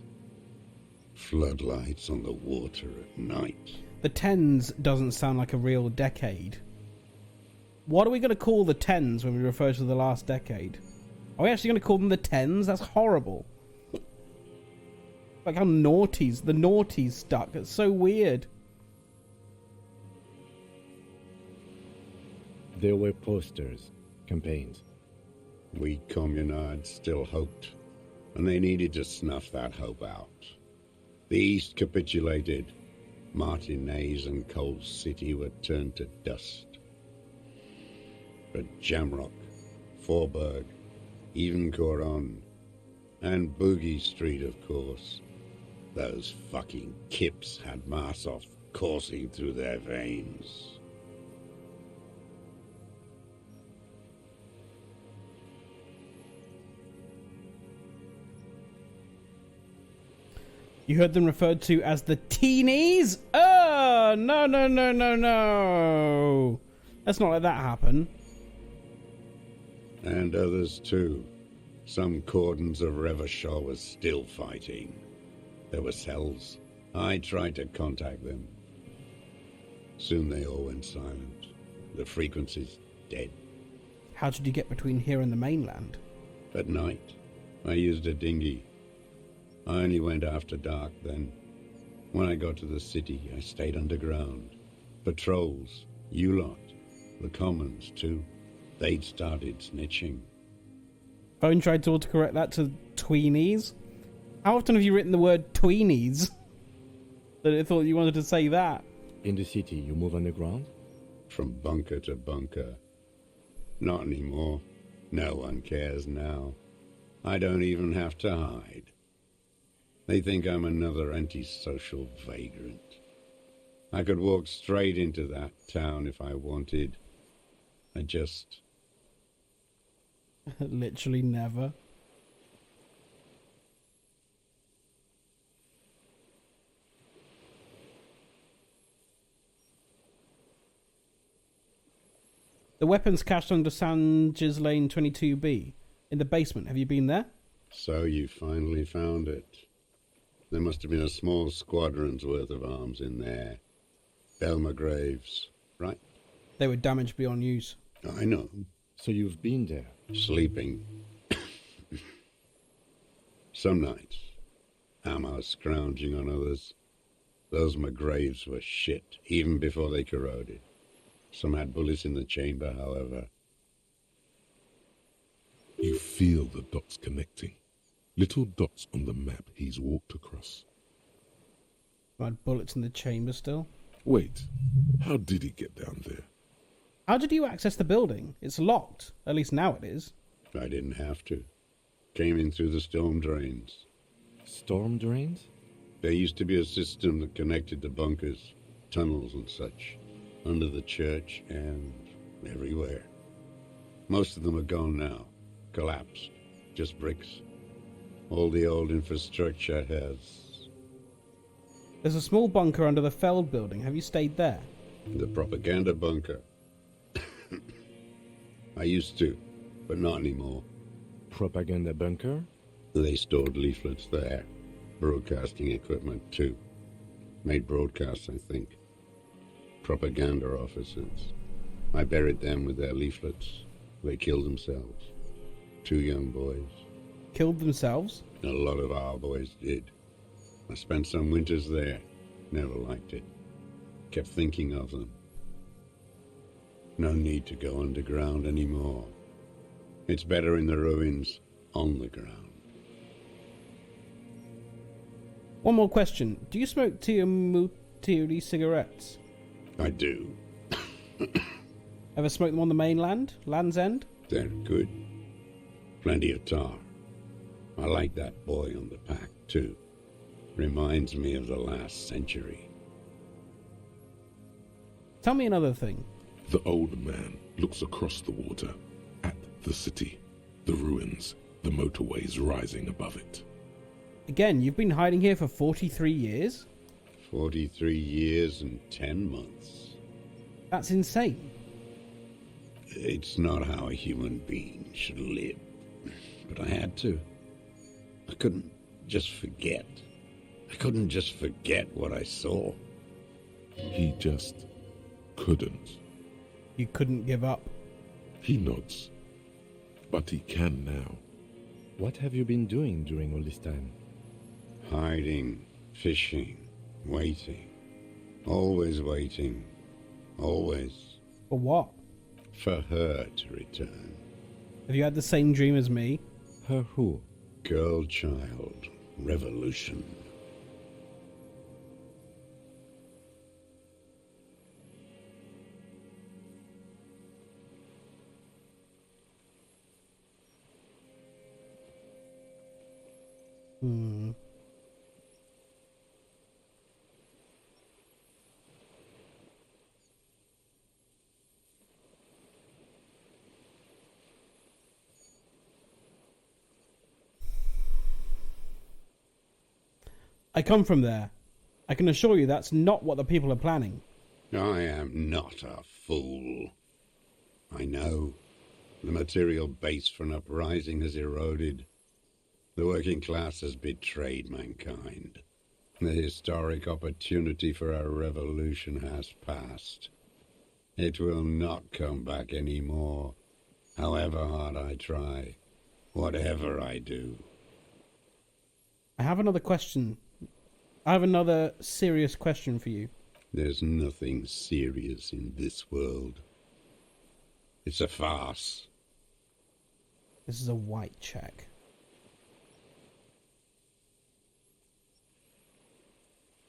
Floodlights on the water at night. The tens doesn't sound like a real decade. What are we going to call the tens when we refer to the last decade? Are we actually going to call them the tens? That's horrible. Like how the naughties stuck. It's so weird. There were posters, campaigns. We communards still hoped, and they needed to snuff that hope out. The East capitulated. Martinez and Cold City were turned to dust. But Jamrock, Forburg, even Coron, and Boogie Street, of course. Those fucking kips had Marsov coursing through their veins. You heard them referred to as the teenies? Oh, no. Let's not let that happen. And others too. Some cordons of Revachol was still fighting. There were cells. I tried to contact them. Soon they all went silent. The frequencies dead. How did you get between here and the mainland? At night, I used a dinghy. I only went after dark then. When I got to the city, I stayed underground. Patrols, you lot, the commons too. They'd started snitching. Phone tried to autocorrect that to tweenies. How often have you written the word tweenies? That it thought you wanted to say that. In the city, you move underground? From bunker to bunker. Not anymore. No one cares now. I don't even have to hide. They think I'm another antisocial vagrant. I could walk straight into that town if I wanted. I just... Literally never. The weapons cached under Sands Lane 22B. In the basement. Have you been there? So you finally found it. There must have been a small squadron's worth of arms in there. Belmer graves, right? They were damaged beyond use. I know. So you've been there? Sleeping. Some nights. Ammo scrounging on others. Those McGraves were shit, even before they corroded. Some had bullets in the chamber, however. You feel the dots connecting. Little dots on the map he's walked across. Had bullets in the chamber still. Wait, how did he get down there? How did you access the building? It's locked. At least now it is. I didn't have to. Came in through the storm drains. Storm drains? There used to be a system that connected the bunkers, tunnels and such, under the church and everywhere. Most of them are gone now. Collapsed. Just bricks. All the old infrastructure has... There's a small bunker under the Feld building. Have you stayed there? The propaganda bunker. I used to, but not anymore. Propaganda bunker? They stored leaflets there. Broadcasting equipment, too. Made broadcasts, I think. Propaganda officers. I buried them with their leaflets. They killed themselves. 2 young boys. Killed themselves? A lot of our boys did. I spent some winters there. Never liked it. Kept thinking of them. No need to go underground anymore. It's better in the ruins, on the ground. One more question. Do you smoke Tiamutiri cigarettes? I do. Ever smoked them on the mainland? Land's End? They're good. Plenty of tar. I like that boy on the pack, too. Reminds me of the last century. Tell me another thing. The old man looks across the water, at the city, the ruins, the motorways rising above it. Again, you've been hiding here for 43 years? 43 years and 10 months. That's insane. It's not how a human being should live. But I had to. I couldn't just forget. I couldn't just forget what I saw. He just couldn't. You couldn't give up. He nods. But he can now. What have you been doing during all this time? Hiding, fishing, waiting. Always waiting. Always. For what? For her to return. Have you had the same dream as me? Her who? Girl child. Revolution. I come from there. I can assure you that's not what the people are planning. I am not a fool. I know. The material base for an uprising has eroded. The working class has betrayed mankind. The historic opportunity for a revolution has passed. It will not come back anymore, however hard I try, whatever I do. I have another question. I have another serious question for you. There's nothing serious in this world. It's a farce. This is a white check.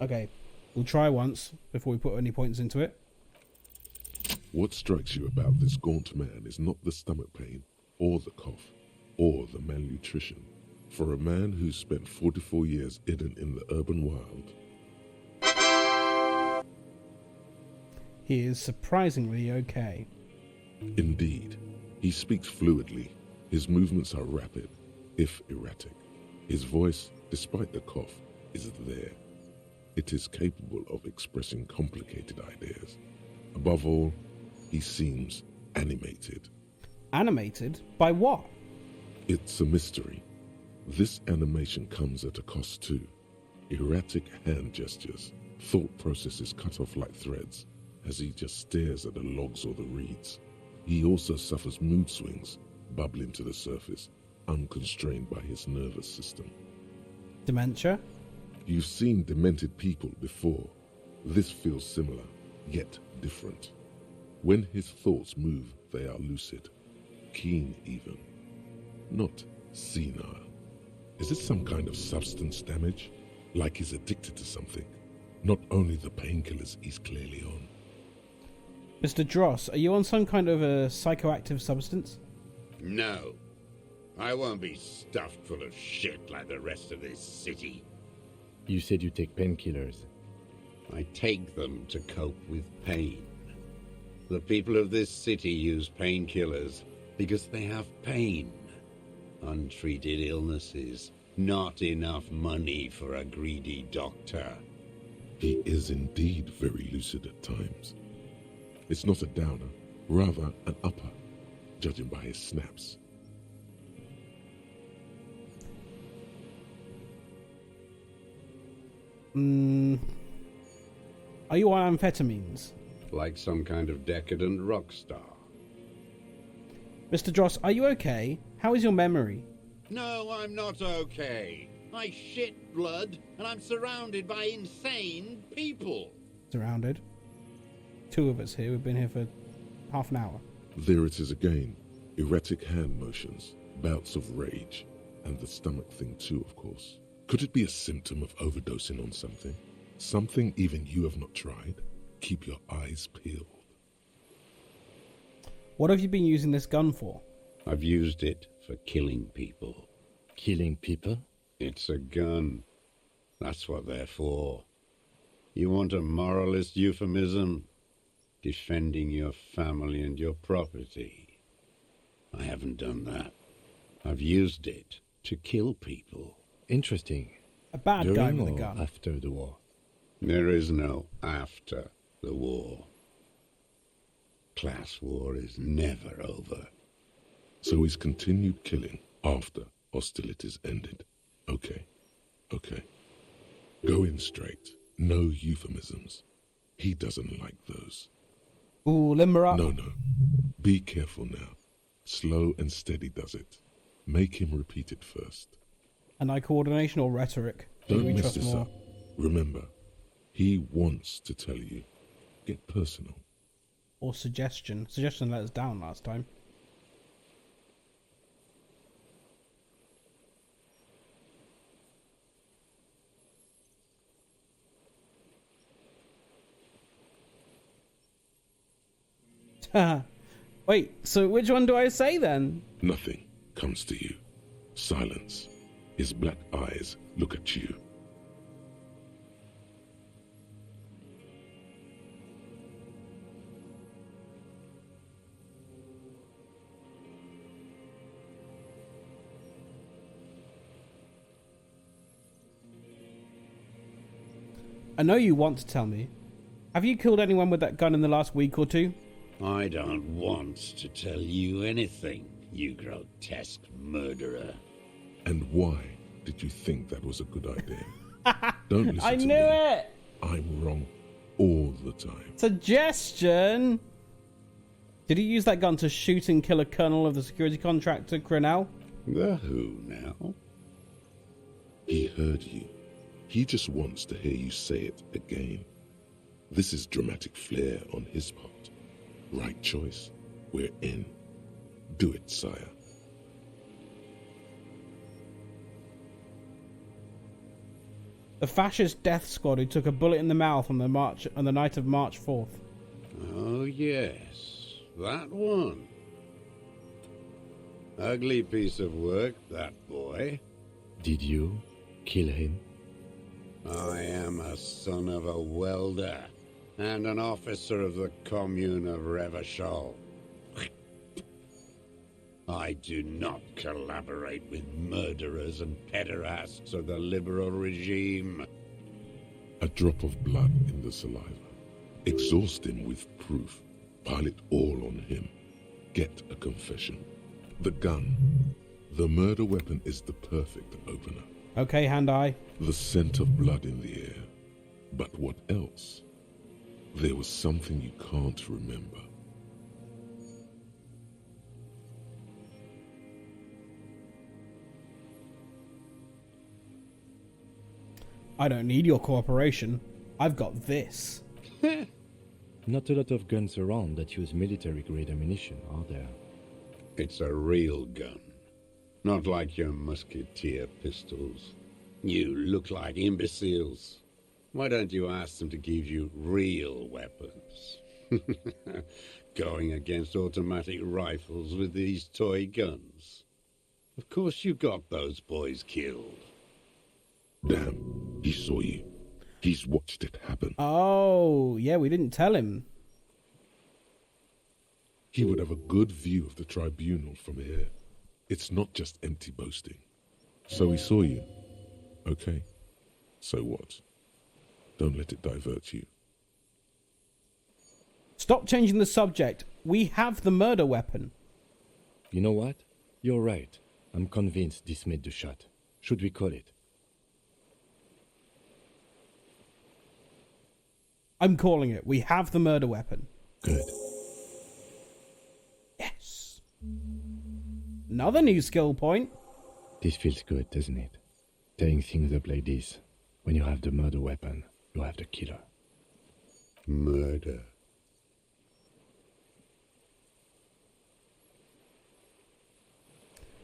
Okay, we'll try once before we put any points into it. What strikes you about this gaunt man is not the stomach pain, or the cough, or the malnutrition. For a man who's spent 44 years hidden in the urban wild, He is surprisingly okay. indeed, he speaks fluidly. His movements are rapid, if erratic. His voice, despite the cough, is there. It is capable of expressing complicated ideas. Above all, he seems animated. Animated? By what? It's a mystery. This animation comes at a cost too. Erratic hand gestures, thought processes cut off like threads, as he just stares at the logs or the reeds. He also suffers mood swings, bubbling to the surface, unconstrained by his nervous system. Dementia? You've seen demented people before. This feels similar, yet different. When his thoughts move, they are lucid, keen even, not senile. Is it some kind of substance damage? Like he's addicted to something? Not only the painkillers he's clearly on. Mr. Dross, are you on some kind of a psychoactive substance? No. I won't be stuffed full of shit like the rest of this city. You said you take painkillers. I take them to cope with pain. The people of this city use painkillers because they have pain. Untreated illnesses, not enough money for a greedy doctor. He is indeed very lucid at times. It's not a downer, rather an upper, judging by his snaps. Are you on amphetamines? Like some kind of decadent rock star. Mr. Dross, are you okay? How is your memory? No, I'm not okay. I shit blood, and I'm surrounded by insane people. Surrounded. Two of us here. We've been here for half an hour. There it is again. Erratic hand motions, bouts of rage, and the stomach thing too, of course. Could it be a symptom of overdosing on something? Something even you have not tried? Keep your eyes peeled. What have you been using this gun for? I've used it for killing people. Killing people? It's a gun. That's what they're for. You want a moralist euphemism? Defending your family and your property. I haven't done that. I've used it to kill people. Interesting. A bad guy During with a or gun. after the war? There is no after the war. class war is never over. So he's continued killing after hostilities ended. Okay. Go in straight. No euphemisms. He doesn't like those. Ooh, limber up. No. Be careful now. Slow and steady does it. Make him repeat it first. And eye coordination or rhetoric? Don't mess this up. Remember, he wants to tell you. Get personal. Or suggestion. Suggestion let us down last time. Wait, so which one do I say then? Nothing comes to you. Silence. His black eyes look at you. I know you want to tell me. Have you killed anyone with that gun in the last week or two? I don't want to tell you anything, you grotesque murderer. And why did you think that was a good idea? Don't listen I to knew me. it! I'm wrong all the time. Suggestion! Did he use that gun to shoot and kill a colonel of the security contractor, Crenell? The who now? He heard you. He just wants to hear you say it again. This is dramatic flair on his part. Right choice. We're in. Do it, sire. The fascist death squad who took a bullet in the mouth on the night of March 4th. Oh yes, that one. Ugly piece of work, that boy. Did you kill him? I am a son of a welder and an officer of the commune of Revachol. I do not collaborate with murderers and pederasts of the liberal regime. A drop of blood in the saliva. Exhaust him with proof. Pile it all on him. Get a confession. The gun. The murder weapon is the perfect opener. Okay, hand-eye. The scent of blood in the air. But what else? There was something you can't remember. I don't need your cooperation. I've got this. Not a lot of guns around that use military-grade ammunition, are there? It's a real gun. Not like your musketeer pistols. You look like imbeciles. Why don't you ask them to give you real weapons? Going against automatic rifles with these toy guns. Of course you got those boys killed. Damn, he saw you. He's watched it happen. Oh, yeah, we didn't tell him. He would have a good view of the tribunal from here. It's not just empty boasting. So he saw you. Okay. So what? Don't let it divert you. Stop changing the subject. We have the murder weapon. You know what? You're right. I'm convinced this made the shot. Should we call it? I'm calling it. We have the murder weapon. Good. Yes. Another new skill point. This feels good, doesn't it? Tearing things up like this. When you have the murder weapon, you have the killer. Murder.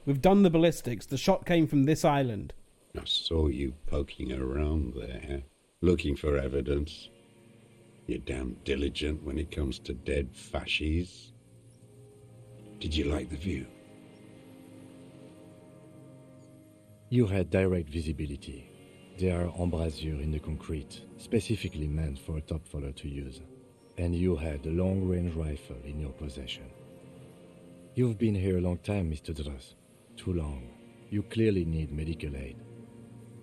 We've done the ballistics. The shot came from this island. I saw you poking around there, looking for evidence. You're damn diligent when it comes to dead fascies. Did you like the view? You had direct visibility. There are embrasures in the concrete, specifically meant for a top follower to use. And you had a long-range rifle in your possession. You've been here a long time, Mr. Dross. Too long. You clearly need medical aid.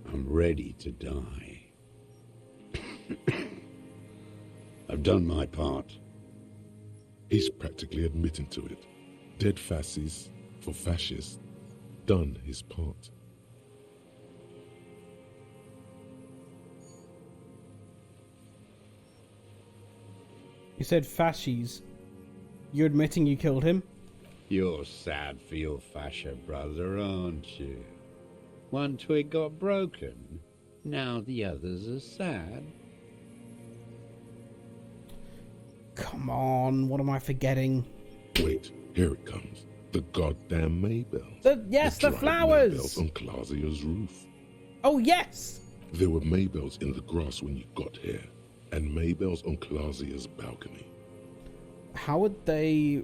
I'm ready to die. I've done my part. He's practically admitting to it. Dead fascists for fascists. Done his part. You said fascies. You admitting you killed him? You're sad for your fascia brother, aren't you? One twig got broken. Now the others are sad. Come on, what am I forgetting? Wait, here it comes. The goddamn Maybells. Yes, the dried flowers! Maybells on Clausia's roof. Oh, yes! There were Maybells in the grass when you got here, and Maybells on Clausia's balcony. How would they...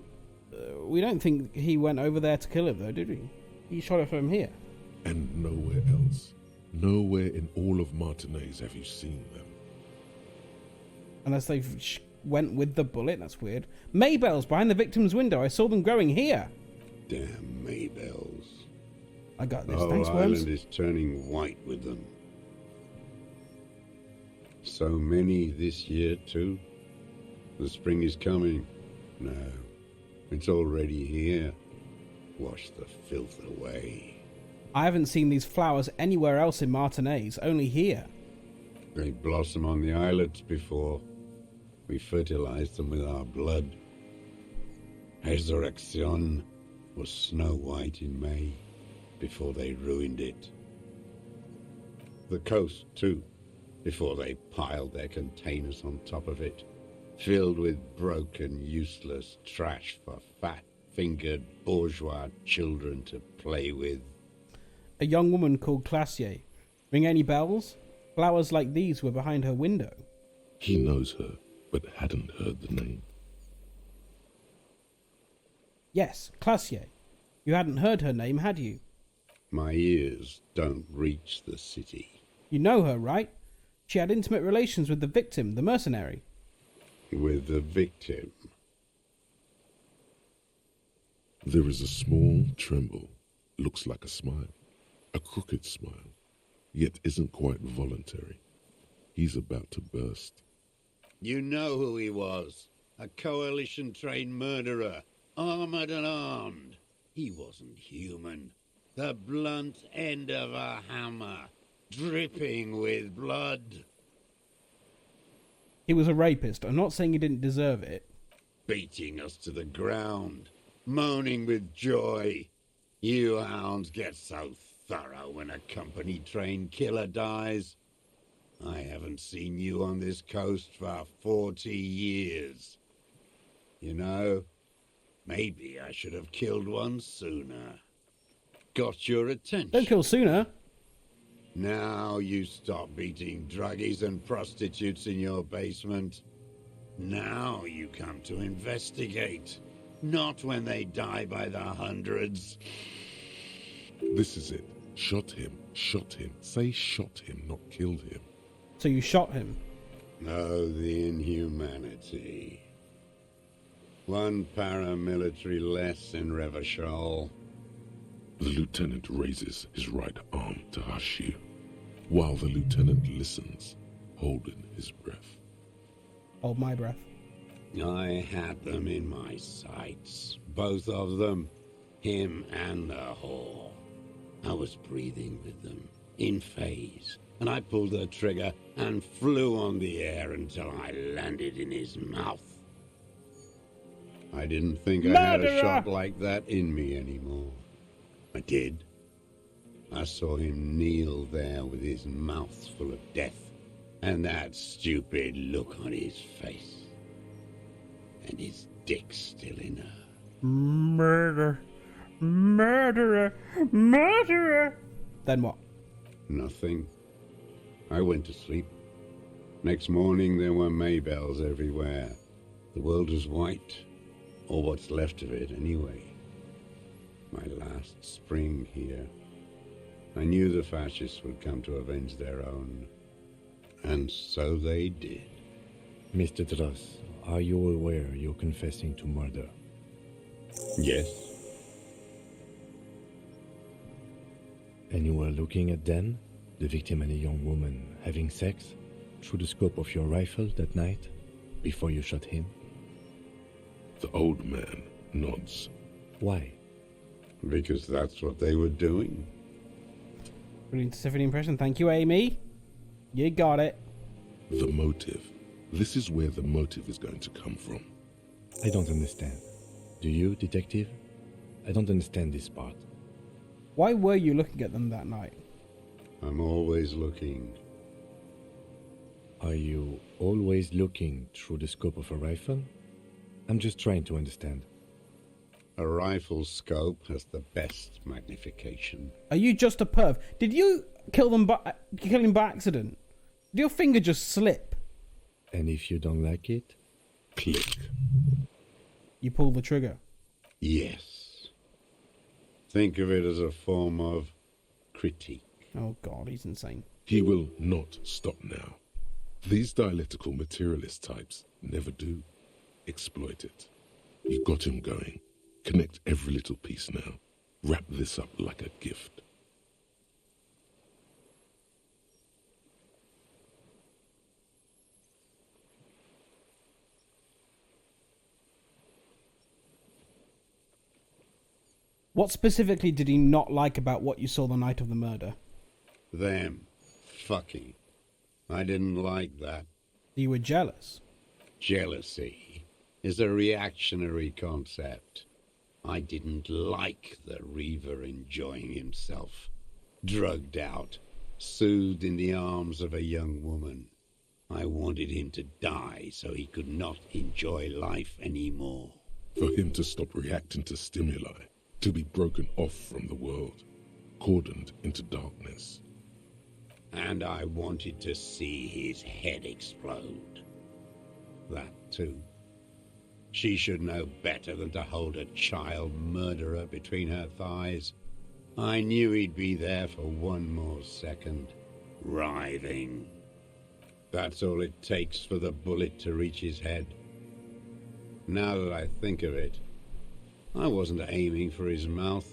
we don't think he went over there to kill him, though, did we? He shot it from here. And nowhere else. Nowhere in all of Martinez have you seen them. Unless they went with the bullet, that's weird. Maybells behind the victim's window. I saw them growing here. Damn Maybells. I got this. The Thanks, whole Worms. island is turning white with them. So many this year, too. The spring is coming. No, it's already here. Wash the filth away. I haven't seen these flowers anywhere else in Martinez, only here. They blossom on the islets before. We fertilize them with our blood. Resurrection was snow white in May, before they ruined it. The coast, too, before they piled their containers on top of it, filled with broken, useless trash for fat-fingered bourgeois children to play with. A young woman called Classier. Ring any bells? Flowers like these were behind her window. He knows her, but hadn't heard the name. Yes, Classier. You hadn't heard her name, had you? My ears don't reach the city. You know her, right? She had intimate relations with the victim, the mercenary. With the victim? There is a small tremble. Looks like a smile. A crooked smile. Yet isn't quite voluntary. He's about to burst. You know who he was. A coalition-trained murderer. Armored and armed. He wasn't human. The blunt end of a hammer. Dripping with blood. He was a rapist. I'm not saying he didn't deserve it. Beating us to the ground. Moaning with joy. You hounds get so thorough when a company-trained killer dies. I haven't seen you on this coast for 40 years. You know, maybe I should have killed one sooner. Got your attention. Don't kill sooner. Now you stop beating druggies and prostitutes in your basement. Now you come to investigate. Not when they die by the hundreds. This is it. Shot him. Shot him. Say shot him, not killed him. So you shot him? Oh, the inhumanity. One paramilitary less in Revachol. The lieutenant raises his right arm to hush you, while the lieutenant listens, holding his breath. Hold my breath. I had them in my sights, both of them, him and the whore. I was breathing with them, in phase, and I pulled the trigger and flew on the air until I landed in his mouth. I didn't think I had a shot like that in me anymore. I did. I saw him kneel there with his mouth full of death, and that stupid look on his face. And his dick still in her. Murder. Murderer. Murderer. Then what? Nothing. I went to sleep. Next morning there were Maybells everywhere. The world was white, or what's left of it anyway. My last spring here. I knew the fascists would come to avenge their own. And so they did. Mr. Dross, are you aware you're confessing to murder? Yes. And you were looking at Dan, the victim and a young woman, having sex, through the scope of your rifle that night, before you shot him? The old man nods. Why? Because that's what they were doing. Brilliant specific impression. Thank you, Amy. You got it. The motive. This is where the motive is going to come from. I don't understand. Do you, detective? I don't understand this part. Why were you looking at them that night? I'm always looking. Are you always looking through the scope of a rifle? I'm just trying to understand. A rifle's scope has the best magnification. Are you just a perv? Did you kill him by accident? Did your finger just slip? And if you don't like it? Click. You pull the trigger. Yes. Think of it as a form of critique. Oh god, he's insane. He will not stop now. These dialectical materialist types never do. Exploit it. You got him going. Connect every little piece now. Wrap this up like a gift. What specifically did he not like about what you saw the night of the murder? Them. Fucking. I didn't like that. You were jealous. Jealousy is a reactionary concept. I didn't like the Reaver enjoying himself. Drugged out, soothed in the arms of a young woman. I wanted him to die so he could not enjoy life anymore. For him to stop reacting to stimuli. To be broken off from the world. Cordoned into darkness. And I wanted to see his head explode. That too. She should know better than to hold a child murderer between her thighs. I knew he'd be there for one more second, writhing. That's all it takes for the bullet to reach his head. Now that I think of it, I wasn't aiming for his mouth.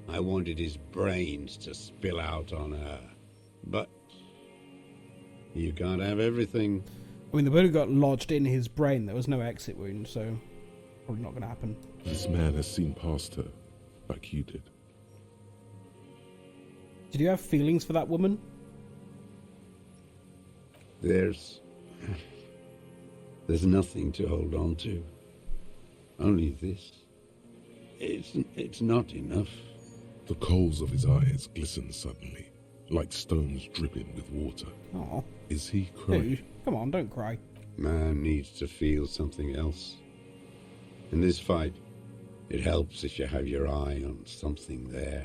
I wanted his brains to spill out on her. But you can't have everything. I mean, the bullet got lodged in his brain. There was no exit wound, so probably not going to happen. This man has seen past her, like you did. Did you have feelings for that woman? There's nothing to hold on to. Only this. It's not enough. The coals of his eyes glisten suddenly, like stones dripping with water. Oh. Is he crying? Dude, come on, don't cry. Man needs to feel something else. In this fight, it helps if you have your eye on something there.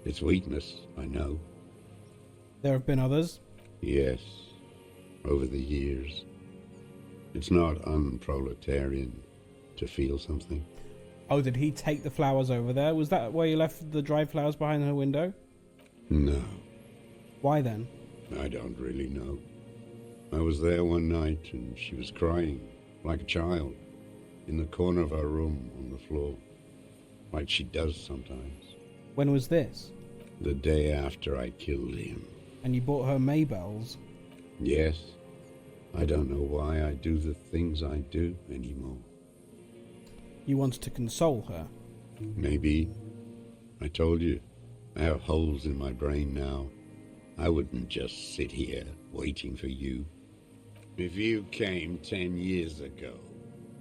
It's weakness, I know. There have been others? Yes, over the years. It's not unproletarian to feel something. Oh, did he take the flowers over there? Was that where you left the dried flowers behind her window? No. Why then? I don't really know. I was there one night and she was crying, like a child, in the corner of her room on the floor, like she does sometimes. When was this? The day after I killed him. And you bought her Maybells? Yes. I don't know why I do the things I do anymore. You wanted to console her? Maybe. I told you, I have holes in my brain now. I wouldn't just sit here waiting for you. If you came 10 years ago,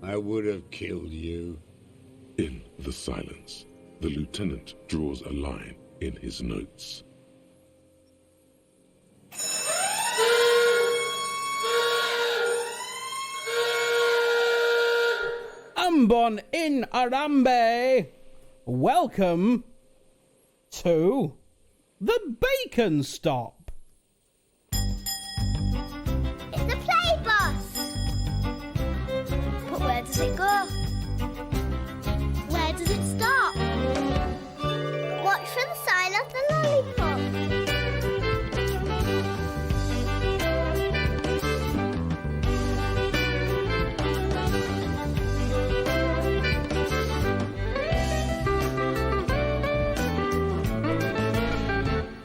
I would have killed you. In the silence, the lieutenant draws a line in his notes. Ambon in Arambe! Welcome to the Bacon Stop! It's the play bus! But where does it go? Where does it stop? Watch for the sign of the lollipop.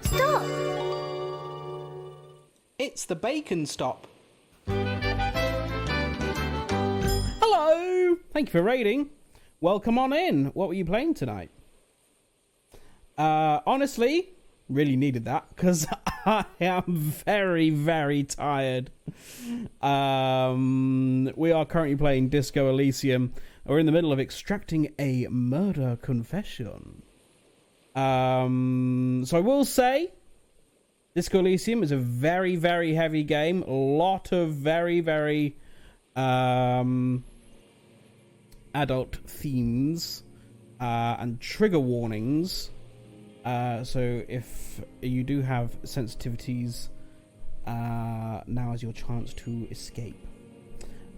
Stop! It's the Bacon Stop. Hello! Thank you for raiding. Welcome on in. What were you playing tonight? Honestly, really needed that because I am very, very tired. We are currently playing Disco Elysium. We're in the middle of extracting a murder confession. So I will say, Disco Elysium is a very, very heavy game. A lot of very, very adult themes and trigger warnings. So if you do have sensitivities, now is your chance to escape.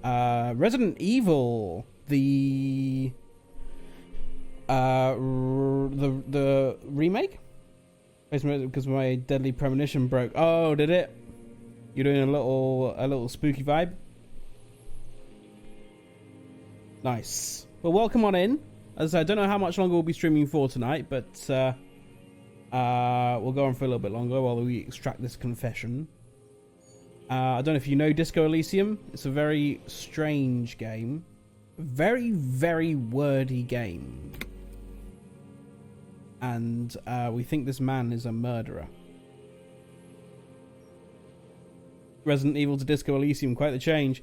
Resident Evil, the remake, because my deadly premonition broke. Oh, did it? You're doing a little spooky vibe. Nice. Well, welcome on in. As I said, I don't know how much longer we'll be streaming for tonight, but we'll go on for a little bit longer while we extract this confession. I don't know if you know Disco Elysium. It's a very strange game. Very, very wordy game. And we think this man is a murderer. Resident Evil to Disco Elysium, quite the change.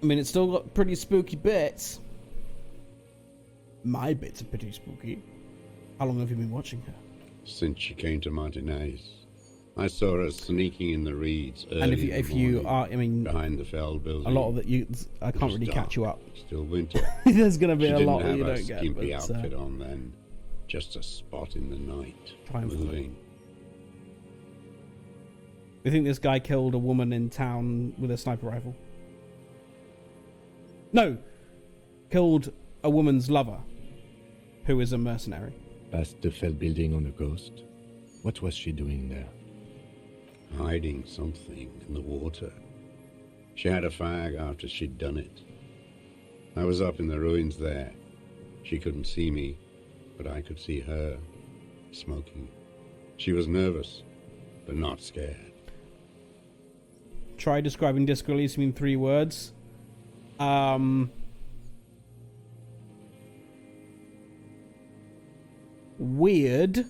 I mean, it's still got pretty spooky bits. My bits are pretty spooky. How long have you been watching her? Since she came to Martinez. I saw her sneaking in the reeds early and if you are, I mean, behind the Feld building. A lot of it, I can't really catch you up. Still winter. There's going to be a lot that you don't get. She didn't have a skimpy outfit on then. Just a spot in the night. Moving. We think this guy killed a woman in town with a sniper rifle. No, killed a woman's lover, who is a mercenary. Past the Feld building on the coast. What was she doing there? Hiding something in the water. She had a fag after she'd done it. I was up in the ruins there. She couldn't see me, but I could see her, smoking. She was nervous, but not scared. Try describing Disco Elysium in 3 words. Weird.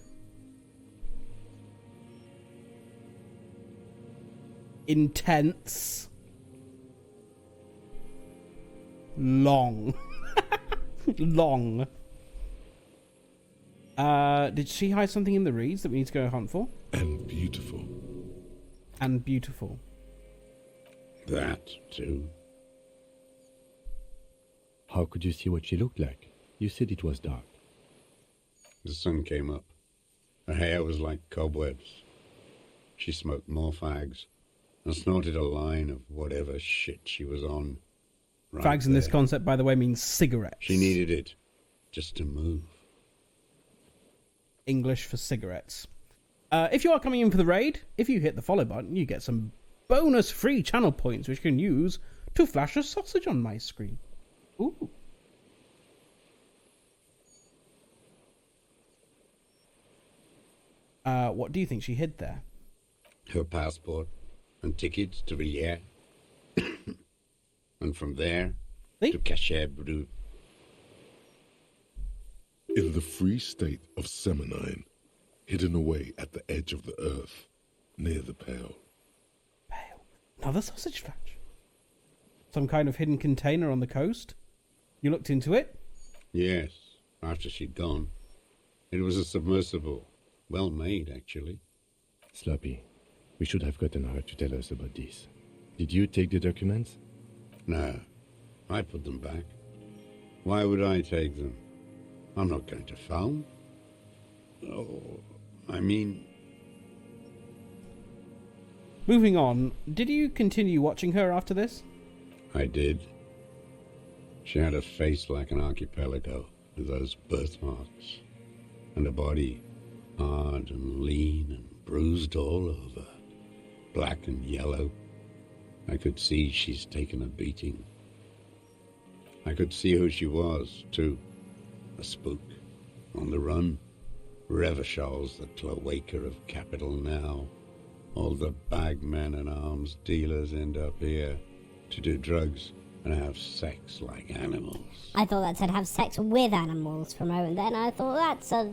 Intense. Long. Long. Did she hide something in the reeds that we need to go hunt for? And beautiful. And beautiful. That, too. How could you see what she looked like? You said it was dark. The sun came up. Her hair was like cobwebs. She smoked more fags and snorted a line of whatever shit she was on. Right fags in this concept, by the way, means cigarettes. She needed it just to move. English for cigarettes. If you are coming in for the raid, if you hit the follow button, you get some bonus free channel points, which you can use to flash a sausage on my screen. Ooh. What do you think she hid there? Her passport and tickets to Villiers. And from there to Cachet Brut. In the free state of Seminine, hidden away at the edge of the earth, near the Pale. Pale? Another sausage flash? Some kind of hidden container on the coast? You looked into it? Yes, after she'd gone. It was a submersible. Well made, actually. Sloppy, we should have gotten her to tell us about this. Did you take the documents? No, I put them back. Why would I take them? I'm not going to phone. Oh, I mean... Moving on, did you continue watching her after this? I did. She had a face like an archipelago with those birthmarks, and a body hard and lean and bruised all over, black and yellow. I could see she's taken a beating. I could see who she was, too. A spook, on the run. Revachol's the cloaca of capital now. All the bagmen and arms dealers end up here to do drugs and have sex like animals. I thought that said have sex with animals for a moment then. I thought that's I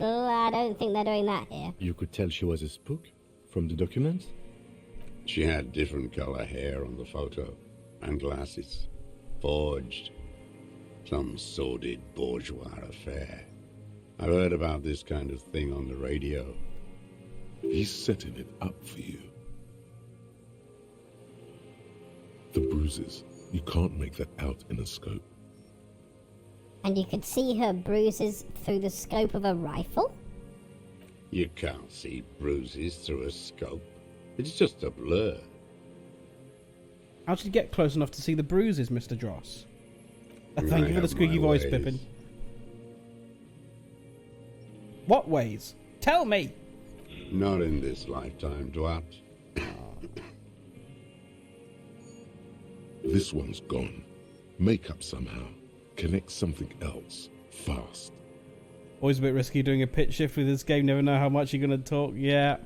don't think they're doing that here. You could tell she was a spook from the documents? She had different color hair on the photo, and glasses. Forged. Some sordid bourgeois affair. I've heard about this kind of thing on the radio. He's setting it up for you. The bruises. You can't make that out in a scope. And you could see her bruises through the scope of a rifle? You can't see bruises through a scope. It's just a blur. How did you get close enough to see the bruises, Mr. Dross? Thank you for the squeaky voice, ways. Pippin. What ways? Tell me! Not in this lifetime, Dwat. This one's gone. Make up somehow. Connect something else. Fast. Always a bit risky doing a pitch shift with this game. Never know how much you're going to talk. Yeah.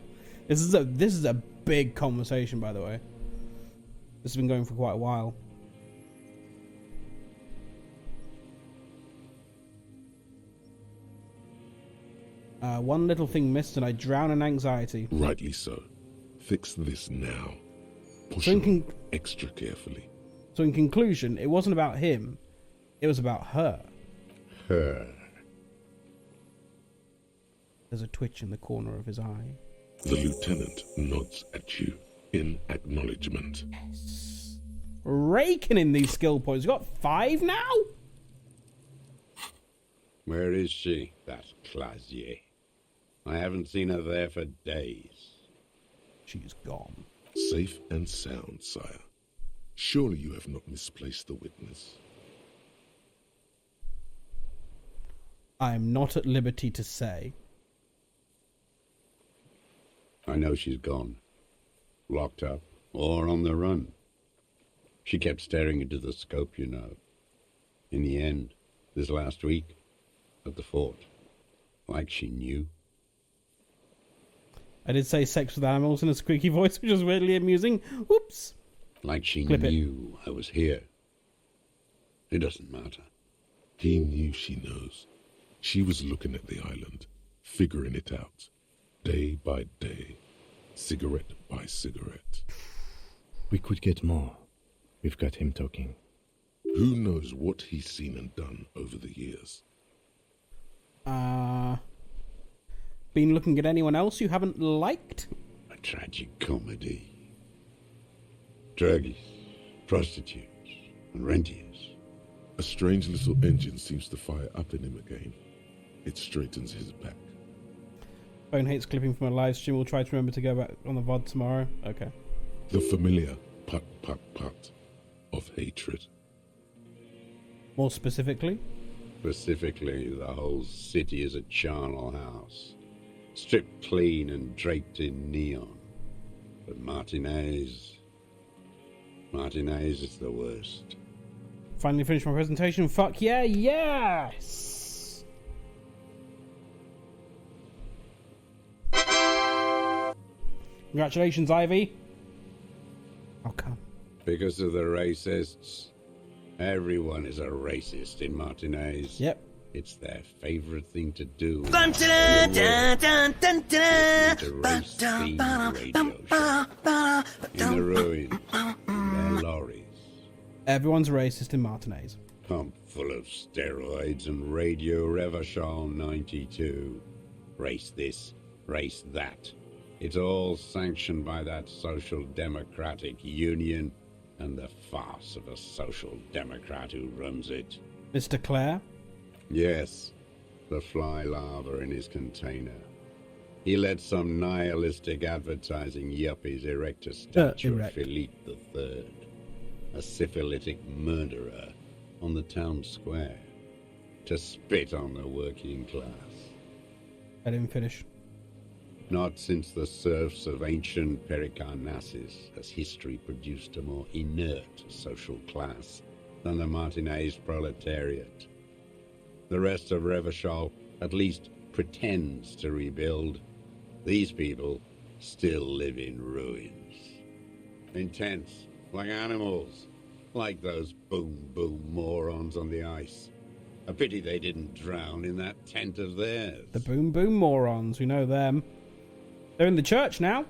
This is a big conversation, by the way. This has been going for quite a while. One little thing missed and I drown in anxiety. Rightly so. Fix this now. Push So on extra carefully. So in conclusion, it wasn't about him. It was about her. Her. There's a twitch in the corner of his eye. The lieutenant nods at you in acknowledgement. Raking in these skill points. You got 5 now? Where is she, that Clasier? I haven't seen her there for days. She's gone. Safe and sound, sire. Surely you have not misplaced the witness. I am not at liberty to say. I know she's gone. Locked up, or on the run. She kept staring into the scope, you know. In the end, this last week, at the fort, like she knew. I did say sex with animals in a squeaky voice, which was weirdly amusing. Whoops. Like she Clip it. knew I was here. It doesn't matter. He knew she knows. She was looking at the island, figuring it out, day by day, cigarette by cigarette. We could get more. We've got him talking. Who knows what he's seen and done over the years? Been looking at anyone else you haven't liked? A tragic comedy. Druggies, prostitutes, and rentiers. A strange little engine seems to fire up in him again. It straightens his back. Bone hates clipping from a live stream. We'll try to remember to go back on the VOD tomorrow. Okay. The familiar put of hatred. More specifically? Specifically, the whole city is a charnel house. Stripped clean and draped in neon. But Martinez is the worst. Finally finished my presentation. Fuck yeah, yes! Congratulations, Ivy. Oh, come. Because of the racists. Everyone is a racist in Martinez. Yep. It's their favorite thing to do. To race themed radio show. In the ruins, in their lorries. Everyone's racist in Martinez. Pumped full of steroids and Radio Revachol 92. Race this, race that. It's all sanctioned by that Social Democratic Union and the farce of a Social Democrat who runs it. Mr. Clare? Yes, the fly larva in his container. He let some nihilistic advertising yuppies erect a statue of Philippe III, a syphilitic murderer, on the town square, to spit on the working class. I didn't finish. Not since the serfs of ancient Pericarnassus has history produced a more inert social class than the Martinez proletariat. The rest of Revachol at least pretends to rebuild. These people still live in ruins. In tents, like animals, Like those boom morons on the ice. A pity they didn't drown in that tent of theirs. The boom morons, we know them. They're in the church now.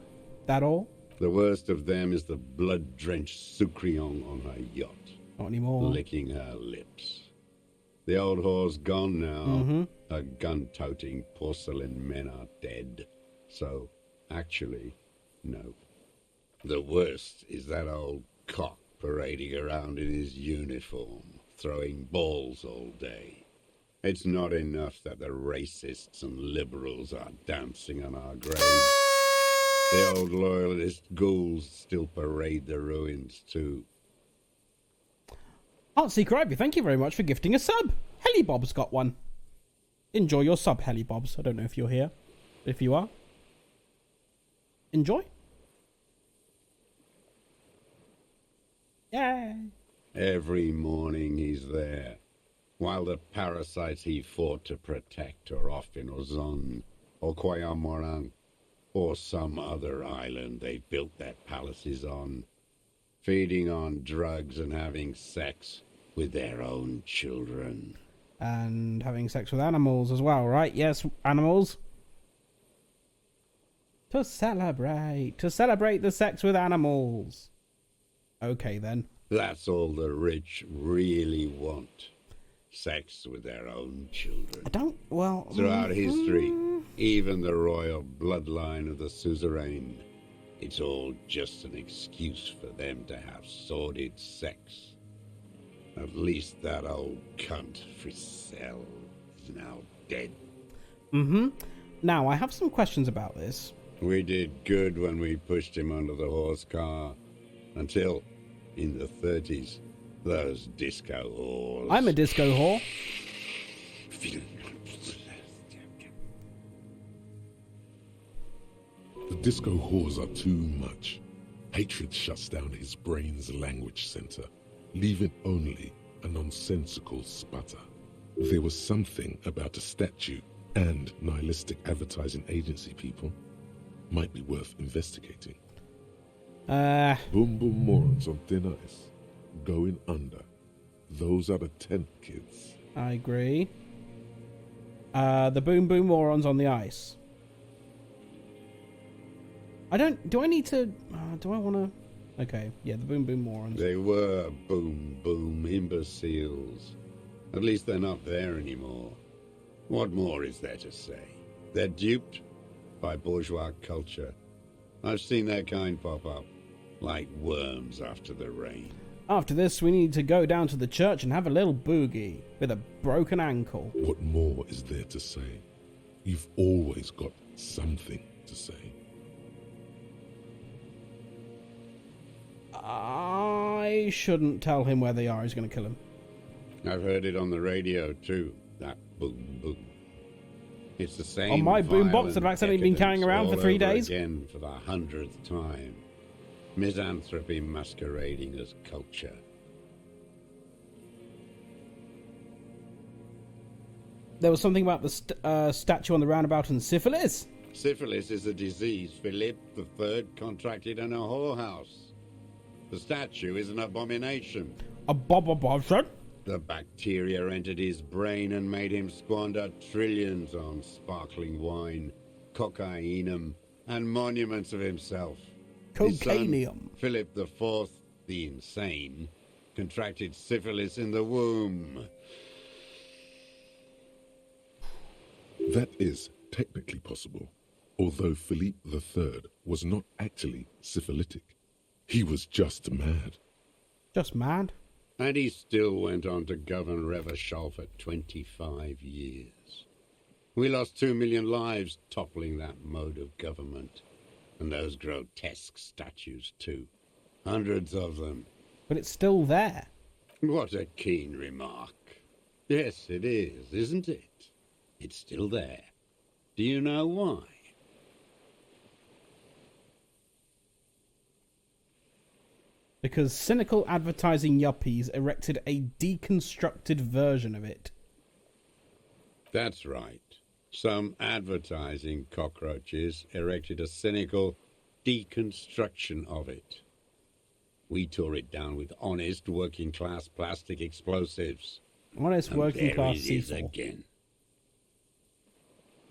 That all? The worst of them is the blood-drenched Sucrion on her yacht. Not anymore. Licking her lips. The old whore's gone now. Her gun-toting porcelain men are dead. So, actually, no. The worst is that old cock parading around in his uniform, throwing balls all day. It's not enough that the racists and liberals are dancing on our graves. The old loyalist ghouls still parade the ruins too. Heartseeker Ivy, thank you very much for gifting a sub. Helibob's got one. Enjoy your sub, Helibobs. I don't know if you're here. If you are, enjoy. Yeah. Every morning he's there, while the parasites he fought to protect are off in Ozon, or Koyamorang, or some other island they built their palaces on, feeding on drugs and having sex with their own children. And having sex with animals as well, right? Yes, animals. To celebrate the sex with animals. Okay, then. That's all the rich really want. Sex with their own children. Throughout history, even the royal bloodline of the suzerain, it's all just an excuse for them to have sordid sex. At least that old cunt, Frisell, is now dead. Now, I have some questions about this. We did good when we pushed him under the horse car. Until, in the 30s, those disco whores... I'm a disco whore. The disco whores are too much. Hatred shuts down his brain's language center, leaving only a nonsensical sputter. There was something about a statue and nihilistic advertising agency people might be worth investigating. Boom morons on thin ice, going under. Those are the tent kids. I agree. The boom morons on the ice. Do I need to... do I want to... Okay, yeah, the boom morons. They were boom imbeciles. At least they're not there anymore. What more is there to say? They're duped by bourgeois culture. I've seen their kind pop up, like worms after the rain. After this, we need to go down to the church and have a little boogie with a broken ankle. What more is there to say? You've always got something to say. I shouldn't tell him where they are. He's going to kill him. I've heard it on the radio too. That boom. It's the same. On my boombox that I've accidentally been carrying around for 3 days. Again for the 100th time. Misanthropy masquerading as culture. There was something about the statue on the roundabout and syphilis. Syphilis is a disease Philip III contracted in a whorehouse. The statue is an abomination. Abomination? The bacteria entered his brain and made him squander trillions on sparkling wine, cocainum, and monuments of himself. Cocainium. Philip IV, the insane, contracted syphilis in the womb. That is technically possible, although Philippe III was not actually syphilitic. He was just mad. Just mad? And he still went on to govern Revachol for 25 years. We lost 2 million lives toppling that mode of government. And those grotesque statues, too. Hundreds of them. But it's still there. What a keen remark. Yes, it is, isn't it? It's still there. Do you know why? Because cynical advertising yuppies erected a deconstructed version of it. That's right. Some advertising cockroaches erected a cynical deconstruction of it. We tore it down with honest working-class plastic explosives. Honest And working class there it is C4. again.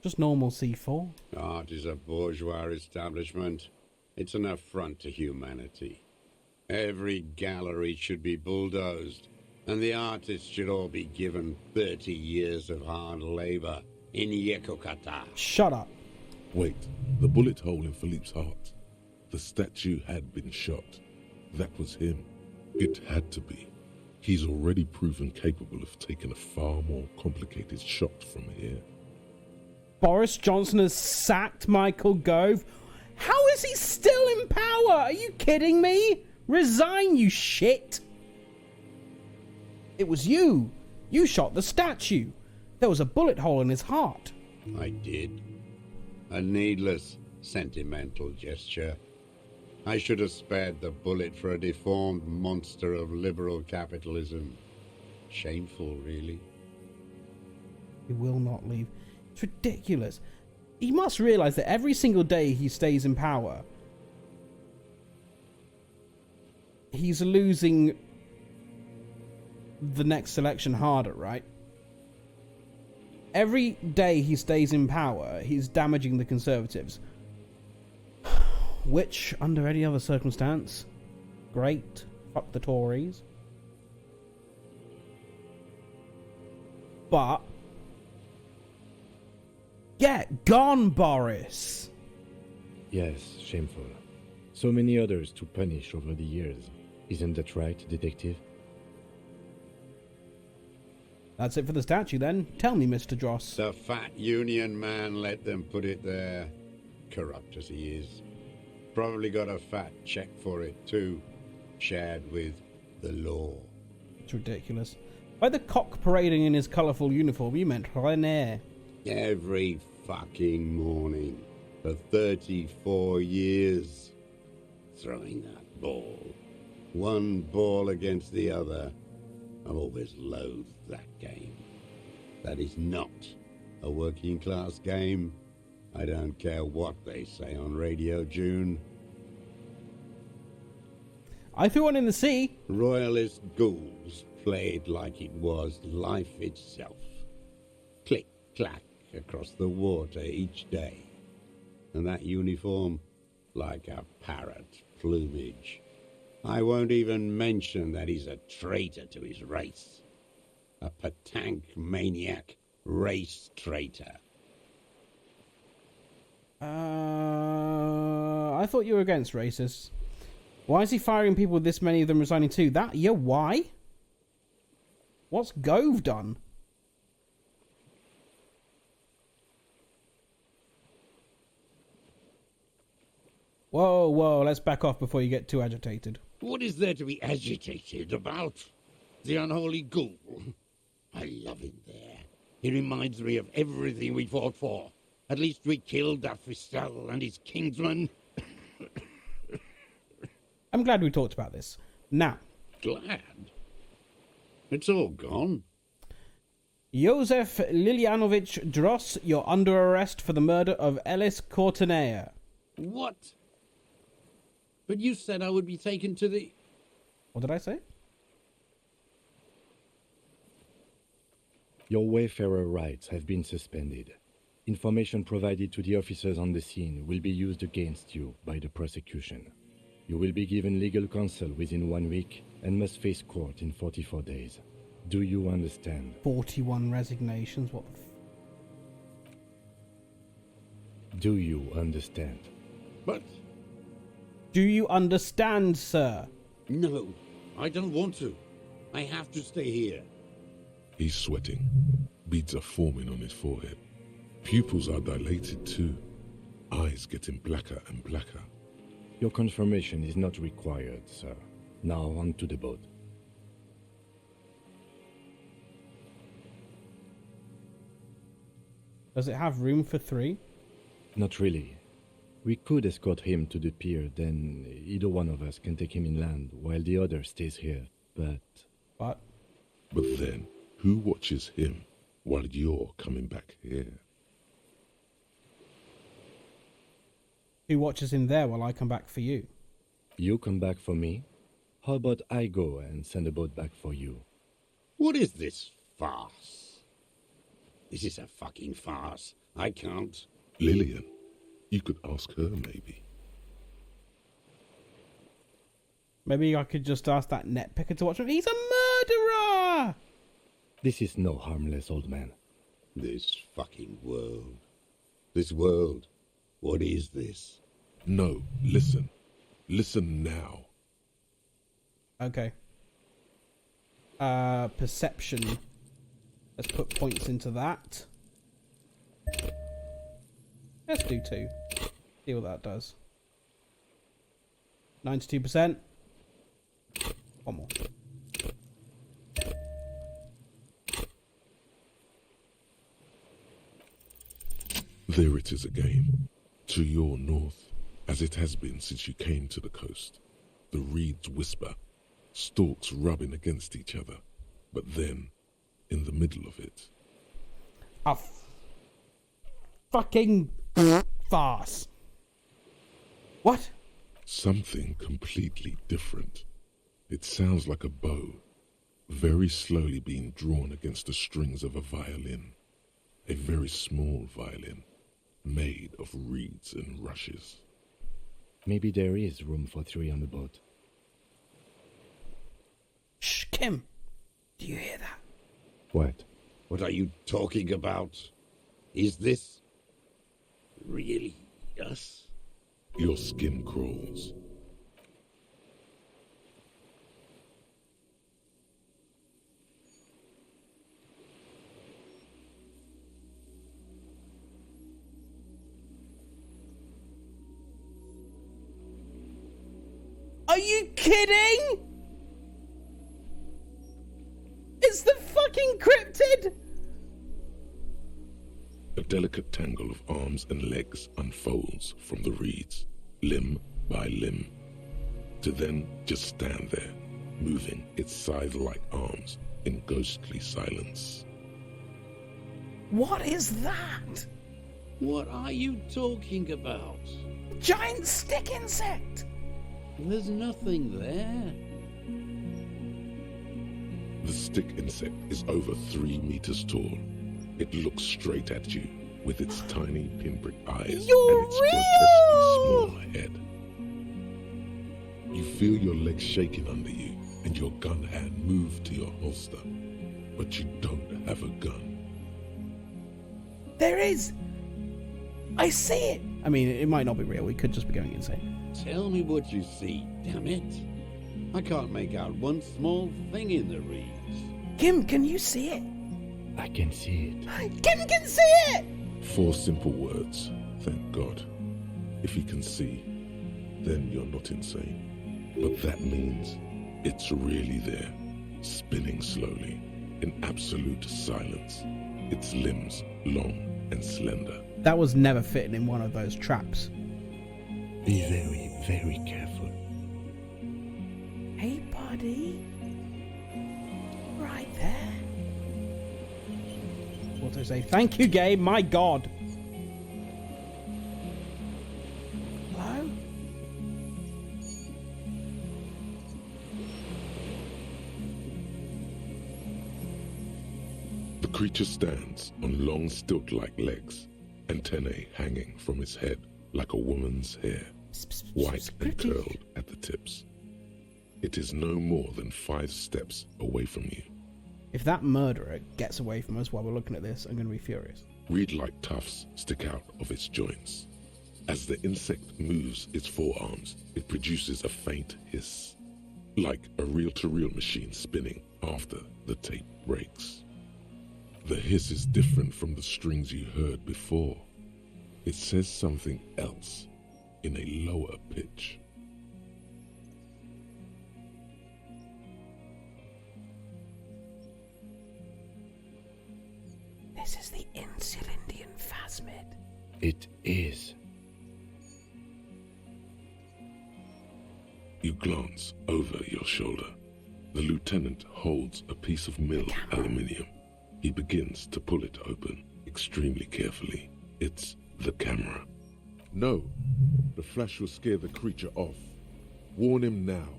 Just normal C4. Art is a bourgeois establishment. It's an affront to humanity. Every gallery should be bulldozed, and the artists should all be given 30 years of hard labor in Yekokata. Shut up. Wait, the bullet hole in Philippe's heart. The statue had been shot. That was him. It had to be. He's already proven capable of taking a far more complicated shot from here. Boris Johnson has sacked Michael Gove. How is he still in power? Are you kidding me? Resign, you shit. It was you. You shot the statue. There was a bullet hole in his heart. I did. A needless, sentimental gesture. I should have spared the bullet for a deformed monster of liberal capitalism. Shameful, really. He will not leave. It's ridiculous. He must realise that every single day he stays in power, he's losing the next election harder, right? Every day he stays in power, he's damaging the Conservatives. Which, under any other circumstance, great. Fuck the Tories. But get gone, Boris! Yes, shameful. So many others to punish over the years. Isn't that right, detective? That's it for the statue, then. Tell me, Mr. Dross. The fat union man let them put it there. Corrupt as he is. Probably got a fat check for it, too. Shared with the law. It's ridiculous. By the cock parading in his colourful uniform, you meant plein air. Every fucking morning. For 34 years. Throwing that ball. One ball against the other. I've always loathed that game. That is not a working class game. I don't care what they say on Radio June. I threw one in the sea. Royalist ghouls played like it was life itself. Click, clack across the water each day. And that uniform, like a parrot plumage. I won't even mention that he's a traitor to his race. A petanque maniac race traitor. I thought you were against racists. Why is he firing people with this many of them resigning too? That, yeah, why? What's Gove done? Whoa, whoa, let's back off before you get too agitated. What is there to be agitated about? The unholy ghoul. I love him there. He reminds me of everything we fought for. At least we killed Dafistel and his kingsman. I'm glad we talked about this. Now. Glad? It's all gone. Josef Lilianovich Dross, you're under arrest for the murder of Ellis Courtenay. What? But you said I would be taken to the... What did I say? Your wayfarer rights have been suspended. Information provided to the officers on the scene will be used against you by the prosecution. You will be given legal counsel within 1 week and must face court in 44 days. Do you understand? 41 resignations, what the Do you understand? But... Do you understand, sir? No, I don't want to. I have to stay here. He's sweating. Beads are forming on his forehead. Pupils are dilated too. Eyes getting blacker and blacker. Your confirmation is not required, sir. Now on to the boat. Does it have room for 3? Not really. We could escort him to the pier, then either one of us can take him inland while the other stays here, but... But then, who watches him while you're coming back here? who watches him there while I come back for you? You come back for me? How about I go and send a boat back for you? What is this farce? This is a fucking farce. I can't. Lillian, you could ask her maybe. Maybe I could just ask that net picker to watch him. He's a murderer! This is no harmless old man. This fucking world. This world. What is this? No, listen. Listen now. Okay. Perception. Let's put points into that. Let's do 2. See what that does. 92%. One more. There it is again. To your north, as it has been since you came to the coast. The reeds whisper, stalks rubbing against each other. But then, in the middle of it... A fucking farce. What? Something completely different. It sounds like a bow, very slowly being drawn against the strings of a violin. A very small violin, made of reeds and rushes. Maybe there is room for 3 on the boat. Shh, Kim. Do you hear that? What? What are you talking about? Is this really us? Your skin crawls. Are you kidding? It's the fucking cryptid! A delicate tangle of arms and legs unfolds from the reeds, limb by limb, to then just stand there, moving its scythe-like arms in ghostly silence. What is that? What are you talking about? Giant stick insect! There's nothing there. The stick insect is over 3 meters tall. It looks straight at you with its tiny pinprick eyes You're and its real! grotesquely small head. You feel your legs shaking under you and your gun hand move to your holster, but you don't have a gun. There is! I see it! I mean, it might not be real. We could just be going insane. Tell me what you see, damn it. I can't make out one small thing in the reeds. Kim, can you see it? I can see it. Kim can see it! 4 simple words, thank God. If you can see, then you're not insane. But that means it's really there, spinning slowly, in absolute silence. Its limbs long and slender. That was never fitting in one of those traps. Be very, very careful. Hey, buddy. Right there. Auto say, thank you, game. My God. Hello? The creature stands on long stilt-like legs, antennae hanging from its head like a woman's hair, white and curled at the tips. It is no more than 5 steps away from you. If that murderer gets away from us while we're looking at this, I'm going to be furious. Reed-like tufts stick out of its joints. As the insect moves its forearms, it produces a faint hiss, like a reel-to-reel machine spinning after the tape breaks. The hiss is different from the strings you heard before. It says something else in a lower pitch. This is the Insulindian phasmid. It is. You glance over your shoulder. The lieutenant holds a piece of milled aluminium. He begins to pull it open, extremely carefully. It's the camera. No, the flash will scare the creature off. Warn him now.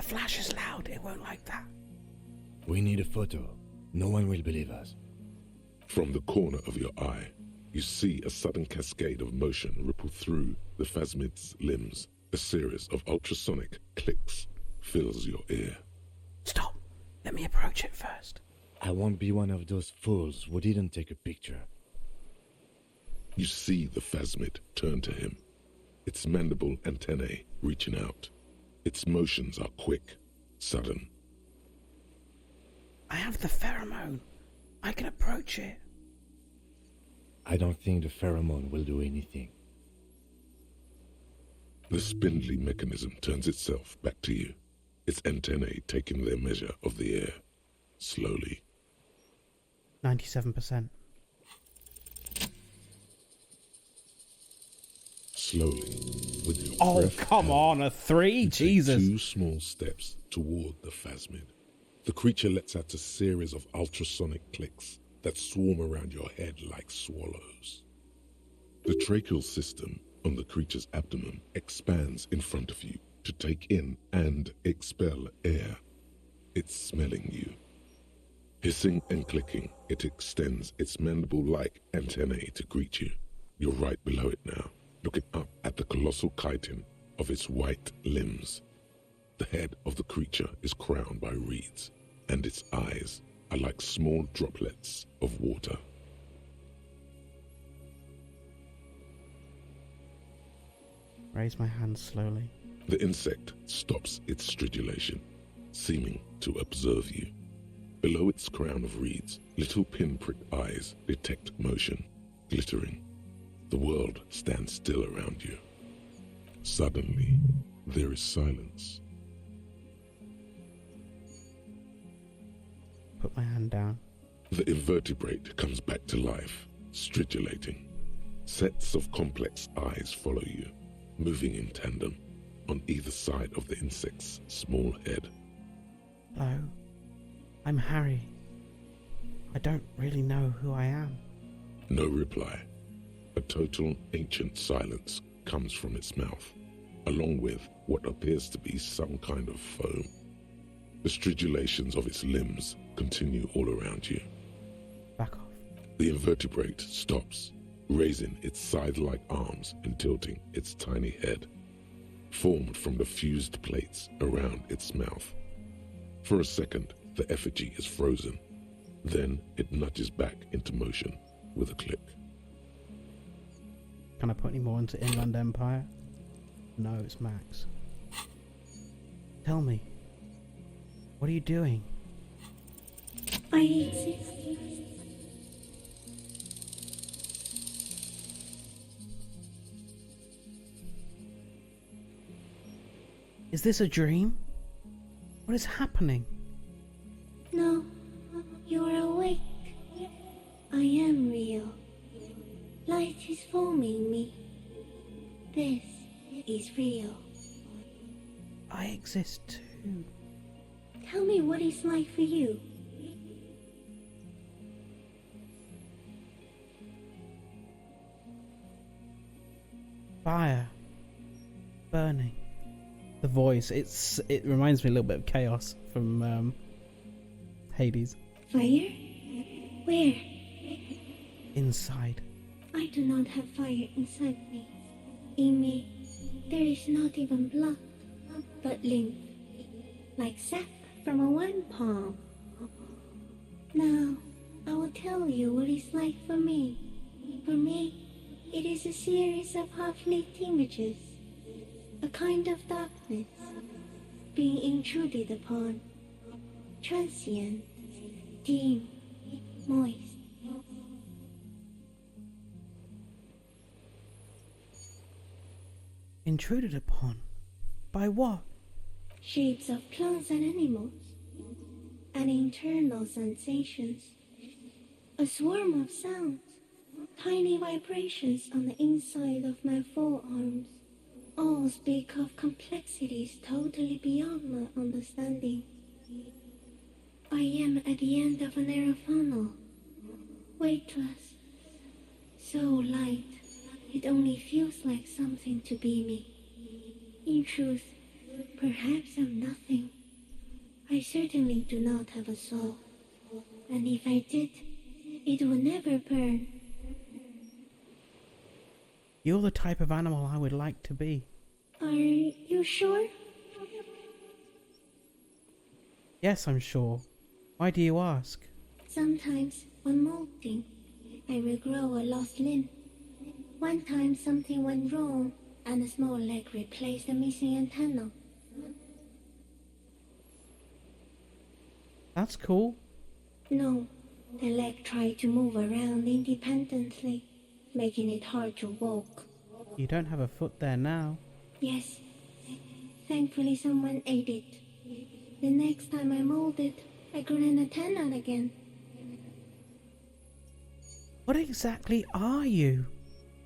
flash is loud. It won't like that. We need a photo. No one will believe us. From the corner of your eye, you see a sudden cascade of motion ripple through the phasmid's limbs. A series of ultrasonic clicks fills your ear. Stop. Let me approach it first. I won't be one of those fools who didn't take a picture. You see the phasmid turn to him, its mandible antennae reaching out. Its motions are quick, sudden. I have the pheromone. I can approach it. I don't think the pheromone will do anything. The spindly mechanism turns itself back to you, its antennae taking their measure of the air, slowly. 97%. Slowly, with your Oh, breath come held, on, a 3? you Jesus. take 2 small steps toward the phasmid. The creature lets out a series of ultrasonic clicks that swarm around your head like swallows. The tracheal system on the creature's abdomen expands in front of you to take in and expel air. It's smelling you. Hissing and clicking, it extends its mandible-like antennae to greet you. You're right below it now, looking up at the colossal chitin of its white limbs. The head of the creature is crowned by reeds, and its eyes are like small droplets of water. Raise my hand slowly. The insect stops its stridulation, seeming to observe you. Below its crown of reeds, little pinprick eyes detect motion, glittering. The world stands still around you. Suddenly, there is silence. Put my hand down. The invertebrate comes back to life, stridulating. Sets of complex eyes follow you, moving in tandem on either side of the insect's small head. Hello. I'm Harry. I don't really know who I am. No reply. A total ancient silence comes from its mouth, along with what appears to be some kind of foam. The stridulations of its limbs continue all around you. Back off. The invertebrate stops, raising its scythe-like arms and tilting its tiny head, formed from the fused plates around its mouth. For a second, the effigy is frozen. Then it nudges back into motion with a click. Can I put any more into Inland Empire? No, it's Max. Tell me, what are you doing? I exist. Is this a dream? What is happening? No, you're awake. I am real. Light is forming me. This is real. I exist too. Tell me what it's like for you. Fire. Burning. The voice, it reminds me a little bit of Chaos from Hades. Fire? Where? Inside. I do not have fire inside me. In me, there is not even blood, but lymph, like sap from a wine palm. Now, I will tell you what it's like for me. For me, it is a series of half-lit images, a kind of darkness, being intruded upon, transient, dim, moist. Intruded upon? By what? Shapes of plants and animals, and internal sensations. A swarm of sounds, tiny vibrations on the inside of my forearms. All speak of complexities totally beyond my understanding. I am at the end of a narrow funnel, weightless, so light, it only feels like something to be me. In truth, perhaps I'm nothing. I certainly do not have a soul. And if I did, it would never burn. You're the type of animal I would like to be. Are you sure? Yes, I'm sure. Why do you ask? Sometimes, when molting, I will grow a lost limb. One time something went wrong, and a small leg replaced a missing antenna. That's cool. No, the leg tried to move around independently, making it hard to walk. You don't have a foot there now. Yes, thankfully someone ate it. The next time I molded, I grew an antenna again. What exactly are you?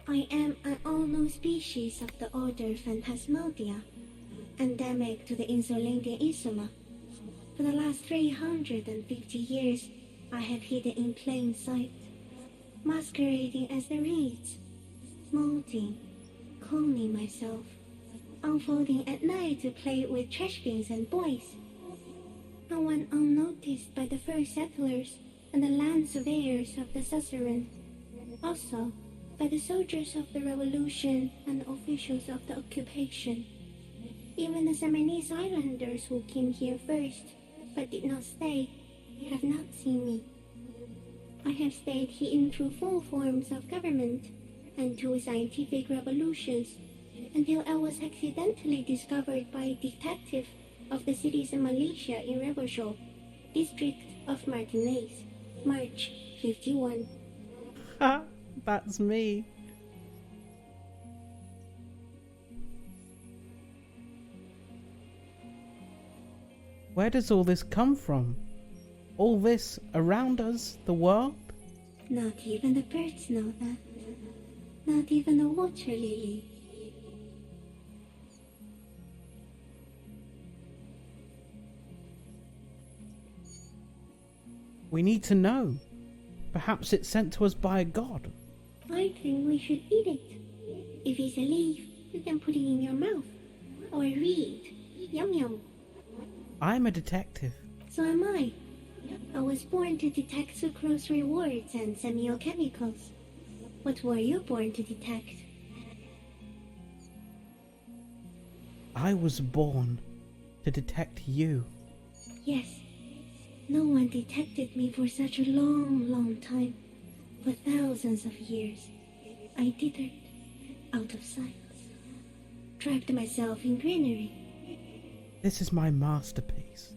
I am an unknown species of the order Phantasmodia, endemic to the Insulindian Insula. For the last 350 years, I have hidden in plain sight, masquerading as the reeds, molding, cloning myself, unfolding at night to play with trash bins and boys. I went unnoticed by the first settlers and the land surveyors of the suzerain. Also, by the soldiers of the revolution and officials of the occupation. Even the Seminoles Islanders who came here first, but did not stay, have not seen me. I have stayed hidden through 4 forms of government and 2 scientific revolutions, until I was accidentally discovered by a detective of the citizen militia in Revelshore, district of Martinez, March 51. Ha! That's me. Where does all this come from? All this around us, the world? Not even the birds know that. Not even the water lily. We need to know. Perhaps it's sent to us by a god. I think we should eat it. If it's a leaf, you can put it in your mouth. Or a reed. Yum yum. I'm a detective. So am I. I was born to detect sucrose rewards and semiochemicals. What were you born to detect? I was born to detect you. Yes. No one detected me for such a long time. For thousands of years. I dithered out of sight. Trapped myself in greenery. This is my masterpiece.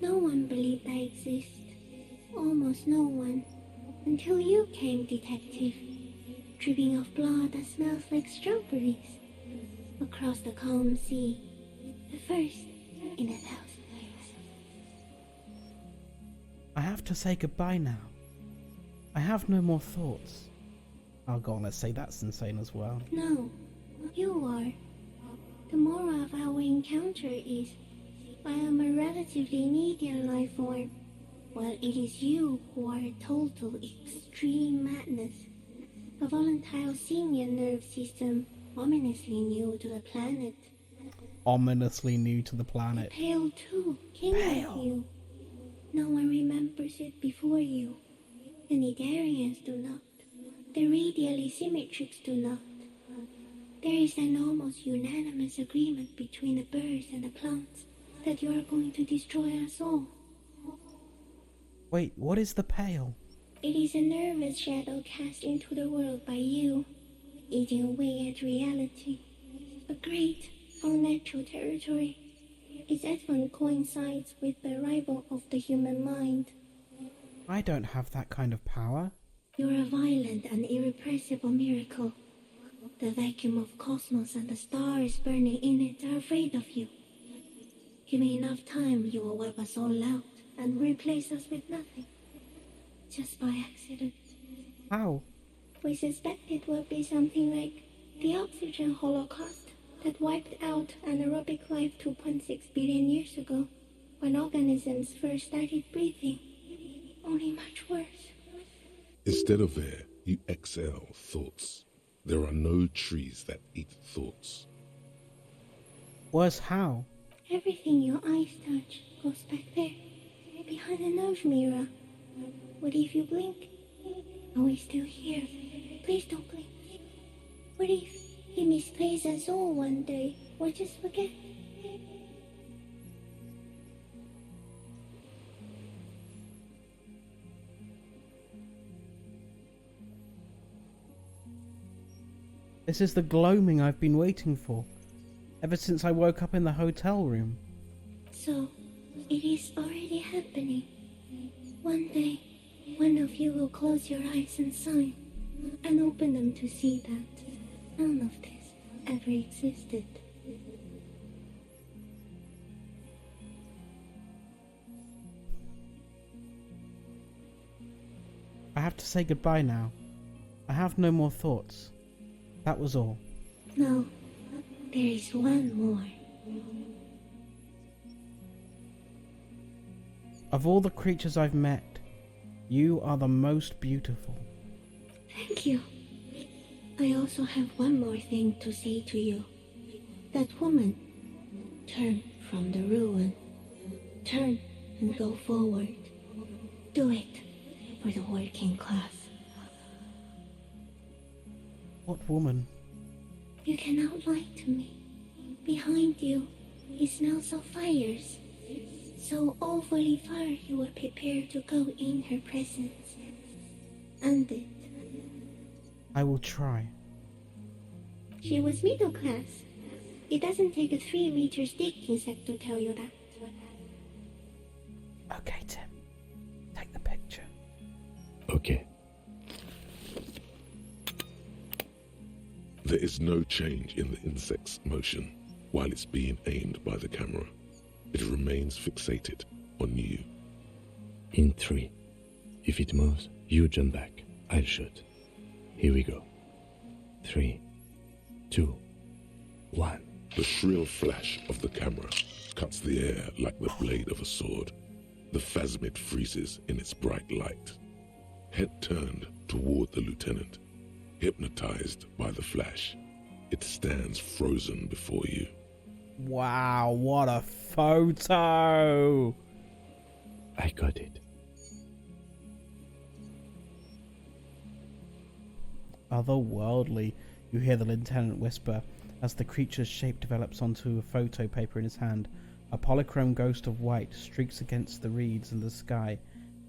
No one believed I exist. Almost no one. Until you came, detective. Dripping of blood that smells like strawberries. Across the calm sea. The first in 1,000 years. I have to say goodbye now. I have no more thoughts. Oh, go on, let's say that's insane as well. No, you are. The moral of our encounter is, I am a relatively medium life form, while it is you who are a total extreme madness. A volatile senior nerve system, ominously new to the planet. Ominously new to the planet. Pale too, king of you. No one remembers it before you. The Nidarians do not. The radially symmetrics do not. There is an almost unanimous agreement between the birds and the plants that you are going to destroy us all. Wait, what is the Pale? It is a nervous shadow cast into the world by you, eating away at reality. A great, unnatural territory. Its advent coincides with the arrival of the human mind. I don't have that kind of power. You're a violent and irrepressible miracle. The vacuum of cosmos and the stars burning in it are afraid of you. Given enough time, you will wipe us all out and replace us with nothing. Just by accident. How? We suspect it will be something like the oxygen holocaust that wiped out anaerobic life 2.6 billion years ago, when organisms first started breathing. Only much worse. Instead of air, you exhale thoughts. There are no trees that eat thoughts. Worse how? Everything your eyes touch goes back there, behind the nerve mirror. What if you blink? Are we still here? Please don't blink. What if he misplays us all one day, or just forget? This is the gloaming I've been waiting for, ever since I woke up in the hotel room. So, it is already happening. One day, one of you will close your eyes and sign, and open them to see that none of this ever existed. I have to say goodbye now. I have no more thoughts. That was all. No, there is one more. Of all the creatures I've met, you are the most beautiful. Thank you. I also have one more thing to say to you. That woman, turn from the ruin. Turn and go forward. Do it for the working class. What woman? You cannot lie to me. Behind you, it smells of fires. So overly far you were prepared to go in her presence. And it. I will try. She was middle class. It doesn't take a 3-meter stick insect to tell you that. Okay, Tim. Take the picture. Okay. There is no change in the insect's motion while it's being aimed by the camera. It remains fixated on you. In 3. If it moves, you jump back. I'll shoot. Here we go. 3, 2, 1. The shrill flash of the camera cuts the air like the blade of a sword. The phasmid freezes in its bright light. Head turned toward the lieutenant, hypnotized by the flash. It stands frozen before you. Wow, what a photo! I got it. Otherworldly, you hear the lieutenant whisper as the creature's shape develops onto a photo paper in his hand. A polychrome ghost of white streaks against the reeds in the sky,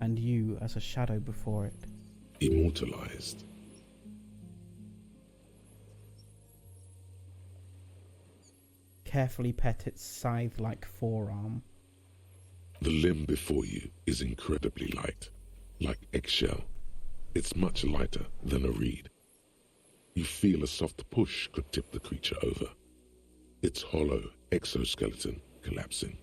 and you as a shadow before it. Immortalized. Carefully pet its scythe-like forearm. The limb before you is incredibly light, like eggshell. It's much lighter than a reed. You feel a soft push could tip the creature over. Its hollow exoskeleton collapsing.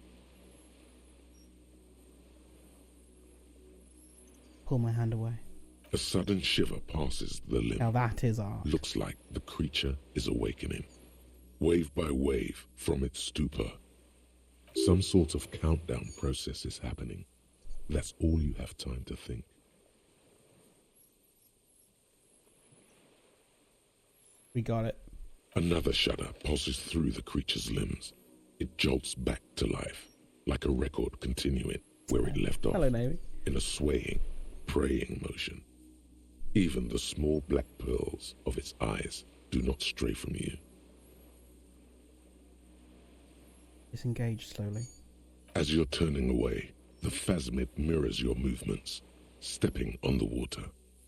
Pull my hand away. A sudden shiver passes the limb. Now that is art. Looks like the creature is awakening, wave by wave from its stupor. Some sort of countdown process is happening. That's all you have time to think. We got it. Another shudder pulses through the creature's limbs. It jolts back to life, like a record continuing where it left off. Hello, Navy. In a swaying, praying motion. Even the small black pearls of its eyes do not stray from you. Disengage slowly. As you're turning away, the phasmid mirrors your movements, stepping on the water,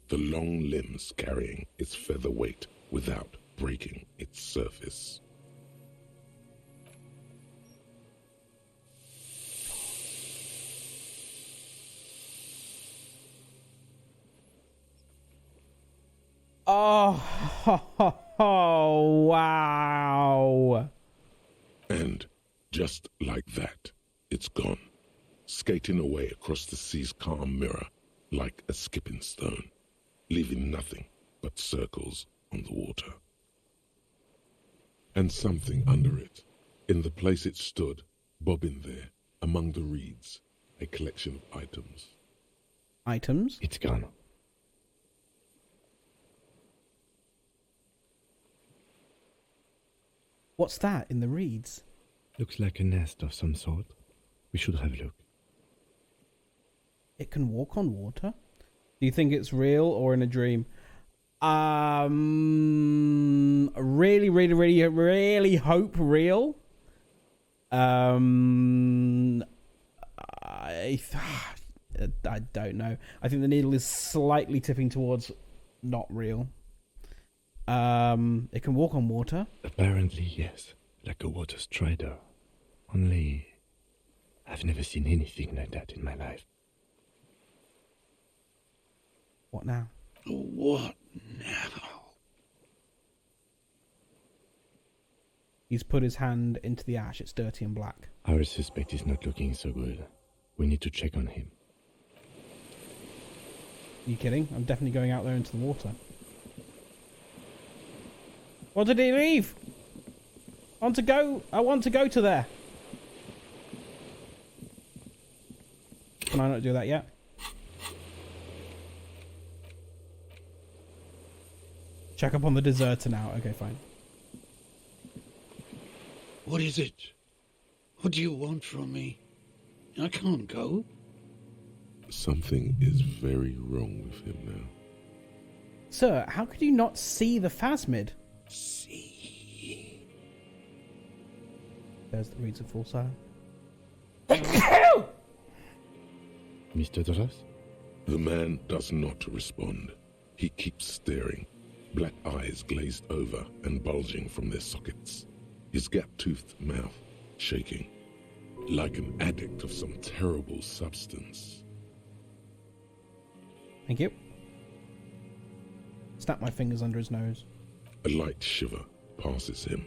the long limbs carrying its feather weight without breaking its surface. Oh, wow. And just like that, it's gone, skating away across the sea's calm mirror like a skipping stone, leaving nothing but circles on the water. And something under it, in the place it stood, bobbing there, among the reeds, a collection of items. Items? It's gone. What's that in the reeds? Looks like a nest of some sort. We should have a look. It can walk on water? Do you think it's real or in a dream? Really hope real. I don't know. I think the needle is slightly tipping towards not real. It can walk on water. Apparently, yes. Like a water strider. Only, I've never seen anything like that in my life. What now? What now? He's put his hand into the ash. It's dirty and black. Our suspect is not looking so good. We need to check on him. Are you kidding? I'm definitely going out there into the water. What did he leave? I want to go to there. Can I not do that yet? Check up on the deserter now. Okay, fine. What is it? What do you want from me? I can't go. Something is very wrong with him now. Sir, how could you not see the phasmid? See. There's the reeds of full sail. Mr. Dras? The man does not respond. He keeps staring, black eyes glazed over and bulging from their sockets. His gap-toothed mouth shaking, like an addict of some terrible substance. Thank you. Snap my fingers under his nose. A light shiver passes him,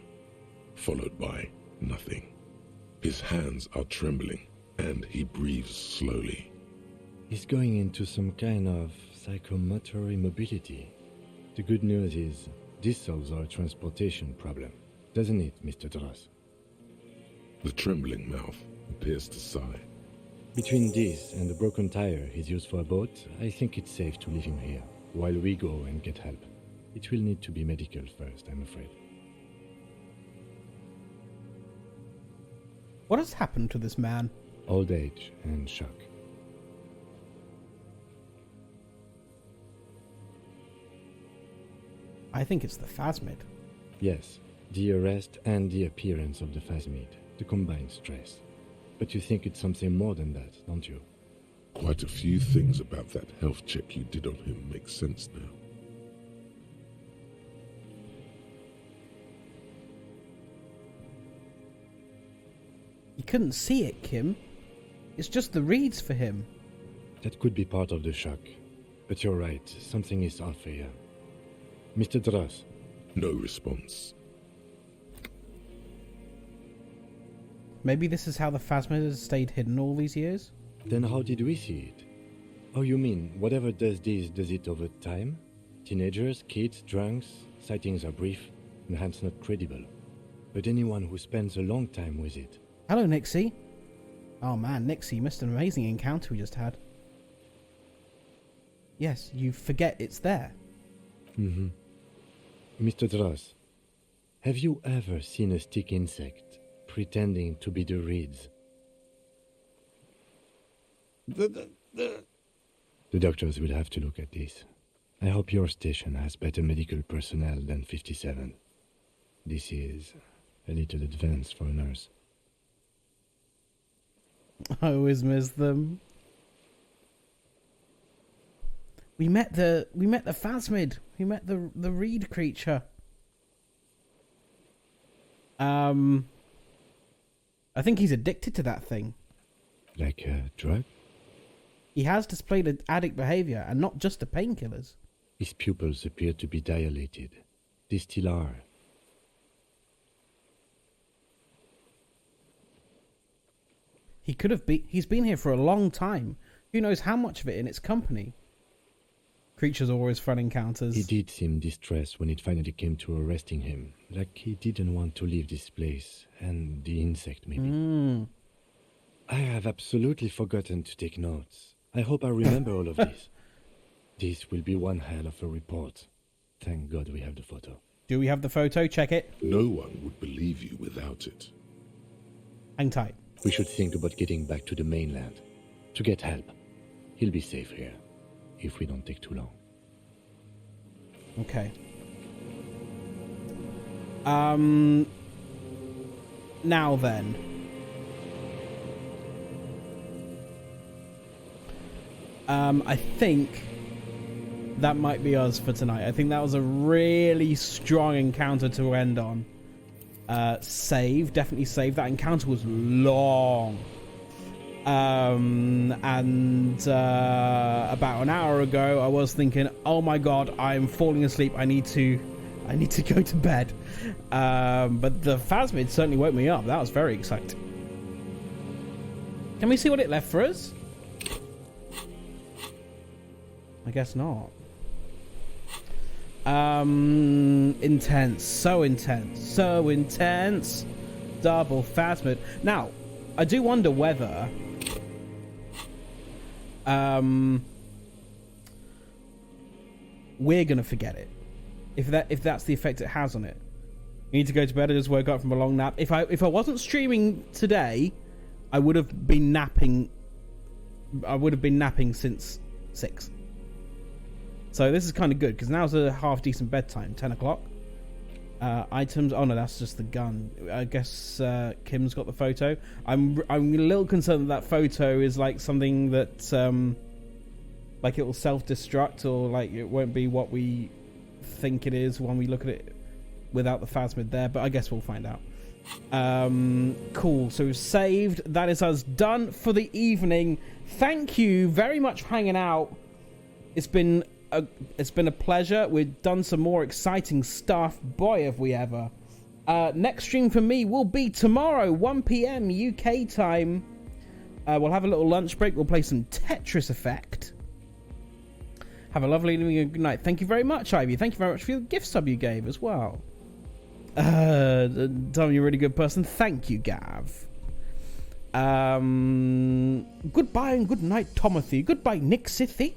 followed by nothing. His hands are trembling, and he breathes slowly. He's going into some kind of psychomotor immobility. The good news is, this solves our transportation problem. Doesn't it, Mr. Dras? The trembling mouth appears to sigh. Between this and the broken tire he's used for a boat, I think it's safe to leave him here, while we go and get help. It will need to be medical first, I'm afraid. What has happened to this man? Old age and shock. I think it's the phasmid. Yes, the arrest and the appearance of the phasmid, the combined stress. But you think it's something more than that, don't you? Quite a few things about that health check you did on him make sense now. You couldn't see it, Kim. It's just the reeds for him. That could be part of the shock. But you're right, something is off here. Mr. Dras. No response. Maybe this is how the phasmid has stayed hidden all these years? Then how did we see it? Oh, you mean, whatever does this, does it over time? Teenagers, kids, drunks, sightings are brief, and hence not credible. But anyone who spends a long time with it. Hello, Nixie. Oh man, Nixie, you missed an amazing encounter we just had. Yes, you forget it's there. Mm-hmm. Mr. Dras, have you ever seen a stick insect pretending to be the reeds? The doctors will have to look at this. I hope your station has better medical personnel than 57. This is a little advanced for a nurse. I always miss them. We met the phasmid. We met the reed creature. I think he's addicted to that thing. Like a drug? He has displayed addict behavior, and not just to painkillers. His pupils appear to be dilated. They still are. He could have been. He's been here for a long time. Who knows how much of it in its company? Creatures are always fun encounters. He did seem distressed when it finally came to arresting him. Like he didn't want to leave this place. And the insect, maybe. I have absolutely forgotten to take notes. I hope I remember all of this. This will be one hell of a report. Thank God we have the photo. Do we have the photo? Check it. No one would believe you without it. Hang tight. We should think about getting back to the mainland to get help. He'll be safe here if we don't take too long. Okay. Now then. I think that might be us for tonight. I think that was a really strong encounter to end on. Save, definitely save. That encounter was long. And about an hour ago, I was thinking, oh my god, I'm falling asleep. I need to go to bed. But the phasmid certainly woke me up. That was very exciting. Can we see what it left for us? I guess not. Intense. So intense. So intense. Double phasmid. Now, I do wonder whether we're gonna forget it. If that's the effect it has on it. You need to go to bed. I just woke up from a long nap. If I wasn't streaming today, I would have been napping. I would have been napping since 6. So this is kind of good because now's a half decent bedtime. 10 o'clock. Items. Oh no, that's just the gun. I guess Kim's got the photo. I'm a little concerned that photo is like something that like it will self-destruct or like it won't be what we think it is when we look at it without the phasmid there. But I guess we'll find out. Cool. So we've saved. That is us done for the evening. Thank you very much for hanging out. It's been a pleasure. We've done some more exciting stuff. Boy, have we ever. Next stream for me will be tomorrow, 1 p.m. UK time. We'll have a little lunch break. We'll play some Tetris Effect. Have a lovely evening and good night. Thank you very much, Ivy. Thank you very much for the gift sub you gave as well. Tom, you're a really good person. Thank you, Gav. Goodbye and good night, Tomothy. Goodbye, Nick Sithy.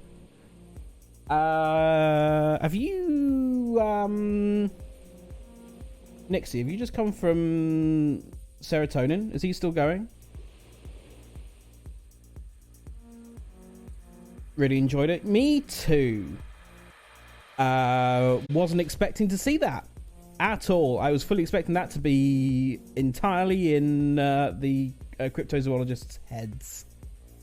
Have you, Nixie, have you just come from Serotonin? Is he still going? Really enjoyed it. Me too. Wasn't expecting to see that at all. I was fully expecting that to be entirely in the cryptozoologists' heads.